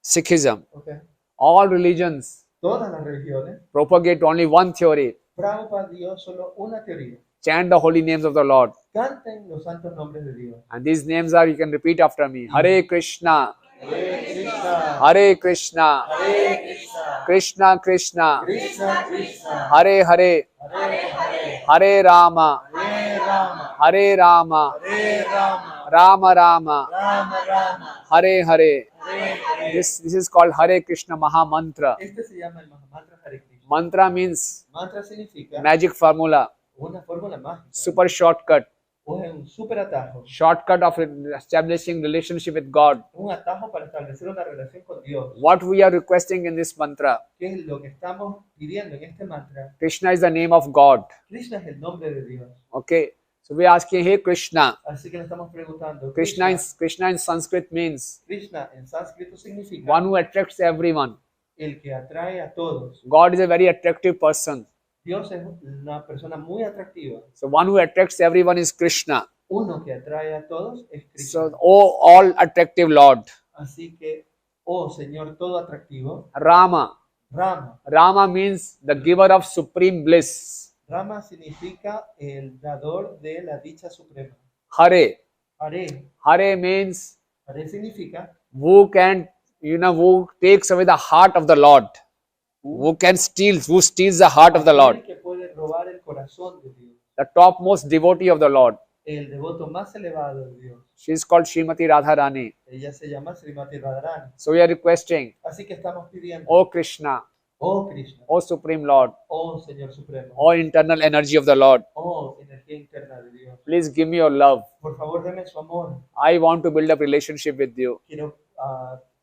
[SPEAKER 2] Sikhism, okay.
[SPEAKER 1] all religions
[SPEAKER 2] Todas las religiones,
[SPEAKER 1] propagate only one theory.
[SPEAKER 2] Prabhupada dio solo una teoría.
[SPEAKER 1] Chant the holy names of the Lord.
[SPEAKER 2] Canten los santos nombres de Dios.
[SPEAKER 1] And these names are, you can repeat after me. Hare Krishna,
[SPEAKER 2] Hare Krishna,
[SPEAKER 1] Hare Krishna,
[SPEAKER 2] Hare Krishna,
[SPEAKER 1] Krishna Krishna,
[SPEAKER 2] Krishna Krishna,
[SPEAKER 1] Hare Hare,
[SPEAKER 2] Hare Hare,
[SPEAKER 1] Hare Rama,
[SPEAKER 2] Hare Rama,
[SPEAKER 1] Hare Rama,
[SPEAKER 2] Hare Rama,
[SPEAKER 1] Rama Rama,
[SPEAKER 2] Rama Rama,
[SPEAKER 1] Hare Hare.
[SPEAKER 2] Hare Hare.
[SPEAKER 1] This is called Hare Krishna Maha Mantra.
[SPEAKER 2] Este se llama el Mahamantra Hare Krishna.
[SPEAKER 1] Mantra means
[SPEAKER 2] Mantra significa
[SPEAKER 1] magic formula,
[SPEAKER 2] una fórmula mágica,
[SPEAKER 1] super shortcut.
[SPEAKER 2] o es un super atajo,
[SPEAKER 1] shortcut of establishing relationship with God.
[SPEAKER 2] un atajo para establecer una relación con Dios.
[SPEAKER 1] What we are requesting in this mantra,
[SPEAKER 2] ¿Qué es lo que estamos pidiendo en este mantra?
[SPEAKER 1] Krishna is the name of God.
[SPEAKER 2] Krishna es el nombre de Dios.
[SPEAKER 1] Okay, so we are asking, hey Krishna.
[SPEAKER 2] Así que le estamos preguntando,
[SPEAKER 1] Krishna in Sanskrit means
[SPEAKER 2] Krishna en sánscrito significa
[SPEAKER 1] one who attracts everyone.
[SPEAKER 2] el que atrae a todos.
[SPEAKER 1] God is a very attractive person.
[SPEAKER 2] Dios es una persona muy atractiva.
[SPEAKER 1] So one who attracts everyone is Krishna.
[SPEAKER 2] Uno que atrae a todos es Krishna.
[SPEAKER 1] So, oh, all attractive Lord.
[SPEAKER 2] Así que, oh Señor todo atractivo,
[SPEAKER 1] Rama.
[SPEAKER 2] Rama.
[SPEAKER 1] Rama means the giver of supreme bliss.
[SPEAKER 2] Rama significa el dador de la dicha suprema.
[SPEAKER 1] Hare.
[SPEAKER 2] Hare.
[SPEAKER 1] Hare means
[SPEAKER 2] Hare significa
[SPEAKER 1] who can, who takes away the heart of the Lord. Who steals the heart of the Lord.
[SPEAKER 2] aquel que puede robar el corazón de Dios.
[SPEAKER 1] The topmost devotee of the Lord.
[SPEAKER 2] El devoto más elevado de Dios.
[SPEAKER 1] She is called Srimati Radharani.
[SPEAKER 2] Ella se llama Srimati Radharani.
[SPEAKER 1] So we are requesting,
[SPEAKER 2] Así que estamos pidiendo,
[SPEAKER 1] O Krishna,
[SPEAKER 2] oh Krishna,
[SPEAKER 1] O Supreme Lord,
[SPEAKER 2] oh Señor Supremo,
[SPEAKER 1] O internal energy of the Lord,
[SPEAKER 2] oh energía interna de Dios.
[SPEAKER 1] please give me your love.
[SPEAKER 2] Por favor, deme su amor.
[SPEAKER 1] I want to build a relationship with you.
[SPEAKER 2] Quiero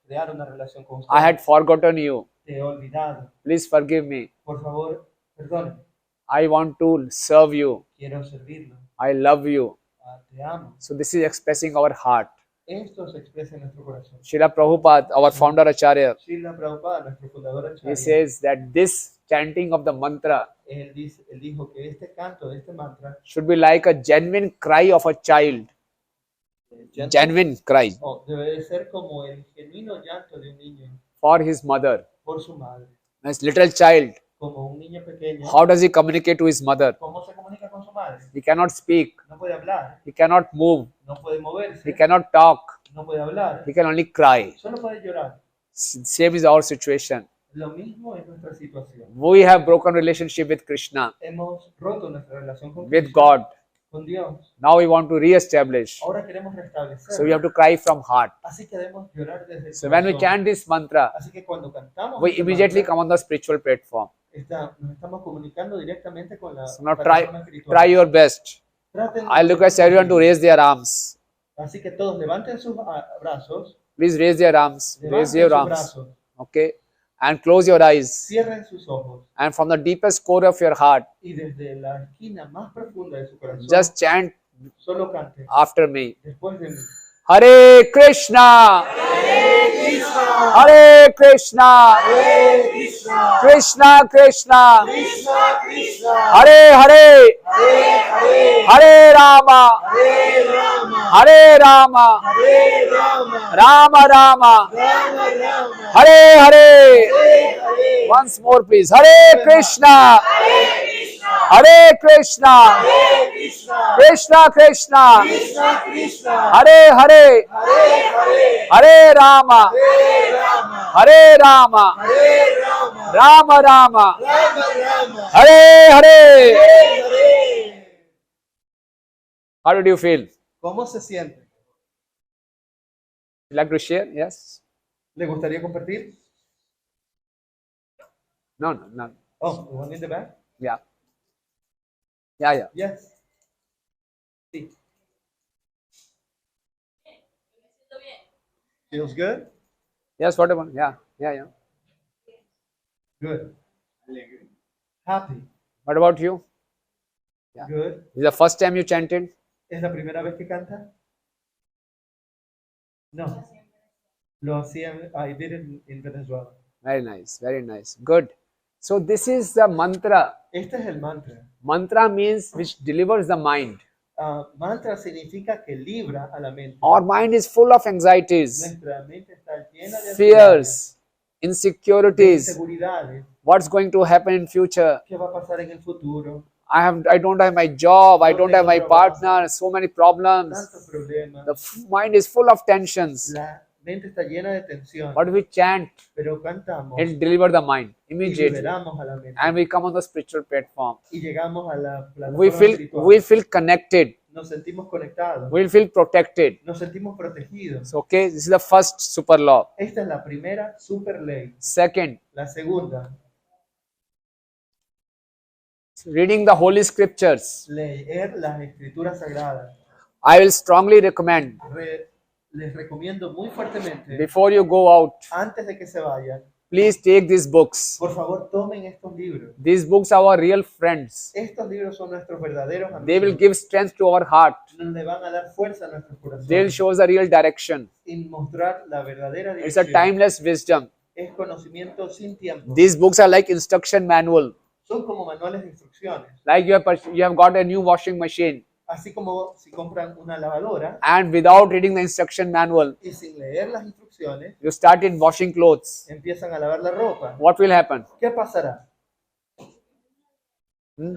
[SPEAKER 2] crear una relación con usted.
[SPEAKER 1] I had forgotten you.
[SPEAKER 2] Te he olvidado.
[SPEAKER 1] Please forgive me.
[SPEAKER 2] Por favor, perdóneme.
[SPEAKER 1] I want to serve you.
[SPEAKER 2] Quiero servirlo.
[SPEAKER 1] I love you.
[SPEAKER 2] Te amo.
[SPEAKER 1] So this is expressing our heart.
[SPEAKER 2] Esto se expresa en nuestro corazón.
[SPEAKER 1] Srila Prabhupada, our founder Acharya,
[SPEAKER 2] Srila Prabhupada, nuestro fundador
[SPEAKER 1] he
[SPEAKER 2] Acharya,
[SPEAKER 1] says that this chanting of the mantra
[SPEAKER 2] él dijo que este canto de este mantra
[SPEAKER 1] should be like a genuine cry of a child. Genuine cry
[SPEAKER 2] debe de ser como el genuino llanto de un niño
[SPEAKER 1] for his mother.
[SPEAKER 2] por su madre.
[SPEAKER 1] As little child,
[SPEAKER 2] Como un niño pequeño,
[SPEAKER 1] how does he communicate to his mother?
[SPEAKER 2] ¿cómo se comunica con su madre?
[SPEAKER 1] He cannot speak.
[SPEAKER 2] No puede hablar,
[SPEAKER 1] He cannot move.
[SPEAKER 2] no puede moverse,
[SPEAKER 1] He cannot talk.
[SPEAKER 2] no puede hablar,
[SPEAKER 1] He can only cry.
[SPEAKER 2] solo puede llorar.
[SPEAKER 1] Same is our situation.
[SPEAKER 2] Lo mismo es nuestra situación.
[SPEAKER 1] We have broken relationship with Krishna,
[SPEAKER 2] Hemos roto nuestra relación con
[SPEAKER 1] with
[SPEAKER 2] Krishna,
[SPEAKER 1] God.
[SPEAKER 2] con Dios.
[SPEAKER 1] Now we want to re-establish.
[SPEAKER 2] Ahora queremos restablecer.
[SPEAKER 1] So we have to cry from heart.
[SPEAKER 2] Así que debemos llorar desde el
[SPEAKER 1] So when we
[SPEAKER 2] corazón.
[SPEAKER 1] chant this mantra,
[SPEAKER 2] Así que cuando cantamos
[SPEAKER 1] we
[SPEAKER 2] este
[SPEAKER 1] immediately
[SPEAKER 2] mantra,
[SPEAKER 1] come on the spiritual platform.
[SPEAKER 2] nos estamos comunicando directamente con la
[SPEAKER 1] So now
[SPEAKER 2] plataforma espiritual.
[SPEAKER 1] try your best.
[SPEAKER 2] Traten de
[SPEAKER 1] I request everyone to raise their arms.
[SPEAKER 2] Así que todos levanten sus brazos,
[SPEAKER 1] Please raise your arms.
[SPEAKER 2] levanten
[SPEAKER 1] Raise your
[SPEAKER 2] sus
[SPEAKER 1] arms.
[SPEAKER 2] brazos,
[SPEAKER 1] Okay. And close your eyes.
[SPEAKER 2] cierren sus ojos
[SPEAKER 1] And from the deepest core of your heart,
[SPEAKER 2] y desde la esquina más profunda de su corazón,
[SPEAKER 1] just chant
[SPEAKER 2] solo canten
[SPEAKER 1] after me.
[SPEAKER 2] después de mí.
[SPEAKER 1] Hare Krishna. Hare Krishna. Krishna Krishna. Hare Hare. Hare Rama. Hare Rama. Rama Rama. Hare Hare. Once more please. Hare Krishna. Hare Krishna. Krishna Krishna. Hare Hare. Hare Rama. Hare Rama. Rama Rama. Hare Hare. How did you feel?
[SPEAKER 2] ¿Cómo se siente?
[SPEAKER 1] You like to share? Yes?
[SPEAKER 2] ¿Le gustaría compartir?
[SPEAKER 1] No, no, no.
[SPEAKER 2] Oh, the one in the back?
[SPEAKER 1] Yeah. Yeah, yeah.
[SPEAKER 2] Yes. Sí. Feels good?
[SPEAKER 1] Yes, whatever. Yeah, yeah, yeah.
[SPEAKER 2] Good. Happy.
[SPEAKER 1] What about you? Yeah.
[SPEAKER 2] Good.
[SPEAKER 1] Is the first time you chanted?
[SPEAKER 2] ¿Es la primera vez que canta? No. Lo hacía, I did it in Venezuela.
[SPEAKER 1] Very nice, very nice. Good. So this is the mantra.
[SPEAKER 2] Este es el mantra.
[SPEAKER 1] Mantra means which delivers the mind.
[SPEAKER 2] Mantra significa que libra a la mente.
[SPEAKER 1] Our mind is full of anxieties,
[SPEAKER 2] Nuestra mente está llena de
[SPEAKER 1] fears,
[SPEAKER 2] de
[SPEAKER 1] insecurities.
[SPEAKER 2] inseguridades.
[SPEAKER 1] What's going to happen in future?
[SPEAKER 2] ¿Qué va a pasar en el futuro?
[SPEAKER 1] I don't have my job. I don't have my partner. So many problems.
[SPEAKER 2] Tantos problemas.
[SPEAKER 1] The mind is full of tensions.
[SPEAKER 2] La mente está llena de tensión.
[SPEAKER 1] But we chant,
[SPEAKER 2] Pero cantamos
[SPEAKER 1] it delivers the mind
[SPEAKER 2] y
[SPEAKER 1] immediately,
[SPEAKER 2] liberamos a la mente.
[SPEAKER 1] and we come on the spiritual platform.
[SPEAKER 2] Y llegamos a la
[SPEAKER 1] We
[SPEAKER 2] plataforma
[SPEAKER 1] feel
[SPEAKER 2] espiritual.
[SPEAKER 1] connected.
[SPEAKER 2] Nos sentimos conectados.
[SPEAKER 1] We feel protected.
[SPEAKER 2] Nos sentimos protegidos.
[SPEAKER 1] So, okay, this is the first super law.
[SPEAKER 2] Esta es la primera super ley.
[SPEAKER 1] Second,
[SPEAKER 2] La segunda,
[SPEAKER 1] reading the holy scriptures.
[SPEAKER 2] leer las escrituras sagradas.
[SPEAKER 1] I will strongly recommend,
[SPEAKER 2] Les recomiendo muy fuertemente,
[SPEAKER 1] before you go out,
[SPEAKER 2] antes de que se vayan,
[SPEAKER 1] please take these books.
[SPEAKER 2] por favor tomen estos libros.
[SPEAKER 1] These books are our real friends.
[SPEAKER 2] Estos libros son nuestros verdaderos
[SPEAKER 1] They will
[SPEAKER 2] amigos.
[SPEAKER 1] give strength to our heart.
[SPEAKER 2] Le van a dar fuerza a nuestros
[SPEAKER 1] They will
[SPEAKER 2] corazones
[SPEAKER 1] show us the real direction.
[SPEAKER 2] y mostrar la verdadera
[SPEAKER 1] It's a
[SPEAKER 2] dirección.
[SPEAKER 1] timeless wisdom.
[SPEAKER 2] Es conocimiento sin tiempo.
[SPEAKER 1] These books are like instruction manual.
[SPEAKER 2] Son como manuales de instrucciones.
[SPEAKER 1] Like you have got a new washing machine,
[SPEAKER 2] Así como si compran una lavadora
[SPEAKER 1] and without reading the instruction manual,
[SPEAKER 2] y sin leer las instrucciones
[SPEAKER 1] you started washing clothes.
[SPEAKER 2] empiezan a lavar la ropa.
[SPEAKER 1] What will happen?
[SPEAKER 2] ¿Qué pasará?
[SPEAKER 1] Hmm?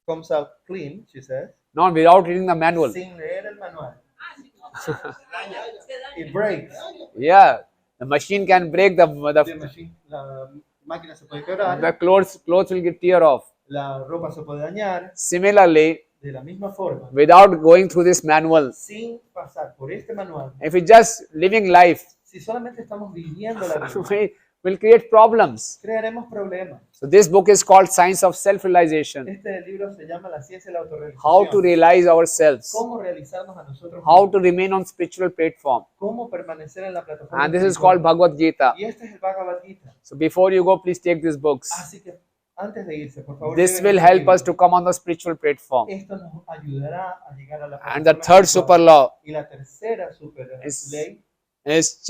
[SPEAKER 2] Comes out clean, she says,
[SPEAKER 1] Not without reading the manual.
[SPEAKER 2] sin leer el manual. It breaks.
[SPEAKER 1] Yeah, the machine can break
[SPEAKER 2] La máquina se puede quebrar,
[SPEAKER 1] the clothes will get tear off.
[SPEAKER 2] la ropa se puede dañar.
[SPEAKER 1] Similarly,
[SPEAKER 2] De la misma forma,
[SPEAKER 1] without going through this manual,
[SPEAKER 2] sin pasar por este manual,
[SPEAKER 1] if we just living life,
[SPEAKER 2] si solamente estamos viviendo la vida,
[SPEAKER 1] we will create problems.
[SPEAKER 2] crearemos problemas.
[SPEAKER 1] So this book is called Science of Self-Realization.
[SPEAKER 2] Este libro se llama La ciencia de la
[SPEAKER 1] How to
[SPEAKER 2] autorrealización.
[SPEAKER 1] realize ourselves.
[SPEAKER 2] Cómo realizarnos a nosotros
[SPEAKER 1] How
[SPEAKER 2] mismos.
[SPEAKER 1] to remain on spiritual platform.
[SPEAKER 2] Cómo permanecer en la plataforma.
[SPEAKER 1] And this is
[SPEAKER 2] espiritual.
[SPEAKER 1] called Bhagavad Gita.
[SPEAKER 2] Y este es el Bhagavad Gita.
[SPEAKER 1] So before you go, please take these books.
[SPEAKER 2] Así que antes de irse, por favor.
[SPEAKER 1] This
[SPEAKER 2] lleven
[SPEAKER 1] will
[SPEAKER 2] este
[SPEAKER 1] help
[SPEAKER 2] libro.
[SPEAKER 1] us to come on the spiritual platform.
[SPEAKER 2] Esto nos ayudará a llegar a la
[SPEAKER 1] And the
[SPEAKER 2] plataforma
[SPEAKER 1] third
[SPEAKER 2] espiritual.
[SPEAKER 1] super law
[SPEAKER 2] Y la tercera super
[SPEAKER 1] is-
[SPEAKER 2] ley
[SPEAKER 1] is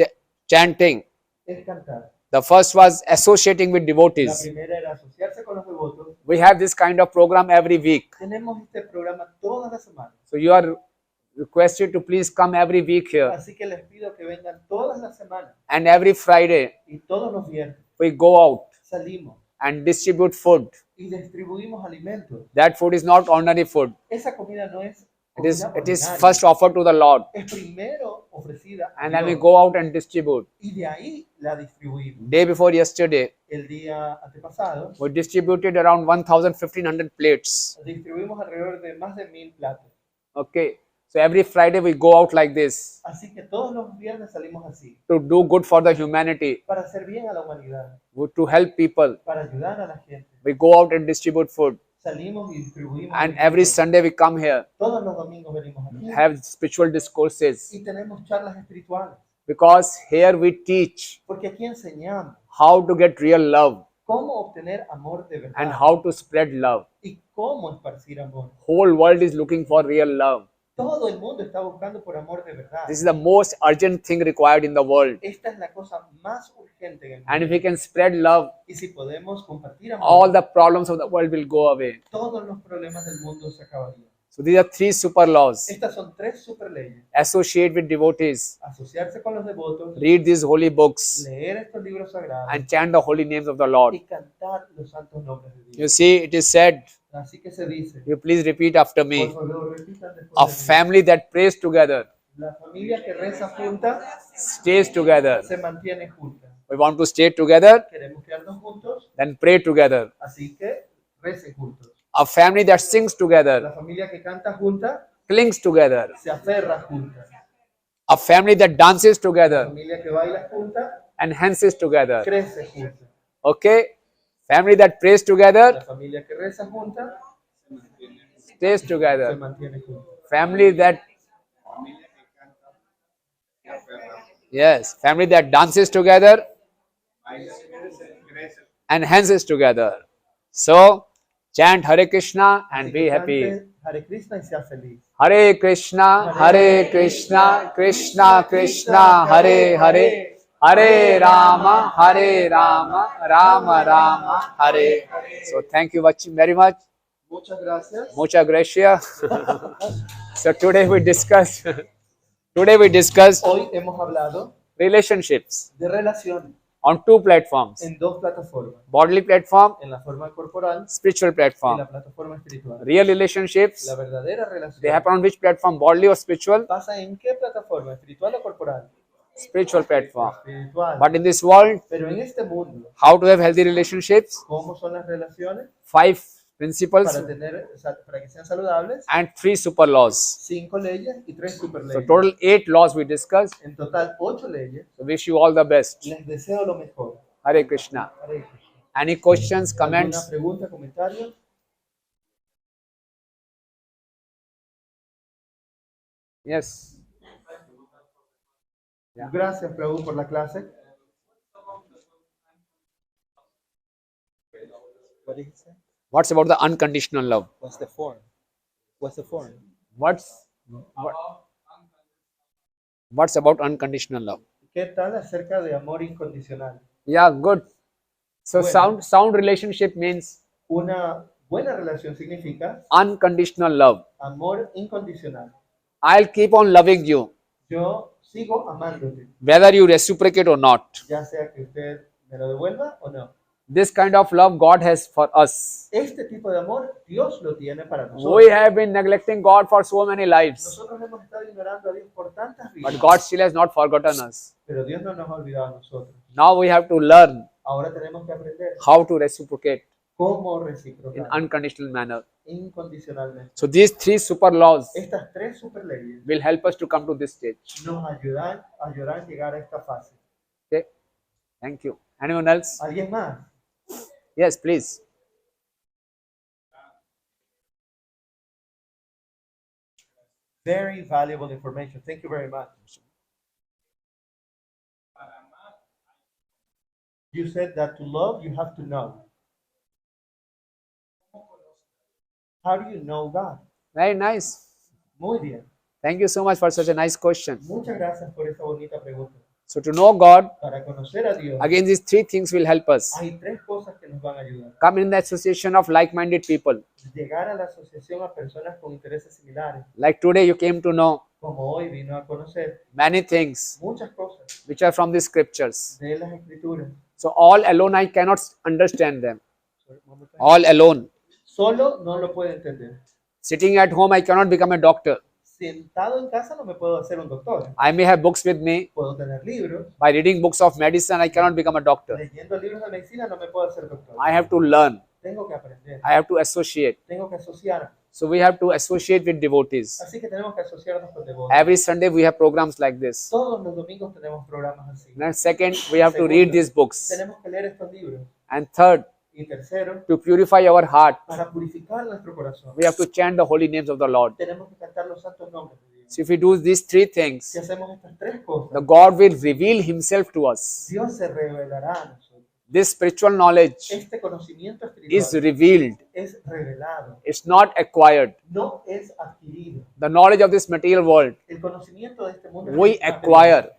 [SPEAKER 1] chanting.
[SPEAKER 2] es cantar.
[SPEAKER 1] The first was associating with
[SPEAKER 2] La
[SPEAKER 1] devotees.
[SPEAKER 2] primera era asociarse con los devotos.
[SPEAKER 1] We have this kind of program every week.
[SPEAKER 2] Tenemos este programa todas las semanas.
[SPEAKER 1] So you are requested to please come every week here.
[SPEAKER 2] Así que les pido que vengan todas las semanas
[SPEAKER 1] And every Friday,
[SPEAKER 2] y todos los viernes
[SPEAKER 1] we go out
[SPEAKER 2] salimos
[SPEAKER 1] and distribute food.
[SPEAKER 2] y distribuimos alimentos.
[SPEAKER 1] That food is not ordinary food.
[SPEAKER 2] Esa comida no es
[SPEAKER 1] It is
[SPEAKER 2] ordinaria.
[SPEAKER 1] first offered to the Lord.
[SPEAKER 2] Es primero ofrecida a
[SPEAKER 1] And then we
[SPEAKER 2] Dios,
[SPEAKER 1] go out and distribute.
[SPEAKER 2] y de ahí la distribuimos.
[SPEAKER 1] Day before yesterday,
[SPEAKER 2] El día antepasado
[SPEAKER 1] we distributed around 1,500 plates.
[SPEAKER 2] distribuimos alrededor de más de 1000 platos.
[SPEAKER 1] Okay. So every Friday we go out like this
[SPEAKER 2] Así que todos los viernes salimos así,
[SPEAKER 1] to do good for the humanity,
[SPEAKER 2] para hacer bien a la humanidad,
[SPEAKER 1] to help people.
[SPEAKER 2] para ayudar a la gente.
[SPEAKER 1] We go out and distribute food.
[SPEAKER 2] Salimos y distribuimos.
[SPEAKER 1] And every Sunday we come here,
[SPEAKER 2] Todos los domingos venimos aquí
[SPEAKER 1] have spiritual discourses.
[SPEAKER 2] y tenemos charlas espirituales,
[SPEAKER 1] Because here we teach
[SPEAKER 2] porque aquí enseñamos
[SPEAKER 1] how to get real love
[SPEAKER 2] cómo obtener amor de
[SPEAKER 1] and
[SPEAKER 2] verdad
[SPEAKER 1] how to spread love.
[SPEAKER 2] y cómo esparcir amor.
[SPEAKER 1] Whole world is looking for real love.
[SPEAKER 2] Todo el mundo está buscando por amor de verdad.
[SPEAKER 1] This is the most urgent thing required in the world.
[SPEAKER 2] Esta es la cosa más urgente en el
[SPEAKER 1] And
[SPEAKER 2] mundo.
[SPEAKER 1] if we can spread love,
[SPEAKER 2] Y si podemos compartir
[SPEAKER 1] all
[SPEAKER 2] amor,
[SPEAKER 1] the problems of the world will go away.
[SPEAKER 2] todos los problemas del mundo se acabarían.
[SPEAKER 1] So these are three super laws.
[SPEAKER 2] Estas son tres super leyes.
[SPEAKER 1] Associate with devotees,
[SPEAKER 2] Asociarse con los devotos,
[SPEAKER 1] read these holy books,
[SPEAKER 2] leer estos libros sagrados
[SPEAKER 1] and chant the holy names of the Lord.
[SPEAKER 2] y cantar los santos nombres de
[SPEAKER 1] You
[SPEAKER 2] Dios.
[SPEAKER 1] see, it is said,
[SPEAKER 2] Así que se dice,
[SPEAKER 1] you please repeat after
[SPEAKER 2] por
[SPEAKER 1] me,
[SPEAKER 2] favor, repitan después
[SPEAKER 1] a
[SPEAKER 2] de mí.
[SPEAKER 1] family that prays together
[SPEAKER 2] La familia que reza junta
[SPEAKER 1] stays together.
[SPEAKER 2] se mantiene junta.
[SPEAKER 1] We want to stay together,
[SPEAKER 2] Queremos quedarnos juntos,
[SPEAKER 1] then pray together.
[SPEAKER 2] así que recen juntos.
[SPEAKER 1] A family that sings
[SPEAKER 2] La
[SPEAKER 1] together
[SPEAKER 2] familia que canta junta
[SPEAKER 1] clings together.
[SPEAKER 2] se aferra junta.
[SPEAKER 1] A family that dances
[SPEAKER 2] La
[SPEAKER 1] together
[SPEAKER 2] familia que baila junta
[SPEAKER 1] enhances together.
[SPEAKER 2] crece junta.
[SPEAKER 1] Okay? Family that prays
[SPEAKER 2] La
[SPEAKER 1] together
[SPEAKER 2] familia que reza junta
[SPEAKER 1] stays
[SPEAKER 2] se
[SPEAKER 1] together.
[SPEAKER 2] mantiene junta.
[SPEAKER 1] Family that family that dances together enhances together. So chant Hare Krishna and
[SPEAKER 2] Así
[SPEAKER 1] be
[SPEAKER 2] que
[SPEAKER 1] happy.
[SPEAKER 2] cante Hare Krishna y sea feliz.
[SPEAKER 1] Hare Krishna, Krishna Krishna, Hare Hare, Hare Rama, Rama Rama, Hare. So thank you very much.
[SPEAKER 2] Muchas gracias.
[SPEAKER 1] Muchas gracias. So today we discussed
[SPEAKER 2] Hoy hemos hablado
[SPEAKER 1] relationships
[SPEAKER 2] de relaciones
[SPEAKER 1] on two platforms,
[SPEAKER 2] en dos plataformas,
[SPEAKER 1] bodily platform,
[SPEAKER 2] en la forma corporal
[SPEAKER 1] spiritual
[SPEAKER 2] y
[SPEAKER 1] platform.
[SPEAKER 2] la plataforma espiritual.
[SPEAKER 1] Real relationships,
[SPEAKER 2] La verdadera
[SPEAKER 1] they
[SPEAKER 2] relación
[SPEAKER 1] happen on which platform, bodily or spiritual?
[SPEAKER 2] pasa en qué plataforma, espiritual o corporal.
[SPEAKER 1] Spiritual platform.
[SPEAKER 2] Espiritual.
[SPEAKER 1] But in this world,
[SPEAKER 2] Pero en este mundo,
[SPEAKER 1] how to have healthy relationships?
[SPEAKER 2] ¿cómo son las relaciones?
[SPEAKER 1] 5 principles
[SPEAKER 2] Para que sean saludables,
[SPEAKER 1] and 3 super laws.
[SPEAKER 2] 5 leyes y 3 super
[SPEAKER 1] So
[SPEAKER 2] leyes.
[SPEAKER 1] total 8 laws we discussed.
[SPEAKER 2] En total 8 leyes.
[SPEAKER 1] So wish you all the best.
[SPEAKER 2] Les deseo lo mejor.
[SPEAKER 1] Hare Krishna.
[SPEAKER 2] Hare Krishna.
[SPEAKER 1] Any questions,
[SPEAKER 2] ¿Alguna
[SPEAKER 1] comments?
[SPEAKER 2] pregunta, comentario?
[SPEAKER 1] Yes. Yeah.
[SPEAKER 2] Gracias, Prabhu, por la clase. What did he say?
[SPEAKER 1] What's about the unconditional love?
[SPEAKER 2] What's the form? What's the form?
[SPEAKER 1] What's about unconditional love?
[SPEAKER 2] ¿Qué tal acerca de amor incondicional?
[SPEAKER 1] Yeah, good. So
[SPEAKER 2] Bueno.
[SPEAKER 1] sound relationship means
[SPEAKER 2] Una buena relación significa
[SPEAKER 1] unconditional love.
[SPEAKER 2] amor incondicional.
[SPEAKER 1] I'll keep on loving you,
[SPEAKER 2] Yo sigo amándote,
[SPEAKER 1] whether you reciprocate or not.
[SPEAKER 2] ya sea que usted me lo devuelva o no.
[SPEAKER 1] This kind of love God has for us.
[SPEAKER 2] Este tipo de amor Dios lo tiene para
[SPEAKER 1] We
[SPEAKER 2] nosotros.
[SPEAKER 1] have been neglecting God for so many lives,
[SPEAKER 2] Nosotros hemos estado ignorando a Dios por tantas vidas,
[SPEAKER 1] but God still has not forgotten us.
[SPEAKER 2] pero Dios no nos ha olvidado a nosotros.
[SPEAKER 1] Now we have to learn
[SPEAKER 2] Ahora tenemos que aprender
[SPEAKER 1] how to reciprocate
[SPEAKER 2] cómo
[SPEAKER 1] in
[SPEAKER 2] reciprocar
[SPEAKER 1] unconditional manner.
[SPEAKER 2] incondicionalmente.
[SPEAKER 1] So these three super laws
[SPEAKER 2] Estas tres superleyes
[SPEAKER 1] will help us to come to this stage.
[SPEAKER 2] nos ayudan a llegar a esta fase.
[SPEAKER 1] Okay, thank you. Anyone else?
[SPEAKER 2] ¿Alguien más?
[SPEAKER 1] Yes, please.
[SPEAKER 2] Very valuable information. Thank you very much. You said that to love, you have to know. How do you know God?
[SPEAKER 1] Very nice.
[SPEAKER 2] Muy bien.
[SPEAKER 1] Thank you so much for such a nice question.
[SPEAKER 2] Muchas gracias por esa bonita pregunta.
[SPEAKER 1] So to know God,
[SPEAKER 2] Para conocer a Dios,
[SPEAKER 1] again, these three things will help us.
[SPEAKER 2] hay tres cosas que nos van a ayudar.
[SPEAKER 1] Come in the association of like-minded people.
[SPEAKER 2] Llegar a la asociación a personas con intereses similares,
[SPEAKER 1] Like today, you came to know
[SPEAKER 2] como hoy vino a conocer
[SPEAKER 1] many things
[SPEAKER 2] muchas cosas
[SPEAKER 1] which are from the scriptures.
[SPEAKER 2] de las escrituras.
[SPEAKER 1] So all alone, I cannot understand them.
[SPEAKER 2] Sorry, one more time.
[SPEAKER 1] All alone.
[SPEAKER 2] Solo no lo puedo entender.
[SPEAKER 1] Sitting at home, I cannot become a doctor.
[SPEAKER 2] Sentado en casa no me puedo hacer un doctor.
[SPEAKER 1] I may have books with me.
[SPEAKER 2] Puedo tener libros.
[SPEAKER 1] By reading books of medicine, I cannot become a doctor.
[SPEAKER 2] Leyendo libros de medicina no me puedo hacer doctor.
[SPEAKER 1] I have to learn.
[SPEAKER 2] Tengo que aprender.
[SPEAKER 1] I have to associate.
[SPEAKER 2] Tengo que asociar.
[SPEAKER 1] So we have to associate with devotees.
[SPEAKER 2] Así que tenemos que asociarnos con devotos.
[SPEAKER 1] Every Sunday, we have programs like this.
[SPEAKER 2] Todos los domingos tenemos programas así.
[SPEAKER 1] And second, we have to read these books.
[SPEAKER 2] Tenemos que leer estos libros.
[SPEAKER 1] And third,
[SPEAKER 2] Y tercero,
[SPEAKER 1] to purify our heart,
[SPEAKER 2] para purificar nuestro corazón,
[SPEAKER 1] we have to chant the holy names of the Lord.
[SPEAKER 2] tenemos que cantar los santos nombres de Dios.
[SPEAKER 1] So if we do these three
[SPEAKER 2] Si
[SPEAKER 1] things,
[SPEAKER 2] hacemos estas tres cosas,
[SPEAKER 1] the God will reveal himself to us.
[SPEAKER 2] Dios se revelará a nosotros.
[SPEAKER 1] This spiritual knowledge
[SPEAKER 2] Este conocimiento
[SPEAKER 1] is
[SPEAKER 2] espiritual
[SPEAKER 1] revealed.
[SPEAKER 2] es revelado,
[SPEAKER 1] It's not acquired.
[SPEAKER 2] no es adquirido.
[SPEAKER 1] The knowledge of this material world,
[SPEAKER 2] El conocimiento de este mundo
[SPEAKER 1] we
[SPEAKER 2] es material.
[SPEAKER 1] acquire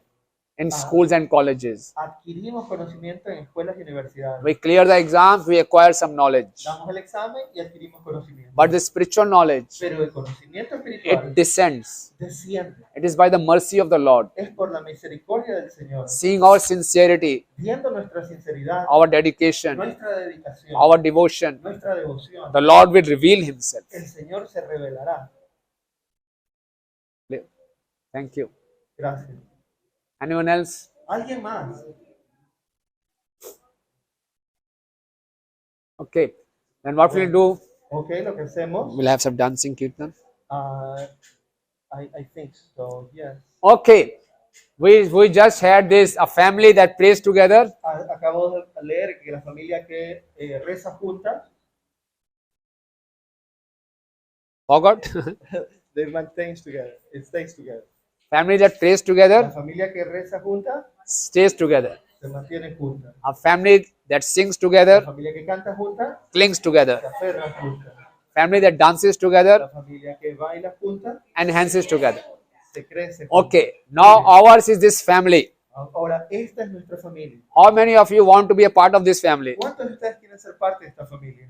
[SPEAKER 1] in schools and colleges.
[SPEAKER 2] Adquirimos conocimiento en escuelas y universidades.
[SPEAKER 1] We clear the exams, we acquire some knowledge.
[SPEAKER 2] Damos el examen y adquirimos conocimiento.
[SPEAKER 1] But the spiritual knowledge,
[SPEAKER 2] Pero el conocimiento espiritual
[SPEAKER 1] it descends.
[SPEAKER 2] desciende.
[SPEAKER 1] It is by the mercy of the Lord.
[SPEAKER 2] Es por la misericordia del Señor.
[SPEAKER 1] Seeing our sincerity,
[SPEAKER 2] Viendo nuestra sinceridad,
[SPEAKER 1] our dedication,
[SPEAKER 2] nuestra dedicación,
[SPEAKER 1] our devotion,
[SPEAKER 2] nuestra devoción,
[SPEAKER 1] the Lord will reveal himself.
[SPEAKER 2] el Señor se revelará.
[SPEAKER 1] Thank you.
[SPEAKER 2] Gracias.
[SPEAKER 1] Anyone else?
[SPEAKER 2] ¿Alguien más?
[SPEAKER 1] Okay. Then what we'll do,
[SPEAKER 2] Ok, lo que hacemos.
[SPEAKER 1] we'll have some dancing kirtan.
[SPEAKER 2] I think so, yes.
[SPEAKER 1] Okay. We just had this, a family that prays together.
[SPEAKER 2] Acabo de leer que la familia que reza junta,
[SPEAKER 1] Forgot?
[SPEAKER 2] they maintains together. It stays together.
[SPEAKER 1] Family that prays
[SPEAKER 2] La
[SPEAKER 1] together
[SPEAKER 2] familia que reza junta
[SPEAKER 1] stays together.
[SPEAKER 2] se mantiene junta.
[SPEAKER 1] A family that sings
[SPEAKER 2] La
[SPEAKER 1] together
[SPEAKER 2] familia que canta junta
[SPEAKER 1] clings together.
[SPEAKER 2] se aferra junta.
[SPEAKER 1] Family that dances together
[SPEAKER 2] La familia que baila junta
[SPEAKER 1] enhances together.
[SPEAKER 2] se crece junta.
[SPEAKER 1] Okay. Now ours is this family.
[SPEAKER 2] Ahora, esta es nuestra familia.
[SPEAKER 1] How many of you want to be a part of this family?
[SPEAKER 2] ¿Cuántos de ustedes quieren ser parte de esta familia?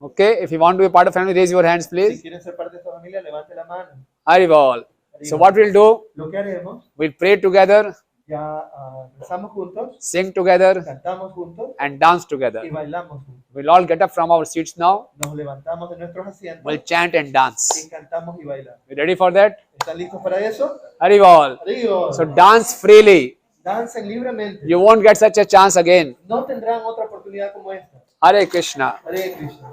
[SPEAKER 1] Okay. If you want to be a part of family, raise your hands,
[SPEAKER 2] Si
[SPEAKER 1] please.
[SPEAKER 2] quieren ser parte de esta familia, levante la mano.
[SPEAKER 1] Haribol. So what we'll do,
[SPEAKER 2] Lo que haremos,
[SPEAKER 1] we'll pray together,
[SPEAKER 2] ya rezamos juntos,
[SPEAKER 1] sing together,
[SPEAKER 2] cantamos juntos
[SPEAKER 1] and dance
[SPEAKER 2] y
[SPEAKER 1] together.
[SPEAKER 2] bailamos juntos.
[SPEAKER 1] We'll all get up from our seats now.
[SPEAKER 2] Nos levantamos de nuestros asientos
[SPEAKER 1] We'll chant and
[SPEAKER 2] y
[SPEAKER 1] dance.
[SPEAKER 2] cantamos y bailamos.
[SPEAKER 1] You ready for that?
[SPEAKER 2] ¿Están listos para eso?
[SPEAKER 1] Haribol.
[SPEAKER 2] Dios,
[SPEAKER 1] So dance freely.
[SPEAKER 2] dancen libremente.
[SPEAKER 1] You won't get such a chance again.
[SPEAKER 2] No tendrán otra oportunidad como esta.
[SPEAKER 1] Hare Krishna.
[SPEAKER 2] Hare Krishna.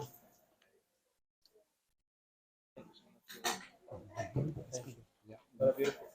[SPEAKER 2] What a beautiful